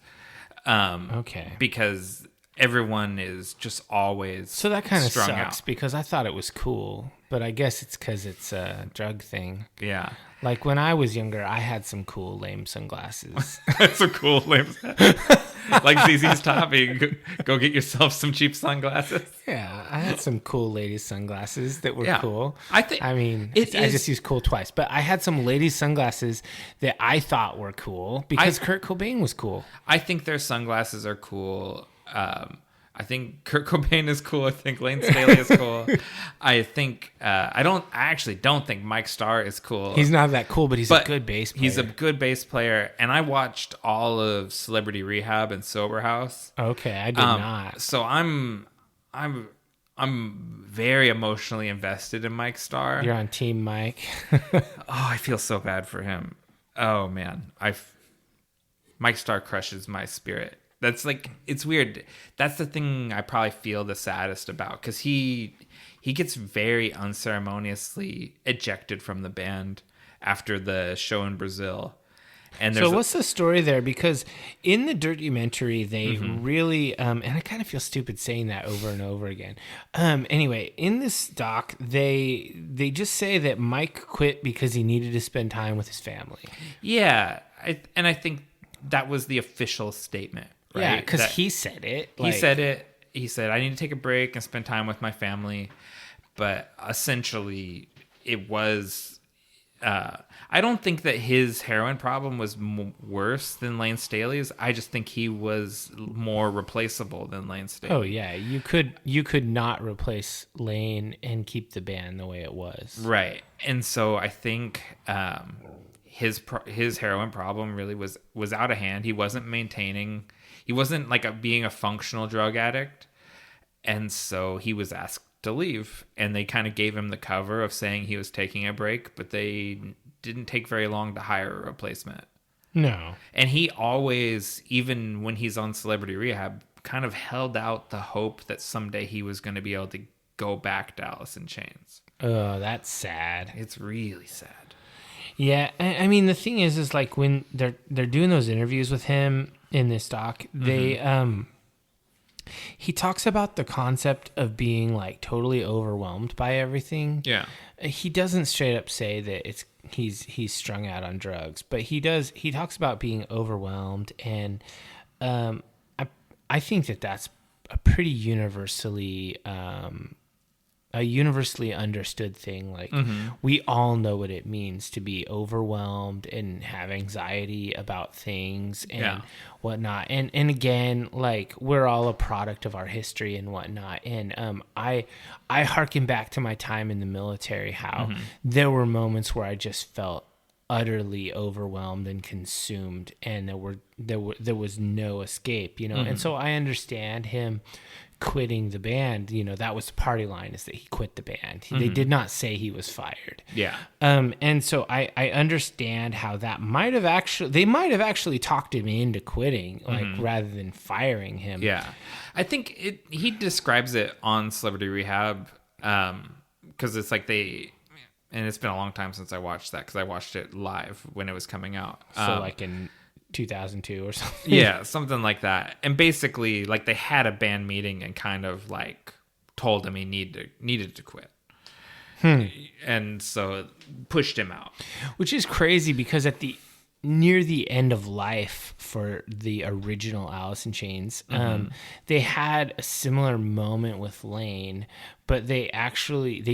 Okay. Because everyone is just always so that kind of sucks out. Because I thought it was cool, but I guess it's because it's a drug thing. Yeah, like when I was younger, I had some cool lame sunglasses. Some cool lame, like ZZ's Toppy. Go get yourself some cheap sunglasses. Yeah, I had some cool ladies sunglasses that were cool. I just used cool twice, but I had some ladies sunglasses that I thought were cool because Kurt Cobain was cool. I think their sunglasses are cool. I think Kurt Cobain is cool. I think Layne Staley is cool. I think I actually don't think Mike Starr is cool. He's not that cool, but he's a good bass player. He's a good bass player, and I watched all of Celebrity Rehab and Sober House. Okay, I did not. So I'm very emotionally invested in Mike Starr. You're on Team Mike. I feel so bad for him. Oh man, Mike Starr crushes my spirit. That's like, it's weird. That's the thing I probably feel the saddest about, because he gets very unceremoniously ejected from the band after the show in Brazil. And so what's the story there? Because in the Dirtumentary, they really, and I kind of feel stupid saying that over and over again. Anyway, in this doc, they just say that Mike quit because he needed to spend time with his family. Yeah, I think that was the official statement. right? Yeah, because he said it. He said it. He said, I need to take a break and spend time with my family. But essentially, it was... I don't think that his heroin problem was worse than Layne Staley's. I just think he was more replaceable than Layne Staley. Oh, yeah. You could not replace Layne and keep the band the way it was. Right. And so I think his heroin problem really was out of hand. He wasn't maintaining... He wasn't like being a functional drug addict. And so he was asked to leave. And they kind of gave him the cover of saying he was taking a break, but they didn't take very long to hire a replacement. No. And he always, even when he's on Celebrity Rehab, kind of held out the hope that someday he was going to be able to go back to Alice in Chains. Oh, that's sad. It's really sad. Yeah, I mean, the thing is like when they're doing those interviews with him in this doc, they he talks about the concept of being like totally overwhelmed by everything. Yeah. He doesn't straight up say that he's strung out on drugs, but he talks about being overwhelmed, and I think that's a pretty universally understood thing. Like we all know what it means to be overwhelmed and have anxiety about things and whatnot. And again, like we're all a product of our history and whatnot. And I harken back to my time in the military, how there were moments where I just felt utterly overwhelmed and consumed, and there was no escape, And so I understand him quitting the band. That was the party line, is that he quit the band. They did not say he was fired. Yeah. And so I understand how that they might have actually talked him into quitting, like rather than firing him. Yeah. I think he describes it on Celebrity Rehab, because it's like and it's been a long time since I watched that, because I watched it live when it was coming out. So like in 2002 or something. Yeah, something like that. And basically, like, they had a band meeting and kind of like told him he needed to quit. And so pushed him out. Which is crazy, because near the end of life for the original Alice in Chains, they had a similar moment with Layne, but they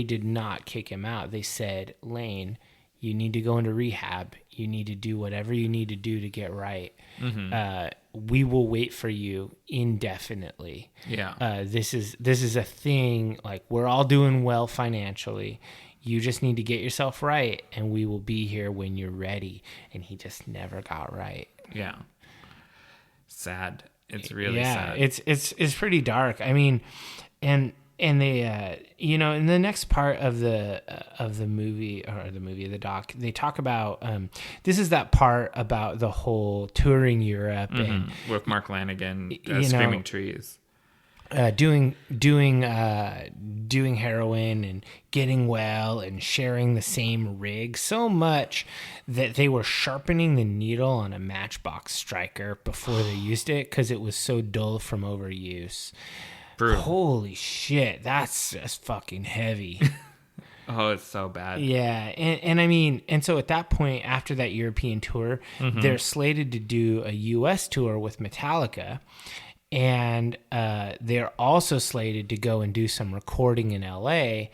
did not kick him out. They said, Layne, you need to go into rehab. You need to do whatever you need to do to get right. We will wait for you indefinitely. Yeah. This is a thing. Like, we're all doing well financially. You just need to get yourself right, and we will be here when you're ready. And he just never got right. Yeah. Sad. It's really sad. It's pretty dark. I mean, and they in the next part of the movie, or the doc, they talk about this is that part about the whole touring Europe and with Mark Lanigan, Screaming Trees, doing heroin and getting well and sharing the same rig so much that they were sharpening the needle on a matchbox striker before they used it, because it was so dull from overuse. Brutal. Holy shit, that's just fucking heavy. Oh, it's so bad. Yeah, and I mean, and so at that point, after that European tour, they're slated to do a U.S. tour with Metallica, and they're also slated to go and do some recording in L.A.,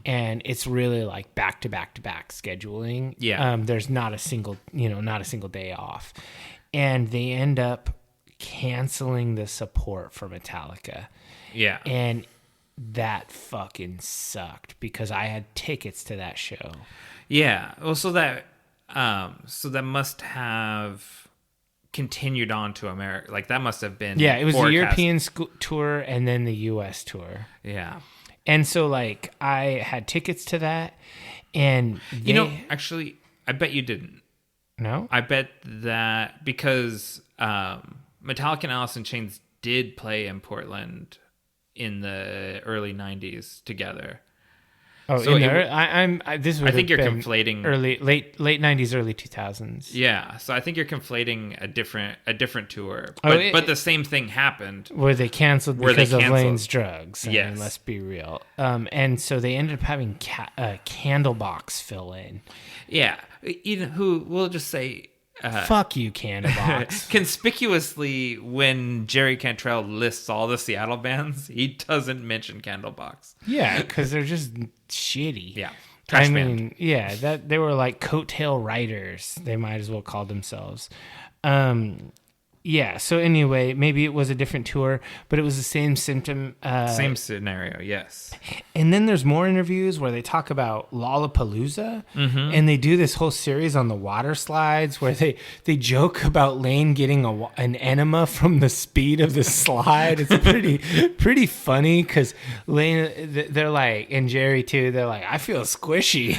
and it's really like back-to-back-to-back scheduling. Yeah. There's not a single day off, and they end up canceling the support for Metallica. Yeah. And that fucking sucked, because I had tickets to that show. Yeah. Well, so that must have continued on to America. Like, that must have been... Yeah, it was the European tour and then the U.S. tour. Yeah. And so, like, I had tickets to that, and actually, I bet you didn't. No? I bet that because Metallica and Alice in Chains did play in Portland in the early 90s together. Oh, so I think you're conflating late 90s, early 2000s. Yeah, so I think you're conflating a different tour. But the same thing happened. Where they canceled because of Layne's drugs. Yes. I mean, let's be real. And so they ended up having Candlebox fill in. Yeah. We'll just say Fuck you, Candlebox. Conspicuously, when Jerry Cantrell lists all the Seattle bands, he doesn't mention Candlebox. Yeah, because they're just shitty. Yeah. Trash band. Yeah, that they were like coattail riders. They might as well call themselves. Yeah, so anyway, maybe it was a different tour, but it was the same symptom. Same scenario, yes. And then there's more interviews where they talk about Lollapalooza, and they do this whole series on the water slides where they joke about Layne getting an enema from the speed of the slide. It's pretty funny because Layne, they're like, and Jerry too, they're like, I feel squishy.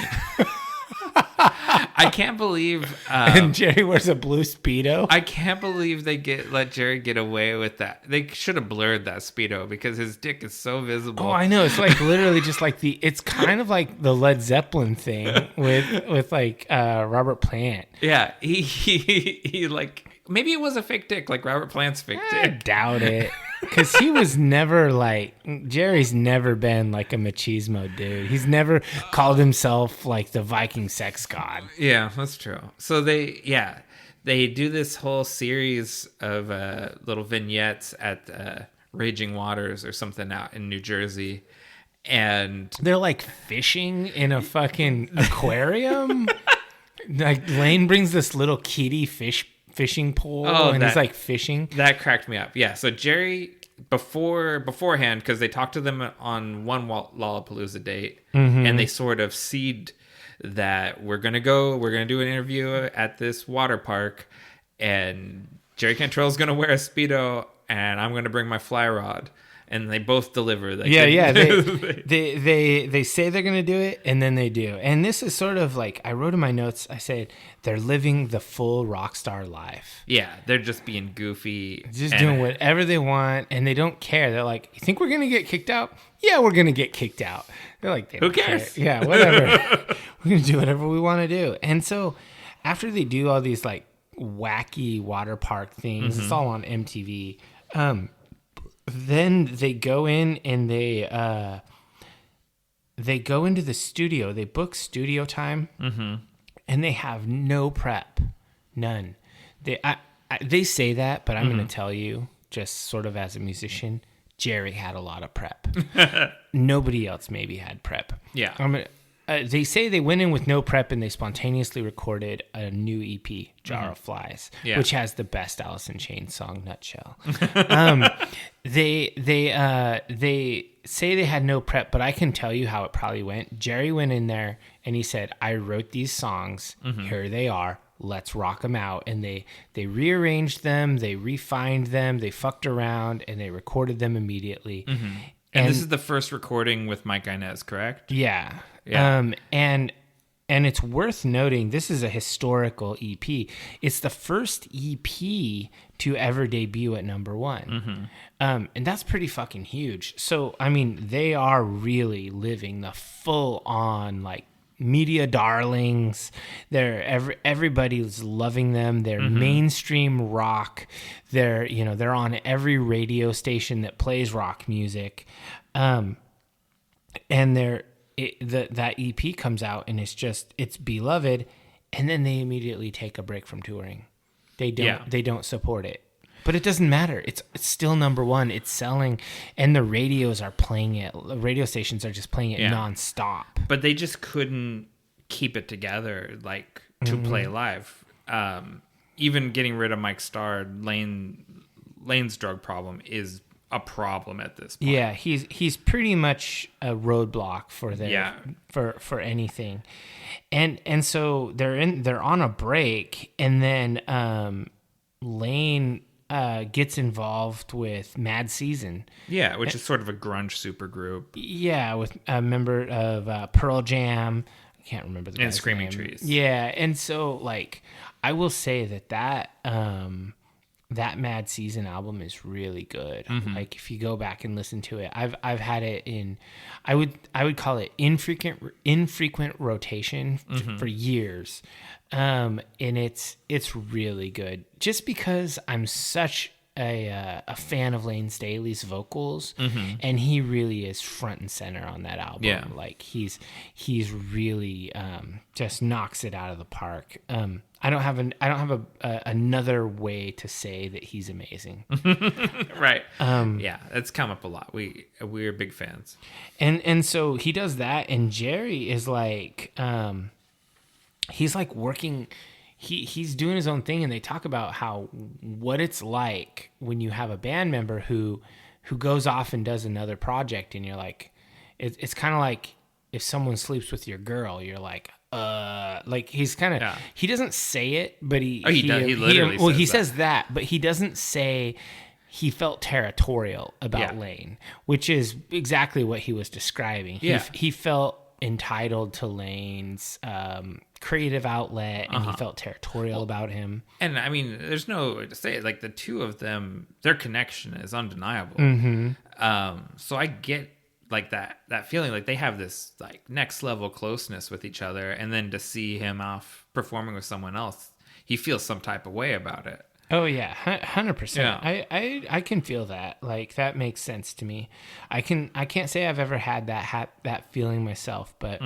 I can't believe and Jerry wears a blue Speedo. I can't believe they let Jerry get away with that. They should have blurred that Speedo because his dick is so visible. Oh, I know. It's like literally just like it's kind of like the Led Zeppelin thing with like Robert Plant. Yeah, he like maybe it was a fake dick like Robert Plant's fake dick. I doubt it. Because he was never like, Jerry's never been like a machismo dude. He's never called himself like the Viking sex god. Yeah, that's true. So they do this whole series of little vignettes at Raging Waters or something out in New Jersey. And they're like fishing in a fucking aquarium. Like Layne brings this little kitty fishing pole and he's like fishing. That cracked me up. Yeah, so Jerry beforehand, because they talked to them on one Lollapalooza date, and they sort of seed that we're gonna do an interview at this water park, and Jerry Cantrell's gonna wear a Speedo, and I'm gonna bring my fly rod. And they both deliver. They say they're going to do it, and then they do. And this is sort of like, I wrote in my notes, I said, they're living the full rock star life. Yeah, they're just being goofy. Just doing whatever they want, and they don't care. They're like, you think we're going to get kicked out? Yeah, we're going to get kicked out. They're like, who cares? Care. Yeah, whatever. We're going to do whatever we want to do. And so after they do all these like wacky water park things, it's all on MTV, then they go in and they go into the studio. They book studio time, and they have no prep, none. They say that, but I'm going to tell you, just sort of as a musician, Jerry had a lot of prep. Nobody else maybe had prep. Yeah. They say they went in with no prep and they spontaneously recorded a new EP, Jar of Flies, which has the best Alice in Chains song, Nutshell. They say they had no prep, but I can tell you how it probably went. Jerry went in there and he said, I wrote these songs. Here they are. Let's rock them out. And they rearranged them. They refined them. They fucked around and they recorded them immediately. And this is the first recording with Mike Inez, correct? Yeah. Yeah. And it's worth noting, this is a historical EP. It's the first EP to ever debut at number one. And that's pretty fucking huge. So, I mean, they are really living the full on, like, media darlings. Everybody's loving them. They're mainstream rock. They're on every radio station that plays rock music. And that EP comes out and it's beloved, and then they immediately take a break from touring. They don't support it. But it doesn't matter. It's still number one. It's selling, and the radios are playing it. The radio stations are just playing it nonstop. But they just couldn't keep it together, like, to play live. Even getting rid of Mike Starr, Layne's drug problem is a problem at this point. Yeah, he's pretty much a roadblock for for anything, and so they're on a break, and then Layne gets involved with Mad Season. Yeah, which is sort of a grunge supergroup. Yeah, with a member of Pearl Jam. I can't remember the guy's and Screaming name. Trees. Yeah, and so like I will say that Mad Season album is really good. Like if you go back and listen to it, I've had it in, I would call it infrequent rotation for years, and it's really good. Just because I'm such a fan of Layne Staley's vocals, and he really is front and center on that album. Yeah. Like he's really just knocks it out of the park. I don't have another way to say that he's amazing. Right. Yeah, it's come up a lot. We're big fans. And so he does that, and Jerry is like he's like working. He's doing his own thing, and they talk about what it's like when you have a band member who goes off and does another project, and you're like, it's kind of like if someone sleeps with your girl, you're like he's kind of he doesn't say it, but he literally says that, but he doesn't say he felt territorial about Layne, which is exactly what he was describing. He felt entitled to Layne's creative outlet, and he felt territorial about him. And I mean, there's no way to say it. Like the two of them, their connection is undeniable. So I get like that feeling, like they have this like next level closeness with each other, and then to see him off performing with someone else, he feels some type of way about it. Oh yeah, 100%. Yeah. I can feel that. Like that makes sense to me. I can't say I've ever had that feeling myself, but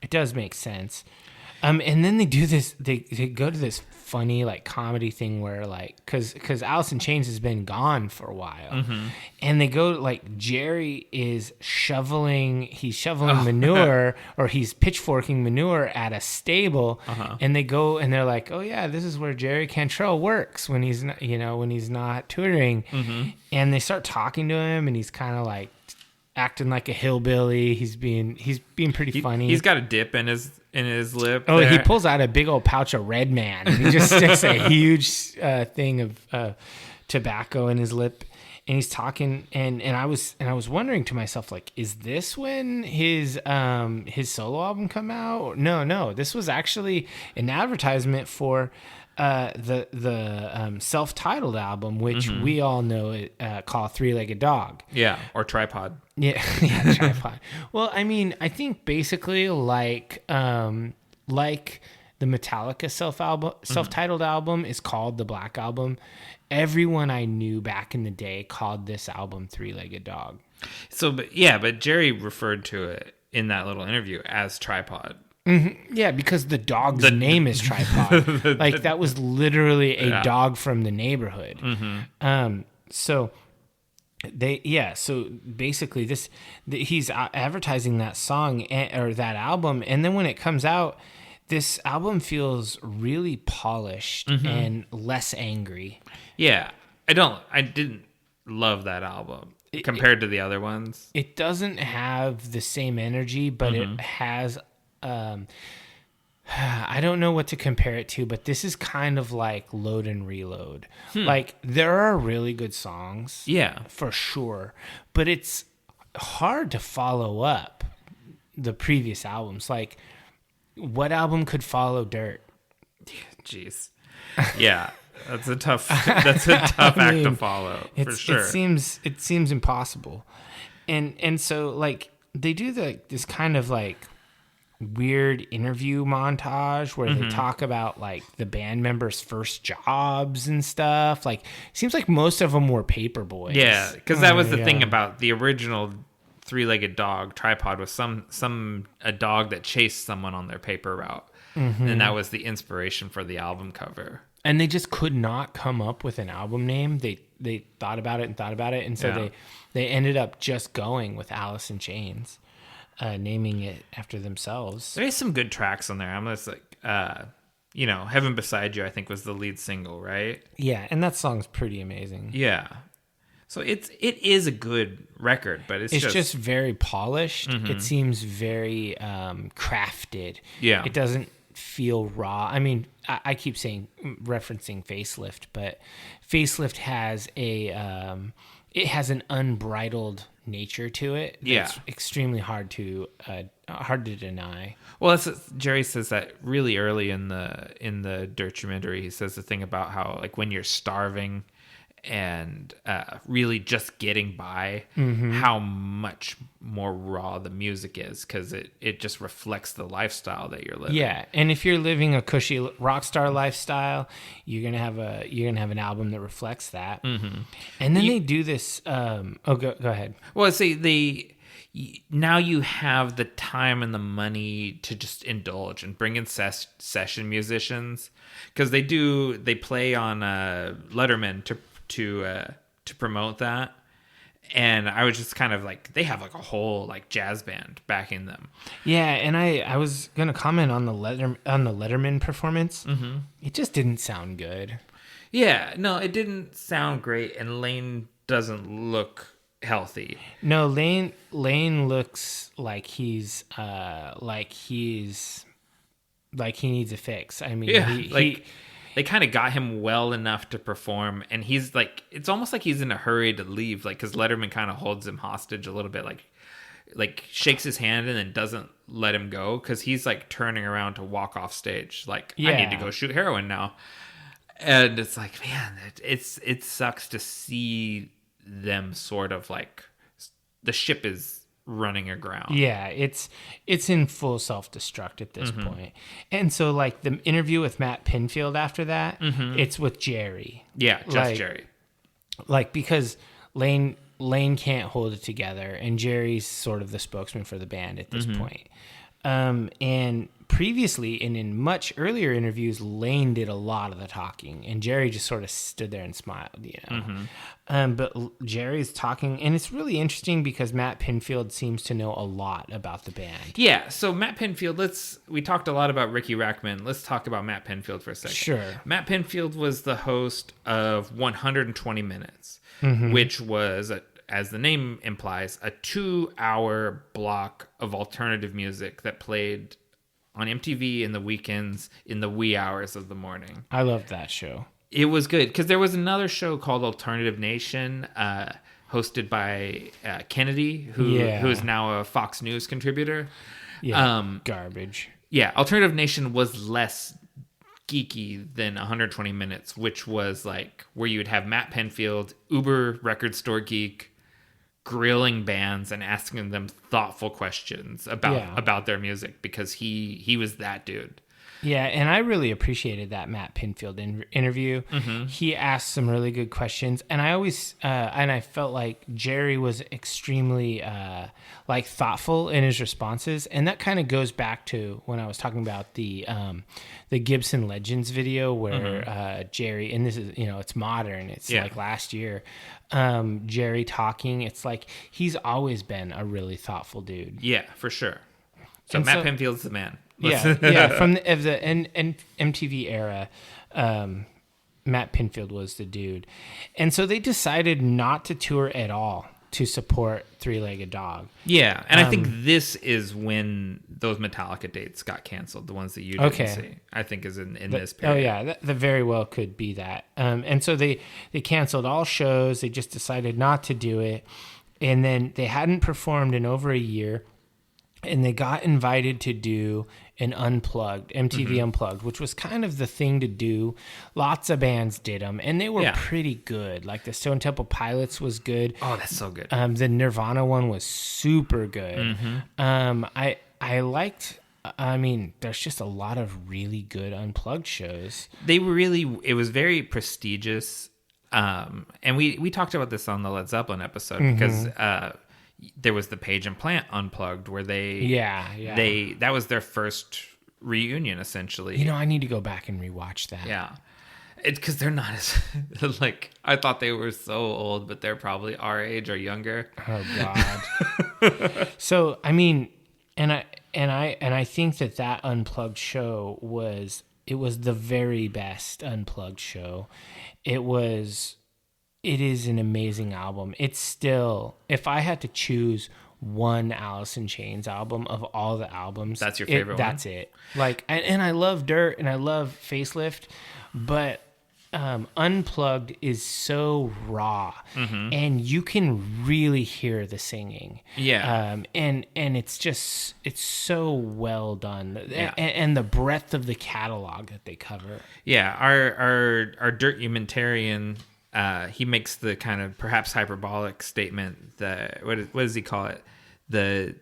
it does make sense. And then they do this. They go to this funny like comedy thing where like because Alice in Chains has been gone for a while, and they go like Jerry is shoveling manure or he's pitchforking manure at a stable, and they go and they're like, oh yeah, this is where Jerry Cantrell works when he's not touring, and they start talking to him, and he's kind of like acting like a hillbilly. He's being pretty funny. He's got a dip in his lip. Oh, there. He pulls out a big old pouch of Red Man, and he just sticks a huge thing of tobacco in his lip, and he's talking. And I was wondering to myself, like, is this when his solo album come out? No, this was actually an advertisement for the self-titled album, which we all know call Three-Legged Dog. Yeah, or Tripod. Yeah, Tripod. Well, I mean, I think basically like the Metallica self-titled album is called the Black Album. Everyone I knew back in the day called this album Three-Legged Dog. So, but Jerry referred to it in that little interview as Tripod. Yeah, because the dog's name is Tripod. Like that was literally a dog from the neighborhood. So basically he's advertising that song or that album, and then when it comes out, this album feels really polished and less angry. Yeah, I didn't love that album compared to the other ones. It doesn't have the same energy, but it has. I don't know what to compare it to, but this is kind of like Load and Reload. Like there are really good songs, for sure, but it's hard to follow up the previous albums. Like, what album could follow Dirt? Jeez, yeah, that's a tough act to follow for sure. It seems impossible, and so like they do this kind of like weird interview montage where they talk about like the band members' first jobs and stuff. Like, seems like most of them were paper boys. Yeah, because that was the thing about the original Three-Legged Dog. Tripod was a dog that chased someone on their paper route, and that was the inspiration for the album cover. And they just could not come up with an album name. They thought about it, and so they ended up just going with Alice in Chains. Naming it after themselves. There is some good tracks on there. I'm just like, Heaven Beside You, I think, was the lead single, right? Yeah, and that song's pretty amazing. Yeah. So it is a good record, but it's just very polished. It seems very crafted. Yeah. It doesn't feel raw. I mean, I keep referencing Facelift, but Facelift has it has an unbridled nature to it. It's extremely hard to deny. Well, Jerry says that really early in the Dirtumentary. He says the thing about how like when you're starving and really just getting by, how much more raw the music is, because it just reflects the lifestyle that you're living. Yeah, and if you're living a cushy rock star lifestyle, you're gonna have an album that reflects that. And then they do this. Go ahead. Well, see, now you have the time and the money to just indulge and bring in session musicians, because they play on Letterman to promote that. And I was just kind of like, they have like a whole like jazz band backing them. Yeah, and I was gonna comment on the Letterman performance. It just didn't sound good. Yeah, no, it didn't sound great, and Layne doesn't look healthy. No, Layne looks like he needs a fix. I mean, Yeah, they kind of got him well enough to perform, and he's like, it's almost like he's in a hurry to leave, like, because Letterman kind of holds him hostage a little bit, like shakes his hand and then doesn't let him go, because he's like turning around to walk off stage, like, I need to go shoot heroin now. And it's like, man, it sucks to see them sort of like, the ship is running aground. Yeah, it's in full self-destruct at this point. And so like the interview with Matt Pinfield after that, it's with Jerry. Yeah, just Jerry. Like, because Layne can't hold it together, and Jerry's sort of the spokesman for the band at this point. And previously, and in much earlier interviews, Layne did a lot of the talking, and Jerry just sort of stood there and smiled, you know. But Jerry's talking, and it's really interesting because Matt Pinfield seems to know a lot about the band. Yeah, so Matt Pinfield, we talked a lot about Ricky Rackman. Let's talk about Matt Pinfield for a second. Sure. Matt Pinfield was the host of 120 Minutes, which was, as the name implies, a 2-hour block of alternative music that played on MTV in the weekends in the wee hours of the morning. I loved that show. It was good, because there was another show called Alternative Nation, hosted by Kennedy, who is now a Fox News contributor. Yeah, garbage. Yeah, Alternative Nation was less geeky than 120 Minutes, which was like where you would have Matt Pinfield, Uber record store geek, grilling bands and asking them thoughtful questions about their music, because he was that dude. Yeah, and I really appreciated that Matt Pinfield interview. He asked some really good questions, and I always and I felt like Jerry was extremely like thoughtful in his responses, and that kind of goes back to when I was talking about the Gibson Legends video where Jerry, and this is, you know, it's modern, it's like last year, Jerry talking. It's like he's always been a really thoughtful dude. Yeah, for sure. So Matt Pinfield's the man. Yeah, from the MTV era, Matt Pinfield was the dude. And so they decided not to tour at all to support Three-Legged Dog. Yeah, and I think this is when those Metallica dates got canceled, the ones that you didn't see, I think is in this period. Oh, yeah, that very well could be that. And so they canceled all shows. They just decided not to do it. And then they hadn't performed in over a year. And they got invited to do an Unplugged, MTV Unplugged, which was kind of the thing to do. Lots of bands did them, and they were pretty good. Like the Stone Temple Pilots was good. Oh, that's so good. The Nirvana one was super good. I liked. I mean, there's just a lot of really good Unplugged shows. It was very prestigious. And we talked about this on the Led Zeppelin episode, because there was the Page and Plant Unplugged, where that was their first reunion, essentially. You know, I need to go back and rewatch that. Yeah, it's because they're not as like, I thought they were so old, but they're probably our age or younger. Oh God. So I mean, and I think that Unplugged show was the very best Unplugged show. It is an amazing album. It's still, if I had to choose one Alice in Chains album of all the albums, that's your favorite one? That's it. Like, and I love Dirt and I love Facelift, but Unplugged is so raw, and you can really hear the singing. Yeah. And it's so well done. Yeah. And the breadth of the catalog that they cover. Yeah. Our Dirtumentarian he makes the kind of perhaps hyperbolic statement that what does he call it? The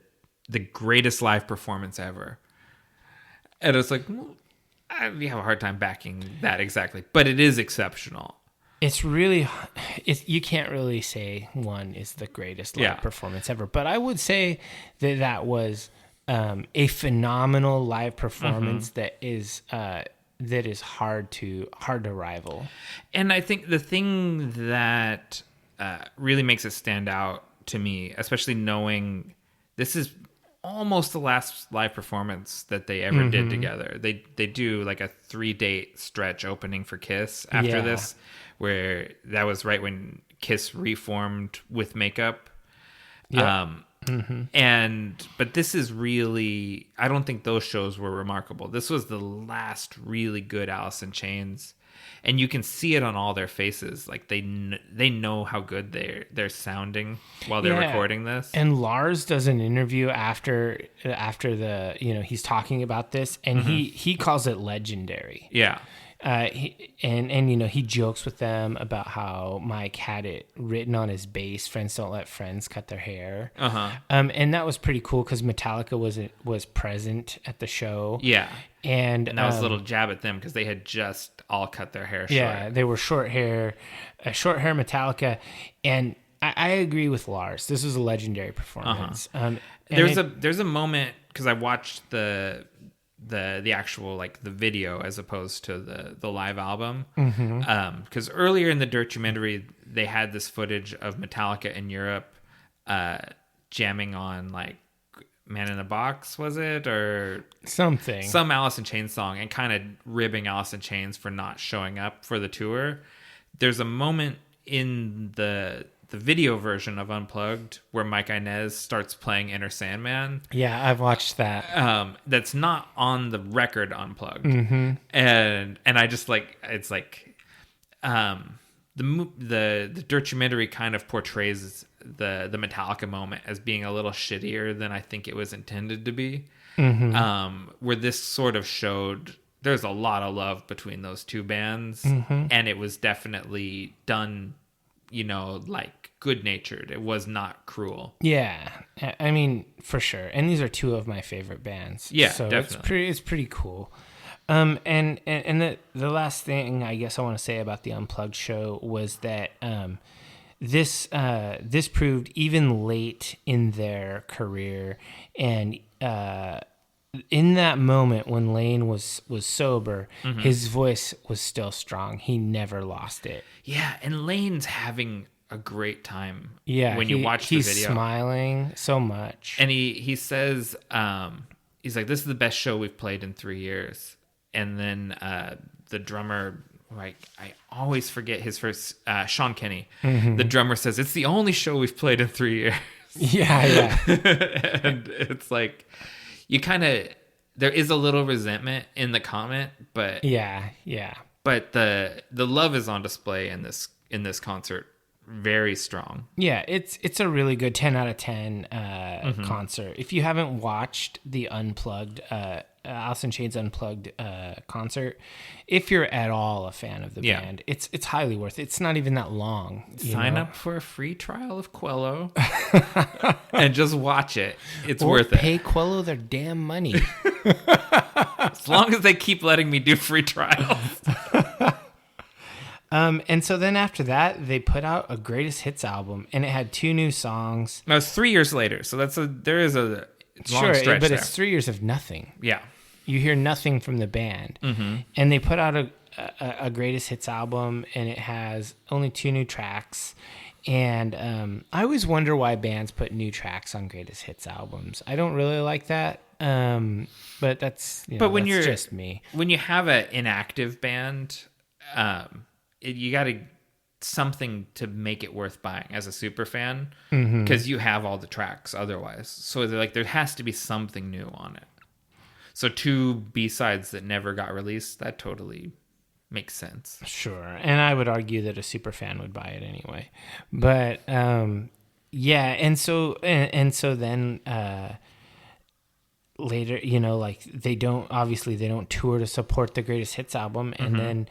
greatest live performance ever. And it's like, well, we have a hard time backing that exactly, but it is exceptional. It's really, you can't really say one is the greatest live performance ever, but I would say that was a phenomenal live performance that is hard to rival. And I think the thing that really makes it stand out to me, especially knowing this is almost the last live performance that they ever did together. They do like a 3-date stretch opening for Kiss after this, where that was right when Kiss reformed with makeup. But this is really, I don't think those shows were remarkable. This was the last really good Alice in Chains, and you can see it on all their faces. Like they know how good they're sounding while they're recording this. And Lars does an interview after the, he's talking about this, and he calls it legendary. Yeah. He jokes with them about how Mike had it written on his bass, "Friends don't let friends cut their hair." And that was pretty cool because Metallica was present at the show. Yeah. And that was a little jab at them because they had just all cut their hair short. Yeah, they were short hair Metallica. And I agree with Lars. This was a legendary performance. There's a moment, because I watched the actual, like, the video as opposed to the live album, because earlier in the Dirtumentary they had this footage of Metallica in Europe jamming on, like, Man in a Box, was it, or some Alice in Chains song, and kind of ribbing Alice in Chains for not showing up for the tour. There's a moment in the video version of Unplugged where Mike Inez starts playing Enter Sandman. Yeah, I've watched that. That's not on the record Unplugged. And I just like, it's like, the Dirtumentary kind of portrays the Metallica moment as being a little shittier than I think it was intended to be. Where this sort of showed there's a lot of love between those two bands, and it was definitely done, like, good-natured. It was not cruel. Yeah, I mean, for sure. And these are two of my favorite bands. Yeah, so definitely. It's pretty cool. And the last thing I guess I want to say about the Unplugged show was that this proved, even late in their career, and in that moment when Layne was sober, his voice was still strong. He never lost it. Yeah, and Layne's having a great time. Yeah, when you watch the video, he's smiling so much, and he says, he's like, "This is the best show we've played in 3 years." And then the drummer, like, I always forget his first, Sean Kenny. The drummer says, "It's the only show we've played in 3 years." Yeah. And it's like, you kind of, there is a little resentment in the comment, but yeah. But the love is on display in this concert, very strong. Yeah, it's a really good 10 out of 10 concert. If you haven't watched the Unplugged, Alice in Chains Unplugged concert, if you're at all a fan of the band, it's highly worth it. It's not even that long. Sign up for a free trial of Quello and just watch it. It's worth it. Pay Quello their damn money. As long as they keep letting me do free trials. And so then after that, they put out a greatest hits album, and it had 2 new songs. No, it's 3 years later, so there is a long stretch but there. it's 3 years of nothing. Yeah, you hear nothing from the band, and they put out a greatest hits album, and it has only 2 new tracks. And I always wonder why bands put new tracks on greatest hits albums. I don't really like that, but that's just me. When you have an inactive band, you got to something to make it worth buying as a super fan, because you have all the tracks otherwise. So there has to be something new on it. So 2 B-sides that never got released, that totally makes sense. Sure. And I would argue that a super fan would buy it anyway. But yeah, and so then later, like, they don't tour to support the greatest hits album, and then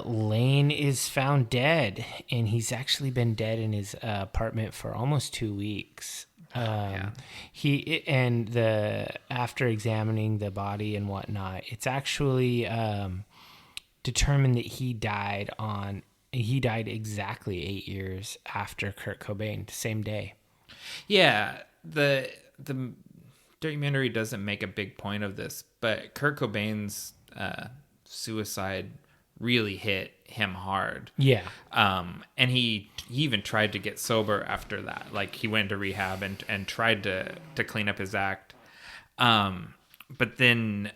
Layne is found dead, and he's actually been dead in his apartment for almost 2 weeks. He and after examining the body and whatnot, it's actually determined that he died exactly 8 years after Kurt Cobain, the same day. Yeah, the documentary doesn't make a big point of this, but Kurt Cobain's suicide really hit him hard. Yeah. And he even tried to get sober after that. Like, he went to rehab and tried to clean up his act. But then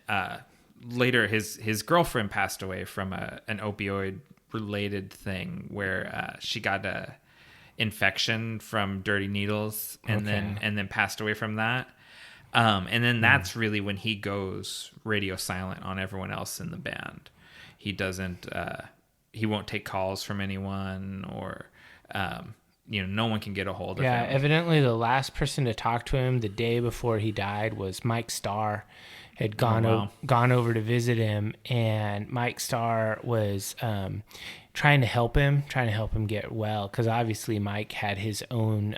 later his girlfriend passed away from an opioid related thing where she got a infection from dirty needles and then passed away from that. And then that's really when he goes radio silent on everyone else in the band. He doesn't, he won't take calls from anyone, or, no one can get a hold of him. Yeah, evidently the last person to talk to him the day before he died was Mike Starr. Had gone over to visit him, and Mike Starr was trying to help him get well, because obviously Mike had his own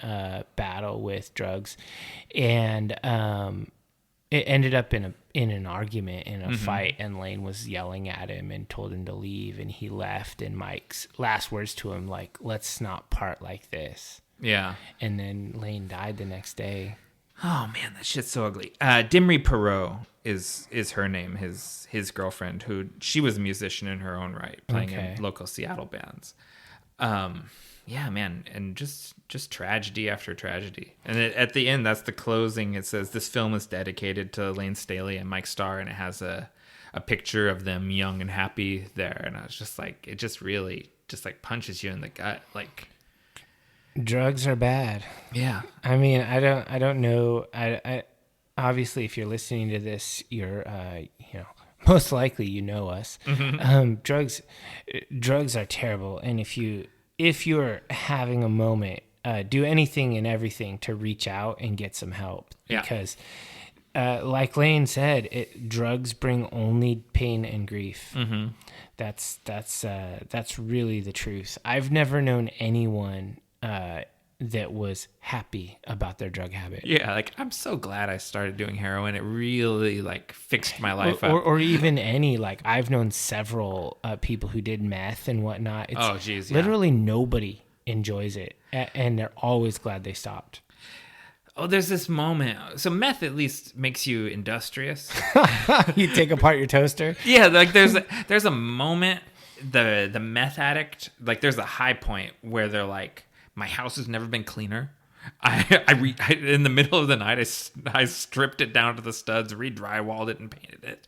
battle with drugs, and it ended up in an argument, in a fight, and Layne was yelling at him and told him to leave, and he left, and Mike's last words to him, like, "Let's not part like this." Yeah. And then Layne died the next day. Oh man, that shit's so ugly. Dimri Perot is her name, his girlfriend, who she was a musician in her own right, playing in local Seattle bands. Yeah, man, and just tragedy after tragedy. And at the end, that's the closing. It says this film is dedicated to Layne Staley and Mike Starr, and it has a picture of them young and happy there. And I was just like, it just really just like punches you in the gut, like. Drugs are bad. Yeah. I mean, I don't know. I obviously, if you're listening to this, you're, most likely you know us. Mm-hmm. Drugs are terrible. And if you're having a moment, do anything and everything to reach out and get some help. Yeah. Because, like Layne said, drugs bring only pain and grief. Mm-hmm. That's really the truth. I've never known anyone that was happy about their drug habit. Yeah, like, I'm so glad I started doing heroin. It really, like, fixed my life up. Or even any, like, I've known several people who did meth and whatnot. It's literally nobody enjoys it, and they're always glad they stopped. Oh, there's this moment. So meth at least makes you industrious. You take apart your toaster? Yeah, like, there's a moment, the meth addict, like, there's a high point where they're like, my house has never been cleaner. I in the middle of the night, I stripped it down to the studs, re-drywalled it, and painted it.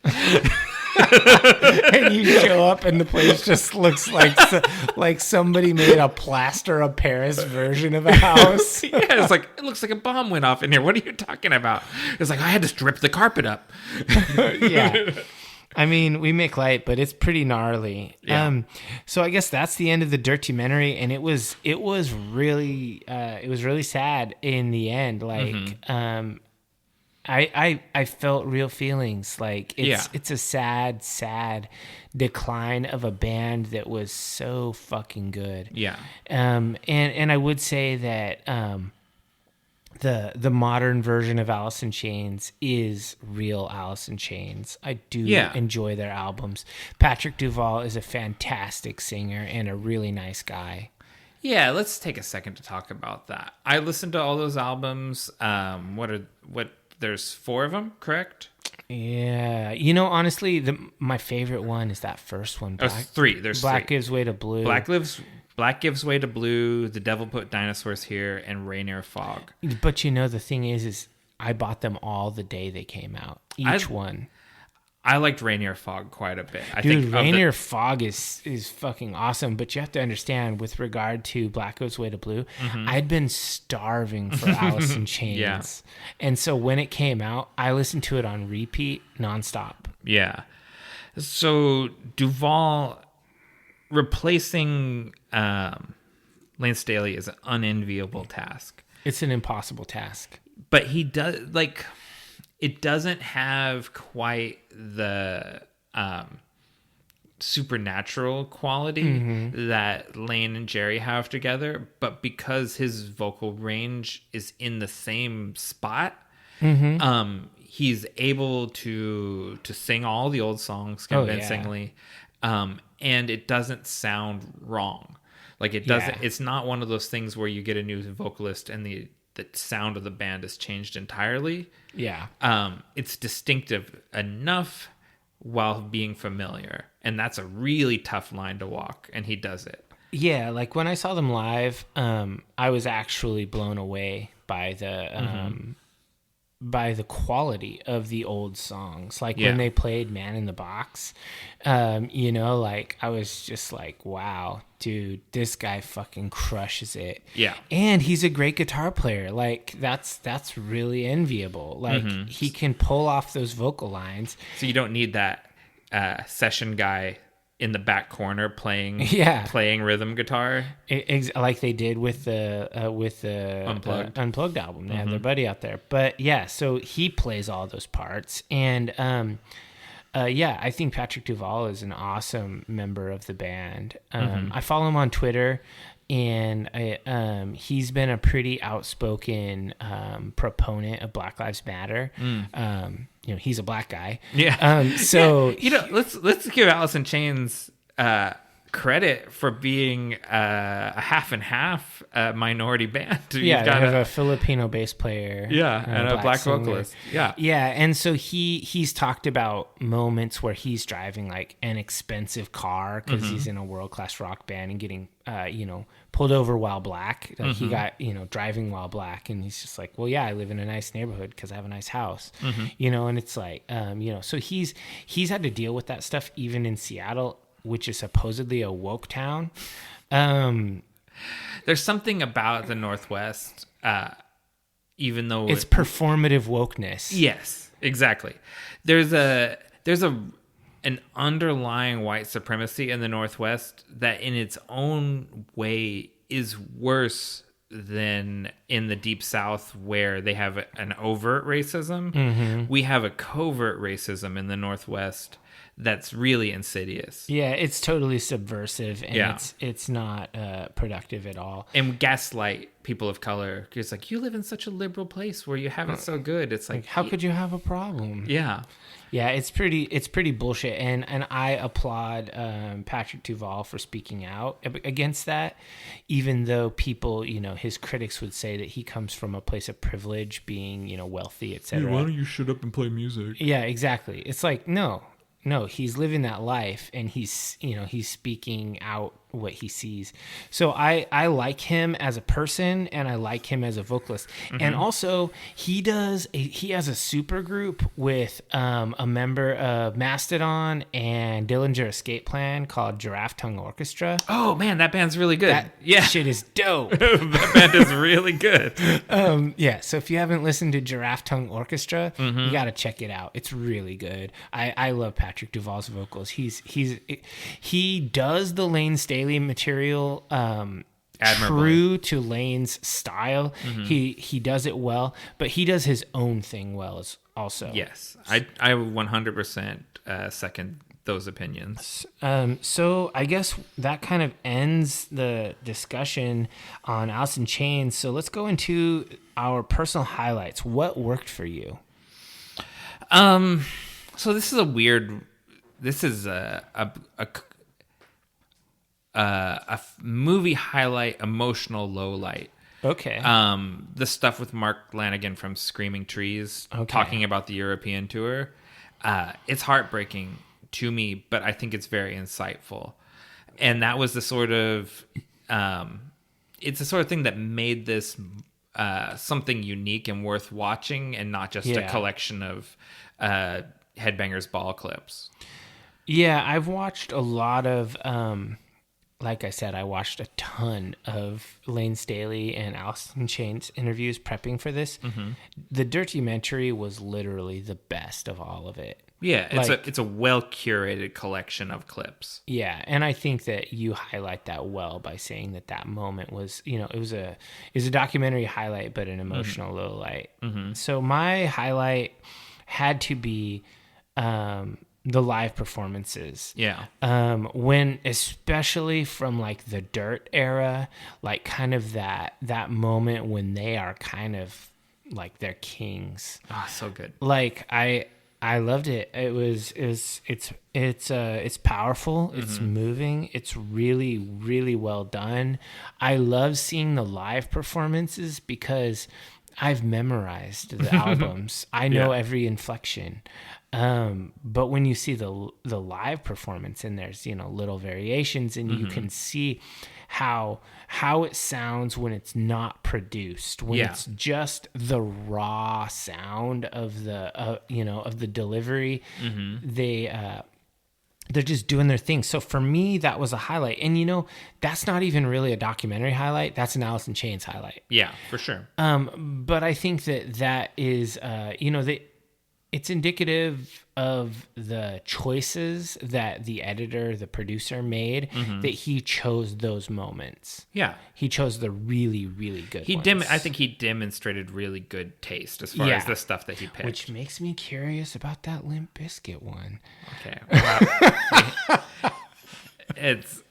And you show up, and the place just looks like somebody made a plaster of Paris version of a house. Yeah, it's like, it looks like a bomb went off in here. What are you talking about? It's like, I had to strip the carpet up. Yeah. I mean, we make light, but it's pretty gnarly. Yeah. So I guess that's the end of the Dirtumentary, and it was really sad in the end. Like, I felt real feelings. Like, it's a sad decline of a band that was so fucking good. Yeah. And I would say that the modern version of Alice in Chains is real Alice in Chains. I do enjoy their albums. Patrick Duvall is a fantastic singer and a really nice guy. Yeah, let's take a second to talk about that. I listened to all those albums. There's 4 of them, correct? Yeah. Honestly, my favorite one is that first one. 3. There's Black 3. Gives Way to Blue. Black Gives Way to Blue, The Devil Put Dinosaurs Here, and Rainier Fog. But the thing is I bought them all the day they came out. Each one. I liked Rainier Fog quite a bit. Rainier Fog is fucking awesome, but you have to understand, with regard to Black Gives Way to Blue, I'd been starving for Alice in Chains. Yeah. And so when it came out, I listened to it on repeat nonstop. Yeah. So Duvall replacing Layne Staley is an unenviable task. It's an impossible task. But he does, like, it doesn't have quite supernatural quality that Layne and Jerry have together, but because his vocal range is in the same spot, he's able to sing all the old songs convincingly, and it doesn't sound wrong. Like it doesn't. Yeah. It's not one of those things where you get a new vocalist and the sound of the band is changed entirely. Yeah. It's distinctive enough while being familiar, and that's a really tough line to walk, and he does it. Yeah, like when I saw them live, I was actually blown away by the quality of the old songs. Like when they played Man in the Box, like I was just like, wow, dude, this guy fucking crushes it. Yeah. And he's a great guitar player. Like that's really enviable. Like he can pull off those vocal lines. So you don't need that session guy in the back corner playing rhythm guitar, like they did with the Unplugged album. They have their buddy out there, but so he plays all those parts, and I think Patrick Duvall is an awesome member of the band. I follow him on Twitter, and he's been a pretty outspoken proponent of Black Lives Matter. He's a black guy. Yeah. So let's give Alice in Chains credit for being a half and half minority band. They have a Filipino bass player. And a black vocalist. Yeah, and so he's talked about moments where he's driving like an expensive car because he's in a world-class rock band and getting pulled over while black. Like he got driving while black, and he's just like, well, I live in a nice neighborhood because I have a nice house. And it's like so he's had to deal with that stuff even in Seattle, which is supposedly a woke town. There's something about the Northwest, even though it's performative wokeness. Yes, exactly. There's an underlying white supremacy in the Northwest that in its own way is worse than in the Deep South, where they have an overt racism. We have a covert racism in the Northwest that's really insidious. Yeah, it's totally subversive, and it's not productive at all. And gaslight people of color. It's like, you live in such a liberal place where you have it so good. It's like how could you have a problem? Yeah, it's pretty bullshit, and I applaud Patrick Duvall for speaking out against that, even though people, his critics would say that he comes from a place of privilege, being, wealthy, etc. Hey, why don't you shut up and play music? Yeah, exactly. It's like, no, he's living that life, and he's speaking out what he sees. So I like him as a person, and I like him as a vocalist. And also he has a super group with a member of Mastodon and Dillinger Escape Plan called Giraffe Tongue Orchestra. Oh man, that band's really good. That shit is dope. That band is really good. So if you haven't listened to Giraffe Tongue Orchestra, you got to check it out. It's really good. I love Patrick Duvall's vocals. He does the Layne Staley material true to Layne's style. He does it well, but he does his own thing well also. Yes, I 100% second those opinions. So I guess that kind of ends the discussion on Alice in Chains. So let's go into our personal highlights. What worked for you? So this is a movie highlight, emotional low light. Okay. The stuff with Mark Lanigan from Screaming Trees, talking about the European tour. It's heartbreaking to me, but I think it's very insightful. And that was the sort of, it's the sort of thing that made this something unique and worth watching, and not just a collection of Headbangers Ball clips. Yeah, I've watched a lot of, like I said, I watched a ton of Layne Staley and Alice in Chains interviews prepping for this. The Dirtumentary was literally the best of all of it. Yeah, it's a well curated collection of clips. Yeah, and I think that you highlight that well by saying that moment was, it was a documentary highlight, but an emotional low light. So my highlight had to be the live performances. Yeah. When, especially from like the Dirt era, like kind of that moment when they are kind of like they're kings. Oh, so good. Like I loved it. It's powerful. It's moving. It's really, really well done. I love seeing the live performances because I've memorized the albums. I know every inflection. But when you see the live performance and there's, little variations, and you can see how it sounds when it's not produced, when it's just the raw sound of the of the delivery. They're just doing their thing. So for me, that was a highlight. And that's not even really a documentary highlight. That's an Alice in Chains highlight. Yeah, for sure. But I think that is it's indicative of the choices that the editor, the producer made, that he chose those moments. Yeah. He chose the really, really good ones. I think he demonstrated really good taste as far as the stuff that he picked. Which makes me curious about that Limp Bizkit one. Okay. Well, it's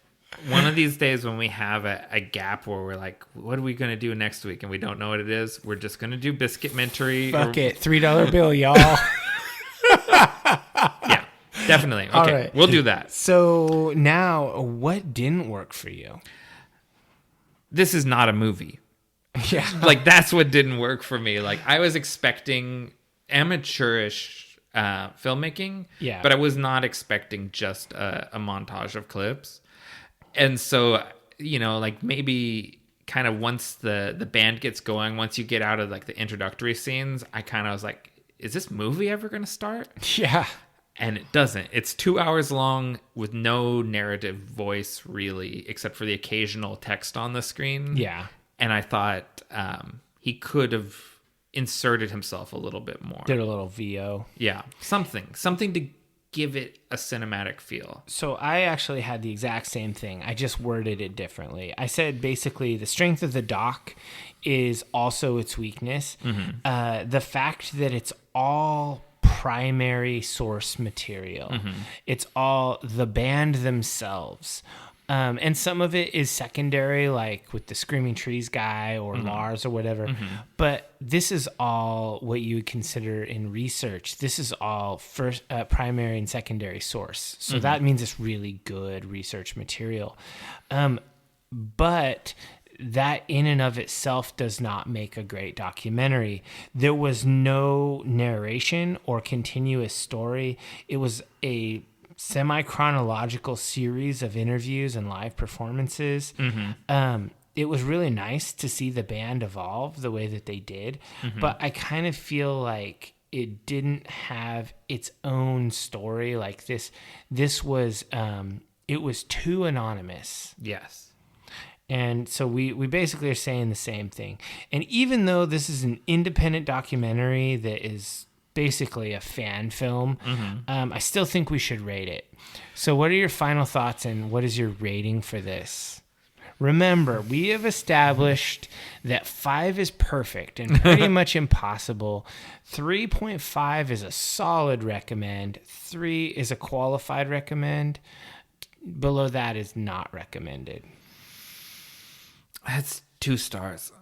one of these days when we have a gap where we're like, what are we going to do next week? And we don't know what it is. We're just going to do Biscuitmentary. Fuck it. $3 bill, y'all. Yeah, definitely. Okay, All right. We'll do that. So now, what didn't work for you? This is not a movie. Yeah. Like, that's what didn't work for me. Like, I was expecting amateurish filmmaking, but I was not expecting just a montage of clips. And so, like maybe kind of once the band gets going, once you get out of like the introductory scenes, I kind of was like, is this movie ever going to start? Yeah. And it doesn't. It's 2 hours long with no narrative voice really, except for the occasional text on the screen. Yeah. And I thought he could have inserted himself a little bit more. Did a little VO. Yeah. Something to give it a cinematic feel. So I actually had the exact same thing. I just worded it differently. I said basically the strength of the doc is also its weakness. The fact that it's all primary source material. It's all the band themselves. And some of it is secondary, like with the Screaming Trees guy or Lars or whatever. But this is all what you would consider in research. This is all first, primary and secondary source. So that means it's really good research material. But that in and of itself does not make a great documentary. There was no narration or continuous story. It was a semi-chronological series of interviews and live performances. It was really nice to see the band evolve the way that they did, but I kind of feel like it didn't have its own story. Like this was it was too anonymous. Yes. And so we basically are saying the same thing. And even though this is an independent documentary that is basically a fan film, I still think we should rate it. So what are your final thoughts and what is your rating for this? Remember, we have established that 5 is perfect and pretty much impossible. 3.5 is a solid recommend. 3 is a qualified recommend. Below that is not recommended. That's 2 stars.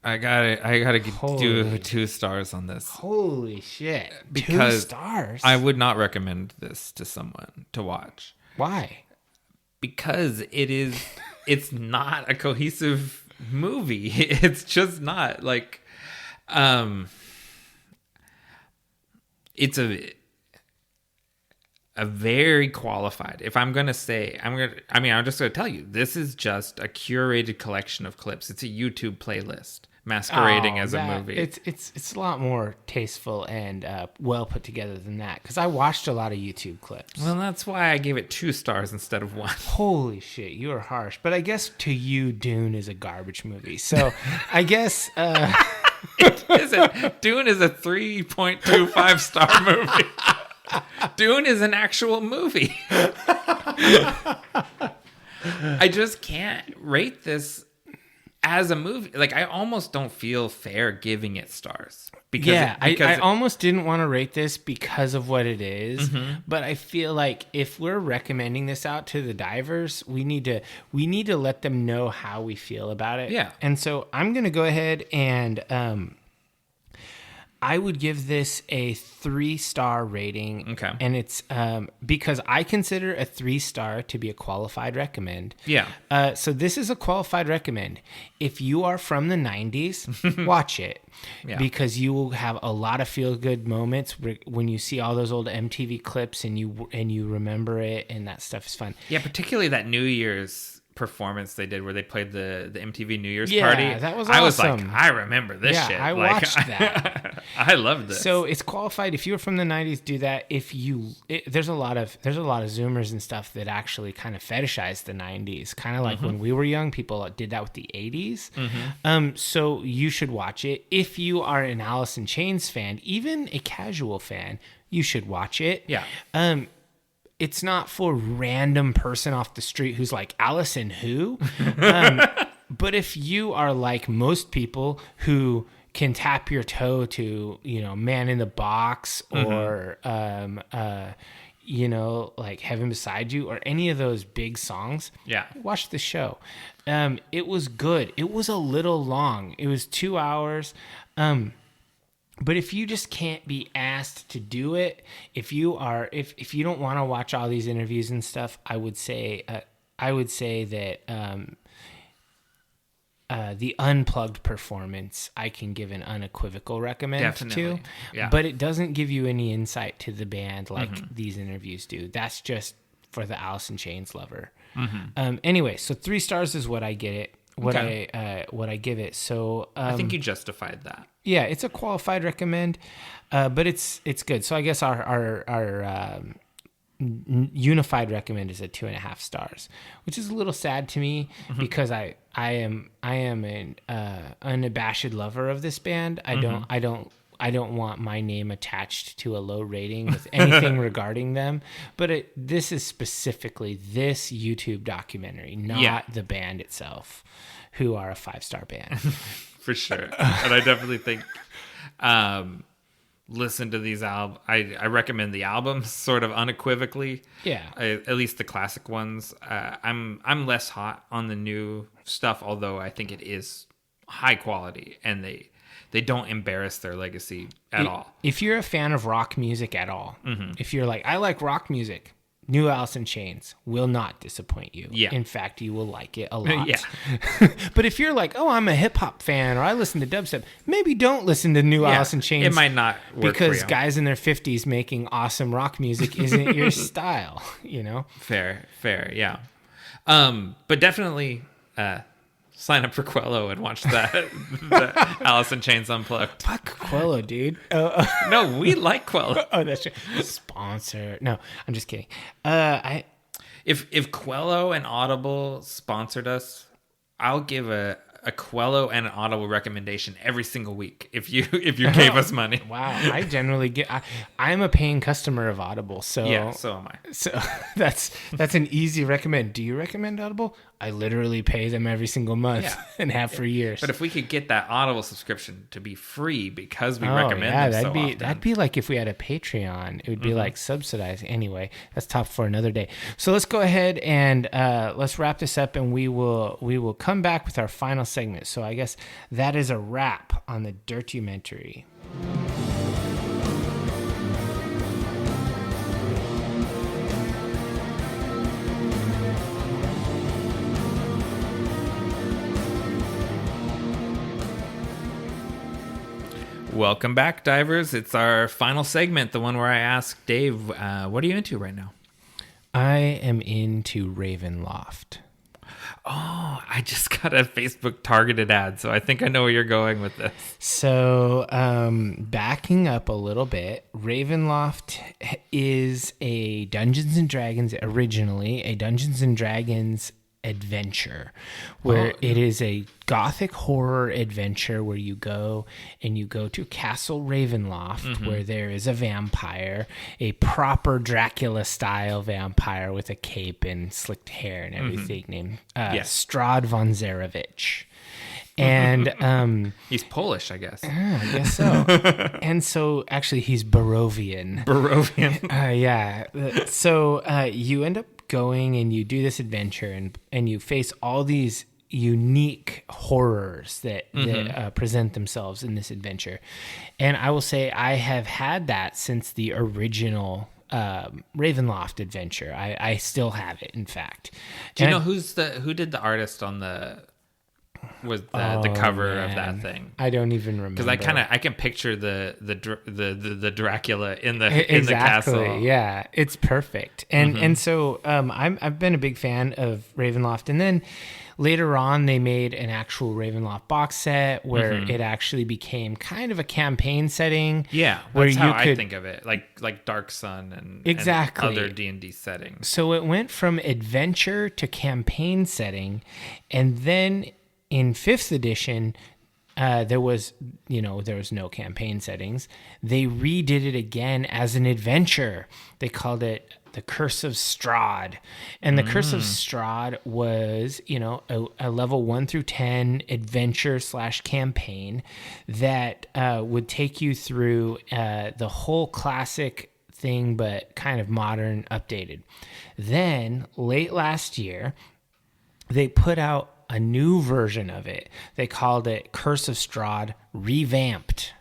I gotta do 2 stars on this. Holy shit. Because 2 stars? I would not recommend this to someone to watch. Why? Because it's not a cohesive movie. It's just not. Like, it's a very qualified. If I'm going to say, I'm just going to tell you, this is just a curated collection of clips. It's a YouTube playlist masquerading as a movie. It's a lot more tasteful and well put together than that, because I watched a lot of YouTube clips. Well, that's why I gave it 2 stars instead of 1. Holy shit, you are harsh. But I guess to you, Dune is a garbage movie. So I guess... It isn't. Dune is a 3.25 star movie. Dune is an actual movie. I just can't rate this as a movie, like I almost don't feel fair giving it stars because I almost didn't want to rate this because of what it is, but I feel like if we're recommending this out to the divers, we need to let them know how we feel about it. Yeah. And so I'm going to go ahead and I would give this a 3-star rating. Okay. And it's because I consider a 3-star to be a qualified recommend. Yeah. So this is a qualified recommend. If you are from the 90s, watch it. Yeah. Because you will have a lot of feel-good moments when you see all those old MTV clips and you remember it, and that stuff is fun. Yeah, particularly that New Year's performance they did where they played the MTV New Year's Yeah, party. that was I was like, awesome. I remember this shit. I Like, watched that. I love this. So it's qualified. If you're from the 90s, do that. There's a lot of Zoomers and stuff that actually kind of fetishize the 90s, kind of like when we were young. People did that with the 80s. So you should watch it. If you are an Alice in Chains fan, even a casual fan, you should watch it. Yeah. It's not for random person off the street who's like, Allison who? But if you are like most people who can tap your toe to, Man in the Box or, like Heaven Beside You or any of those big songs, watch the show. It was good. It was a little long. It was 2 hours. But if you just can't be asked to do it, if you don't want to watch all these interviews and stuff, I would say that the unplugged performance I can give an unequivocal recommend to. Yeah. But it doesn't give you any insight to the band like these interviews do. That's just for the Alice in Chains lover. Anyway, so 3 stars is what I get it. What I give it. So I think you justified that. Yeah, it's a qualified recommend, but it's good. So I guess our unified recommend is at 2.5 stars, which is a little sad to me because I am an unabashed lover of this band. I don't want my name attached to a low rating with anything regarding them. But this is specifically this YouTube documentary, not the band itself, who are a 5-star band. For sure. And I definitely think listen to these albums. I recommend the albums sort of unequivocally. Yeah. At least the classic ones. I'm less hot on the new stuff, although I think it is high quality and they don't embarrass their legacy at all. If you're a fan of rock music at all, if you're like, I like rock music, new Alice in Chains will not disappoint you. Yeah. In fact, you will like it a lot. Yeah. But if you're like, oh, I'm a hip hop fan or I listen to dubstep, maybe don't listen to new Alice in Chains. It might not work because for you. Guys in their 50s making awesome rock music isn't your style, Fair, yeah. But definitely sign up for Quello and watch the Alice in Chains Unplugged. Fuck Quello, dude. No, we like Quello. Oh, that's true. Sponsor. No, I'm just kidding. If Quello and Audible sponsored us, I'll give a Quello and an Audible recommendation every single week if you gave us money. Wow, I generally get. I'm a paying customer of Audible, so yeah, so am I. So that's an easy recommend. Do you recommend Audible? I literally pay them every single month and have for years. But if we could get that Audible subscription to be free because we recommend them so often. That'd be like if we had a Patreon. It would be like subsidized. Anyway, that's top for another day. So let's go ahead and let's wrap this up, and we will come back with our final segment. So I guess that is a wrap on the Dirtumentary. Welcome back, divers. It's our final segment, the one where I ask Dave, what are you into right now? I am into Ravenloft. Oh, I just got a Facebook targeted ad, so I think I know where you're going with this. So, backing up a little bit, Ravenloft is a Dungeons & Dragons, originally a Dungeons & Dragons adventure, where it is a gothic horror adventure where you go to Castle Ravenloft, where there is a vampire, a proper Dracula style vampire with a cape and slicked hair and everything, named Strahd von Zarovich. And he's Polish, I guess. I guess so. And so actually he's Barovian. Yeah. So you end up going and you do this adventure and you face all these unique horrors that present themselves in this adventure. And I will say I have had that since the original Ravenloft adventure. I still have it, in fact. Do you know who did the artist on the cover of that thing? I don't even remember, because I can picture the Dracula in the castle. Yeah, it's perfect. And so I've been a big fan of Ravenloft, and then later on they made an actual Ravenloft box set where it actually became kind of a campaign setting. Yeah, where that's how I think of it, like Dark Sun and other D&D settings. So it went from adventure to campaign setting, and then in 5th edition, there was no campaign settings. They redid it again as an adventure. They called it the Curse of Strahd. And the Curse of Strahd was, a level 1 through 10 adventure / campaign that would take you through the whole classic thing, but kind of modern, updated. Then late last year, they put out a new version of it. They called it Curse of Strahd Revamped.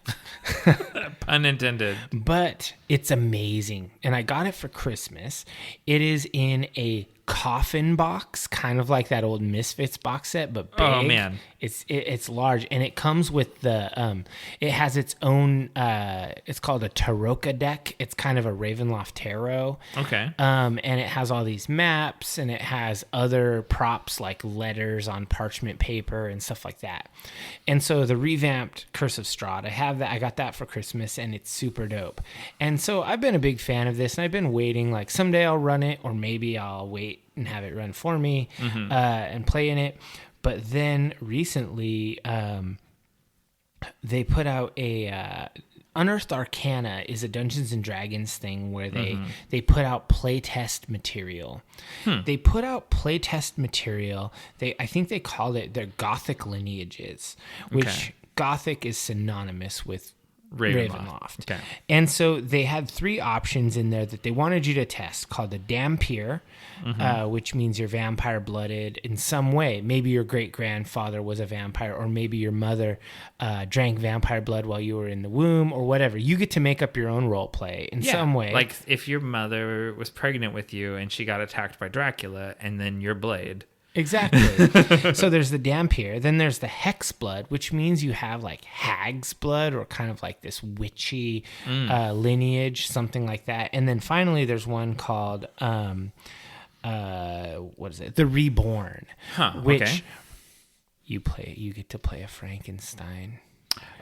Pun intended. But it's amazing. And I got it for Christmas. It is in a coffin box, kind of like that old Misfits box set, but big. Oh man, it's large, and it comes with the it has its own it's called a Taroka deck. It's kind of a Ravenloft tarot. Okay. And it has all these maps, and it has other props like letters on parchment paper and stuff like that. And so the revamped Curse of Strahd, I have that. I got that for Christmas, and it's super dope. And so I've been a big fan of this, and I've been waiting, like someday I'll run it, or maybe I'll wait and have it run for me and play in it. But then recently they put out a Unearthed Arcana is a Dungeons and Dragons thing where they put out playtest material. They put out playtest material. I think they called it their Gothic lineages, which Gothic is synonymous with Ravenloft. Okay. And so they had 3 options in there that they wanted you to test, called the Dhampir, which means you're vampire blooded in some way. Maybe your great grandfather was a vampire, or maybe your mother drank vampire blood while you were in the womb, or whatever. You get to make up your own role play in some way. Like if your mother was pregnant with you and she got attacked by Dracula, and then your blade. Exactly. So there's the Dhampir. Then there's the Hex blood, which means you have like hag's blood, or kind of like this witchy lineage, something like that. And then finally there's one called what is it? The Reborn, which you get to play a Frankenstein.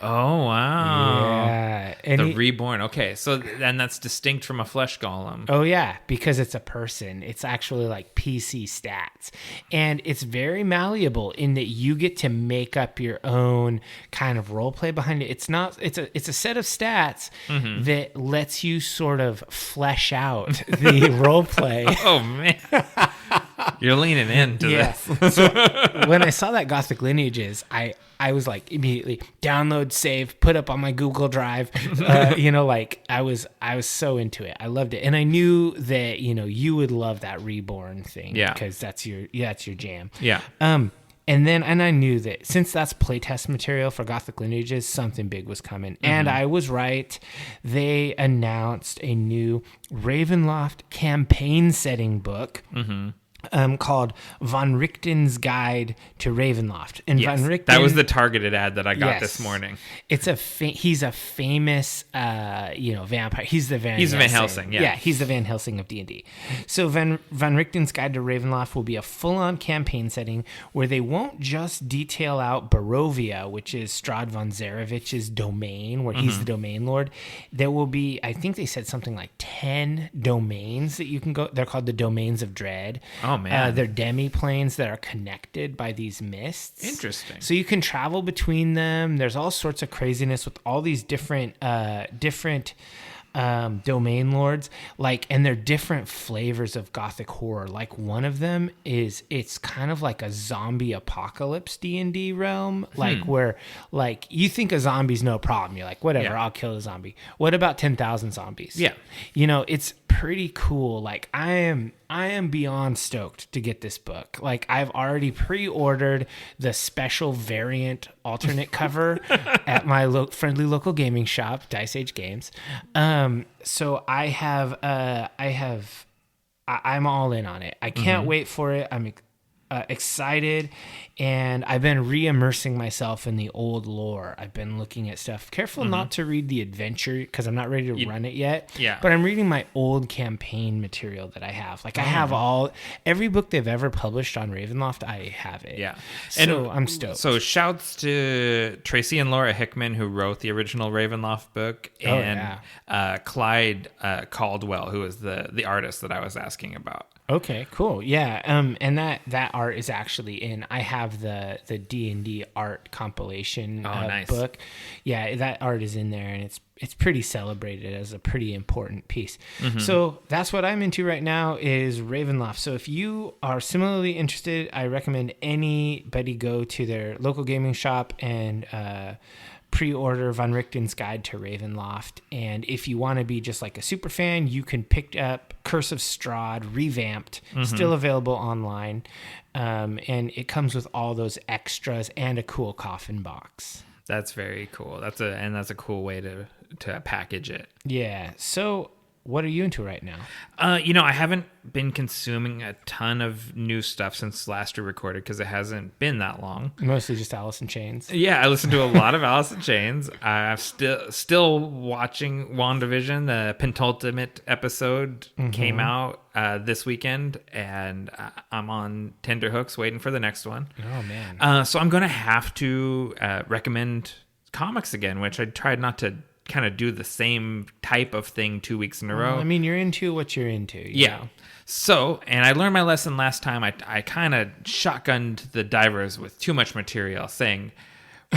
Oh, wow. Yeah. And Reborn. Okay, so then that's distinct from a flesh golem. Oh, yeah, because it's a person. It's actually like PC stats. And it's very malleable in that you get to make up your own kind of role play behind it. It's a set of stats that lets you sort of flesh out the role play. Oh, man. You're leaning into this. So when I saw that Gothic lineages, I was like immediately download, save, put up on my Google Drive. I was so into it. I loved it, and I knew that you would love that Reborn thing. Yeah, because that's your jam. Yeah. And I knew that since that's playtest material for Gothic lineages, something big was coming, and I was right. They announced a new Ravenloft campaign setting book. Called Von Richten's Guide to Ravenloft. And yes, Von Richten, that was the targeted ad that I got this morning. It's he's a famous vampire. He's the Van Helsing. Yeah, he's the Van Helsing of D&D. So Von Richten's Guide to Ravenloft will be a full-on campaign setting where they won't just detail out Barovia, which is Strahd von Zarevich's domain, where he's the domain lord. There will be, I think they said something like 10 domains that you can go. They're called the Domains of Dread. Oh, man. They're demi-planes that are connected by these mists. Interesting. So you can travel between them. There's all sorts of craziness with all these different domain lords, like, and they're different flavors of gothic horror. Like one of them is, it's kind of like a zombie apocalypse D&D realm, like where like you think a zombie's no problem. You're like, whatever, I'll kill a zombie. What about 10,000 zombies? Yeah. You know, it's pretty cool. Like I am beyond stoked to get this book. Like I've already pre-ordered the special variant alternate cover at my friendly local gaming shop, Dice Age Games. So I'm all in on it. I can't wait for it. I'm excited, and I've been re-immersing myself in the old lore. I've been looking at stuff. Careful not to read the adventure because I'm not ready to run it yet. Yeah. But I'm reading my old campaign material that I have. Like I have every book they've ever published on Ravenloft. I have it. Yeah. So I'm stoked. So shouts to Tracy and Laura Hickman, who wrote the original Ravenloft book, and Clyde Caldwell, who is the artist that I was asking about. Okay, cool. Yeah. And that art is actually in, I have the D&D art compilation nice. book. Yeah, that art is in there, and it's pretty celebrated as a pretty important piece. So that's what I'm into right now is Ravenloft. So if you are similarly interested, I recommend anybody go to their local gaming shop and pre-order Von Richten's Guide to Ravenloft. And if you want to be just like a super fan, you can pick up Curse of Strahd revamped, still available online. And it comes with all those extras and a cool coffin box. That's very cool. That's a cool way to package it. Yeah. So what are you into right now? I haven't been consuming a ton of new stuff since last we recorded because it hasn't been that long. Mostly just Alice in Chains. Yeah, I listened to a lot of Alice in Chains. I'm still watching WandaVision. The penultimate episode came out this weekend, and I'm on tenterhooks waiting for the next one. Oh, man. So I'm going to have to recommend comics again, which I tried not to kind of do the same type of thing 2 weeks in a row. Well, I mean, you're into what you're into. You know? So, and I learned my lesson last time. I kind of shotgunned the divers with too much material, saying,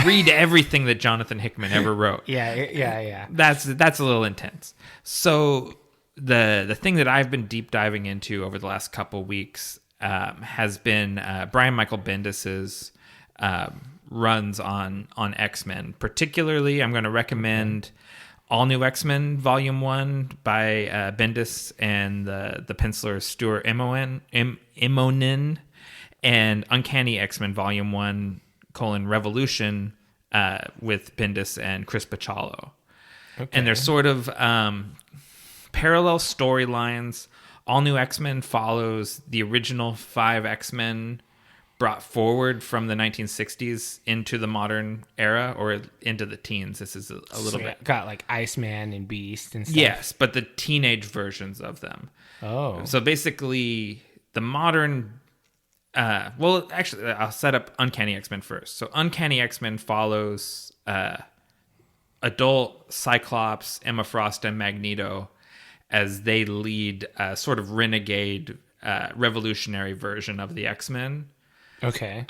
read everything that Jonathan Hickman ever wrote. Yeah. That's a little intense. So the thing that I've been deep diving into over the last couple weeks has been Brian Michael Bendis's runs on X-Men. Particularly, I'm going to recommend All New X-Men Volume 1 by Bendis and the penciler Stuart Immonen, and Uncanny X-Men Volume 1 : Revolution with Bendis and Chris Bachalo. Okay. And they're sort of parallel storylines. All New X-Men follows the original 5 X-Men brought forward from the 1960s into the modern era, or into the teens. This is a little bit got like Iceman and Beast and stuff. Yes, but the teenage versions of them. Oh, so basically the modern. Well, actually, I'll set up Uncanny X-Men first. So Uncanny X-Men follows adult Cyclops, Emma Frost, and Magneto as they lead a sort of renegade, revolutionary version of the X-Men. Okay.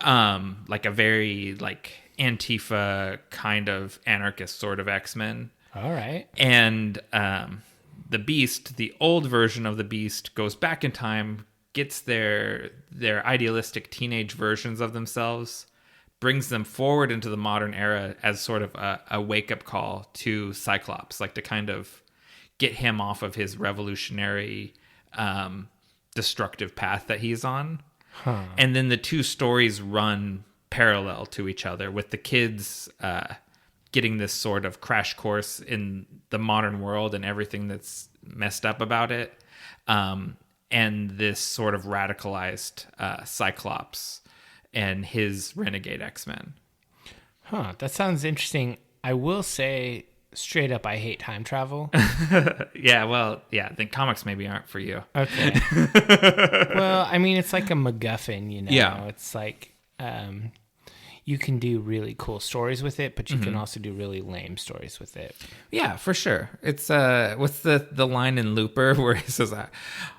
Like a very like Antifa kind of anarchist sort of X-Men. All right. And the Beast, the old version of the Beast, goes back in time, gets their idealistic teenage versions of themselves, brings them forward into the modern era as sort of a wake-up call to Cyclops, like to kind of get him off of his revolutionary, destructive path that he's on. Huh. And then the two stories run parallel to each other, with the kids getting this sort of crash course in the modern world and everything that's messed up about it, and this sort of radicalized Cyclops and his renegade X-Men. Huh, that sounds interesting. I will say straight up, I hate time travel. I think comics maybe aren't for you. Okay. Well, I mean, it's like a MacGuffin, you know? Yeah. It's like, you can do really cool stories with it, but you can also do really lame stories with it. Yeah, for sure. It's what's the line in Looper where he says,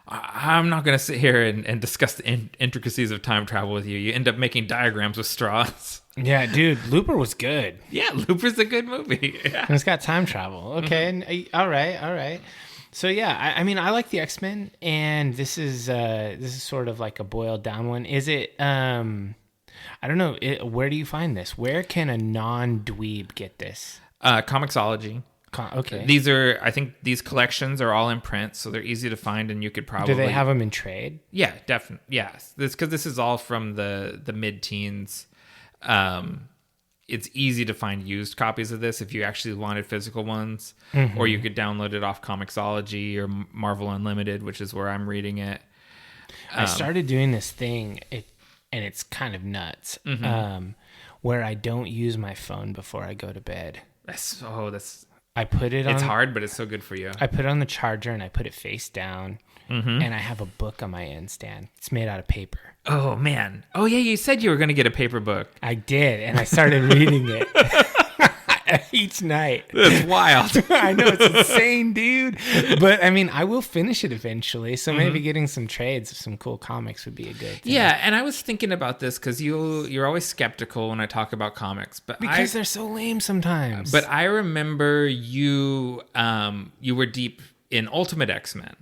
"I'm not going to sit here and discuss the intricacies of time travel with you. You end up making diagrams with straws." Yeah, dude, Looper was good. Yeah, Looper's a good movie. Yeah. And it's got time travel. Okay, and, all right. So yeah, I mean, I like the X-Men, and this is sort of like a boiled down one. Is it? I don't know. Where do you find this? Where can a non-dweeb get this? Comixology. Okay. I think these collections are all in print, so they're easy to find, and you could probably. Do they have them in trade? Yeah, definitely. Yes, because this is all from the mid-teens. It's easy to find used copies of this if you actually wanted physical ones, or you could download it off Comixology or Marvel Unlimited, which is where I'm reading it. I started doing this thing, and it's kind of nuts, where I don't use my phone before I go to bed. I put it on. It's hard, but it's so good for you. I put it on the charger and I put it face down, and I have a book on my end stand. It's made out of paper. Oh man! Oh yeah, you said you were going to get a paper book. I did, and I started reading it each night. That's wild. I know, it's insane, dude. But I mean, I will finish it eventually. So maybe getting some trades of some cool comics would be a good thing. Yeah, and I was thinking about this because you're always skeptical when I talk about comics, but because they're so lame sometimes. But I remember you were deep in Ultimate X-Men.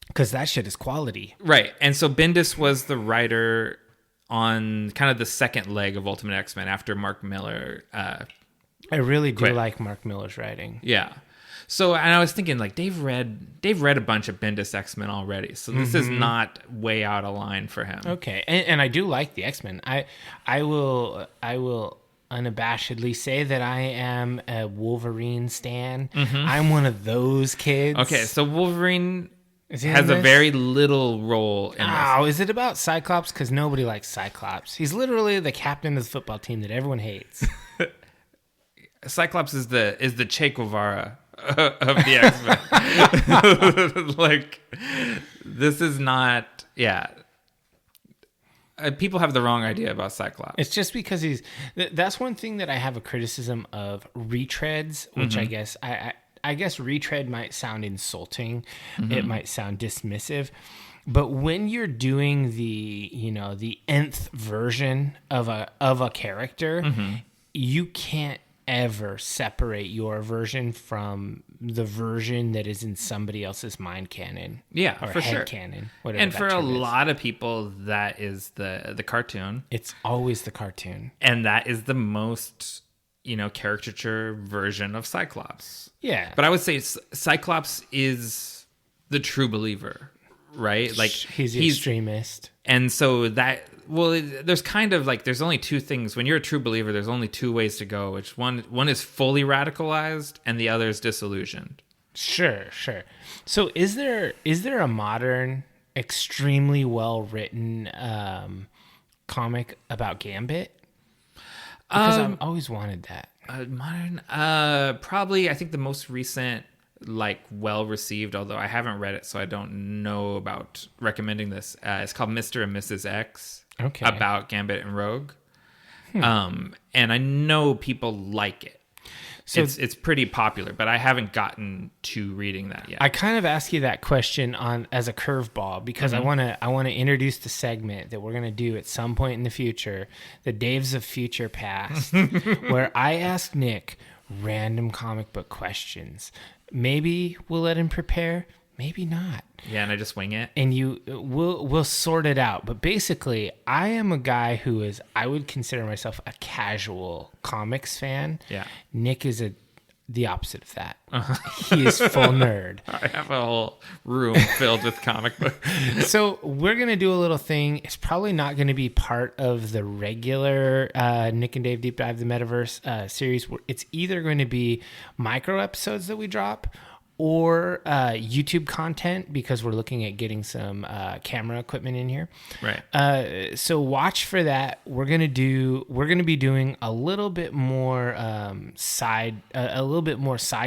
Because that shit is quality. Right. And so Bendis was the writer on kind of the second leg of Ultimate X-Men after Mark Miller I really do quit. like Mark Miller's writing. Yeah. So, and I was thinking, like, they've read a bunch of Bendis X-Men already. So this is not way out of line for him. Okay. And I do like the X-Men. I will unabashedly say that I am a Wolverine stan. I'm one of those kids. Okay. So Wolverine has a very little role in this. Oh, is it about Cyclops? Because nobody likes Cyclops. He's literally the captain of the football team that everyone hates. Cyclops is the Che Guevara of the X-Men. Like, this is not. Yeah. People have the wrong idea about Cyclops. It's just because that's one thing that I have a criticism of retreads, which I guess I guess retread might sound insulting. It might sound dismissive. But when you're doing the nth version of a character, you can't ever separate your version from the version that is in somebody else's mind canon. Yeah, or for head sure. canon. Whatever. And for a lot of people, that is the cartoon. It's always the cartoon. And that is the most, caricature version of Cyclops. Yeah. But I would say Cyclops is the true believer, right? Like, he's the extremist. And so there's kind of like, there's only two things. When you're a true believer, there's only two ways to go, which one is fully radicalized and the other is disillusioned. Sure. So is there a modern, extremely well-written comic about Gambit? Because I've always wanted that. Modern? Probably, I think the most recent, well-received, although I haven't read it, so I don't know about recommending this. It's called Mr. and Mrs. X. Okay. About Gambit and Rogue. And I know people like it. So it's pretty popular, but I haven't gotten to reading that yet. I kind of ask you that question as a curveball because I want to introduce the segment that we're going to do at some point in the future, the Daves of Future Past, where I ask Nick random comic book questions. Maybe we'll let him prepare, maybe not. Yeah, and I just wing it. And we'll sort it out. But basically, I am a guy who I would consider myself a casual comics fan. Yeah. Nick is the opposite of that. He is full nerd. I have a whole room filled with comic books. So we're going to do a little thing. It's probably not going to be part of the regular Nick and Dave Deep Dive the Metaverse series. It's either going to be micro episodes that we drop, or YouTube content because we're looking at getting some camera equipment in here. Right. So watch for that. We're gonna be doing a little bit more side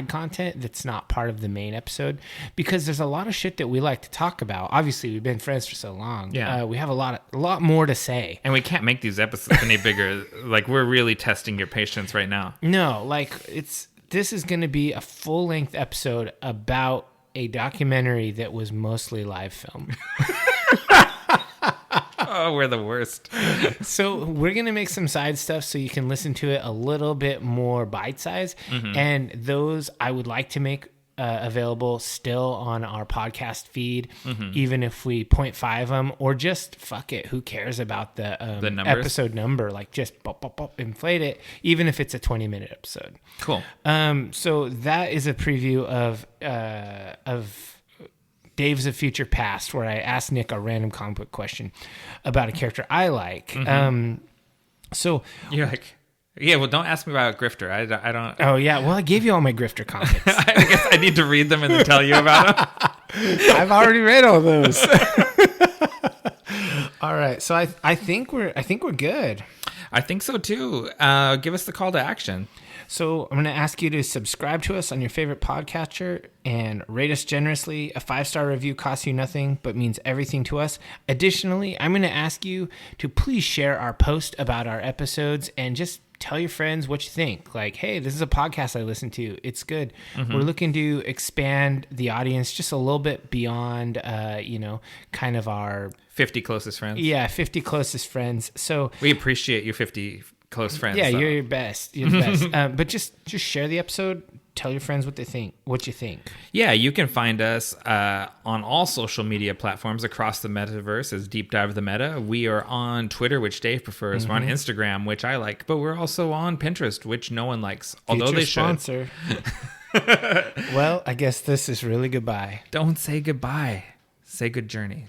content that's not part of the main episode, because there's a lot of shit that we like to talk about. Obviously, we've been friends for so long. Yeah. We have a lot more to say. And we can't make these episodes any bigger. Like, we're really testing your patience right now. No, like this is going to be a full-length episode about a documentary that was mostly live film. Oh, we're the worst. So we're going to make some side stuff so you can listen to it a little bit more bite-sized. Mm-hmm. And those I would like to make available still on our podcast feed, even if we 0.5 them, or just fuck it, who cares about the episode number? Like, just inflate it, even if it's a 20-minute episode. Cool. So that is a preview of Days of Future Past, where I asked Nick a random comic book question about a character I like. So you're like, yeah, well, don't ask me about Grifter. I don't. Oh, yeah. Well, I gave you all my Grifter comics. I guess I need to read them and then tell you about them. I've already read all those. All right. So I think we're good. I think so too. Give us the call to action. So I'm going to ask you to subscribe to us on your favorite podcatcher and rate us generously. A 5-star review costs you nothing, but means everything to us. Additionally, I'm going to ask you to please share our post about our episodes and just tell your friends what you think. Like, hey, this is a podcast I listen to. It's good. We're looking to expand the audience just a little bit beyond, kind of our 50 closest friends. Yeah, 50 closest friends. So we appreciate your 50 close friends. Yeah, though. you're your best. You're the best. But just share the episode. Tell your friends what you think. Yeah, you can find us on all social media platforms across the metaverse as Deep Dive the Meta. We are on Twitter, which Dave prefers. We're on Instagram, which I like. But we're also on Pinterest, which no one likes, although Future they sponsor. should. Well, I guess this is really goodbye. Don't say goodbye. Say good journey.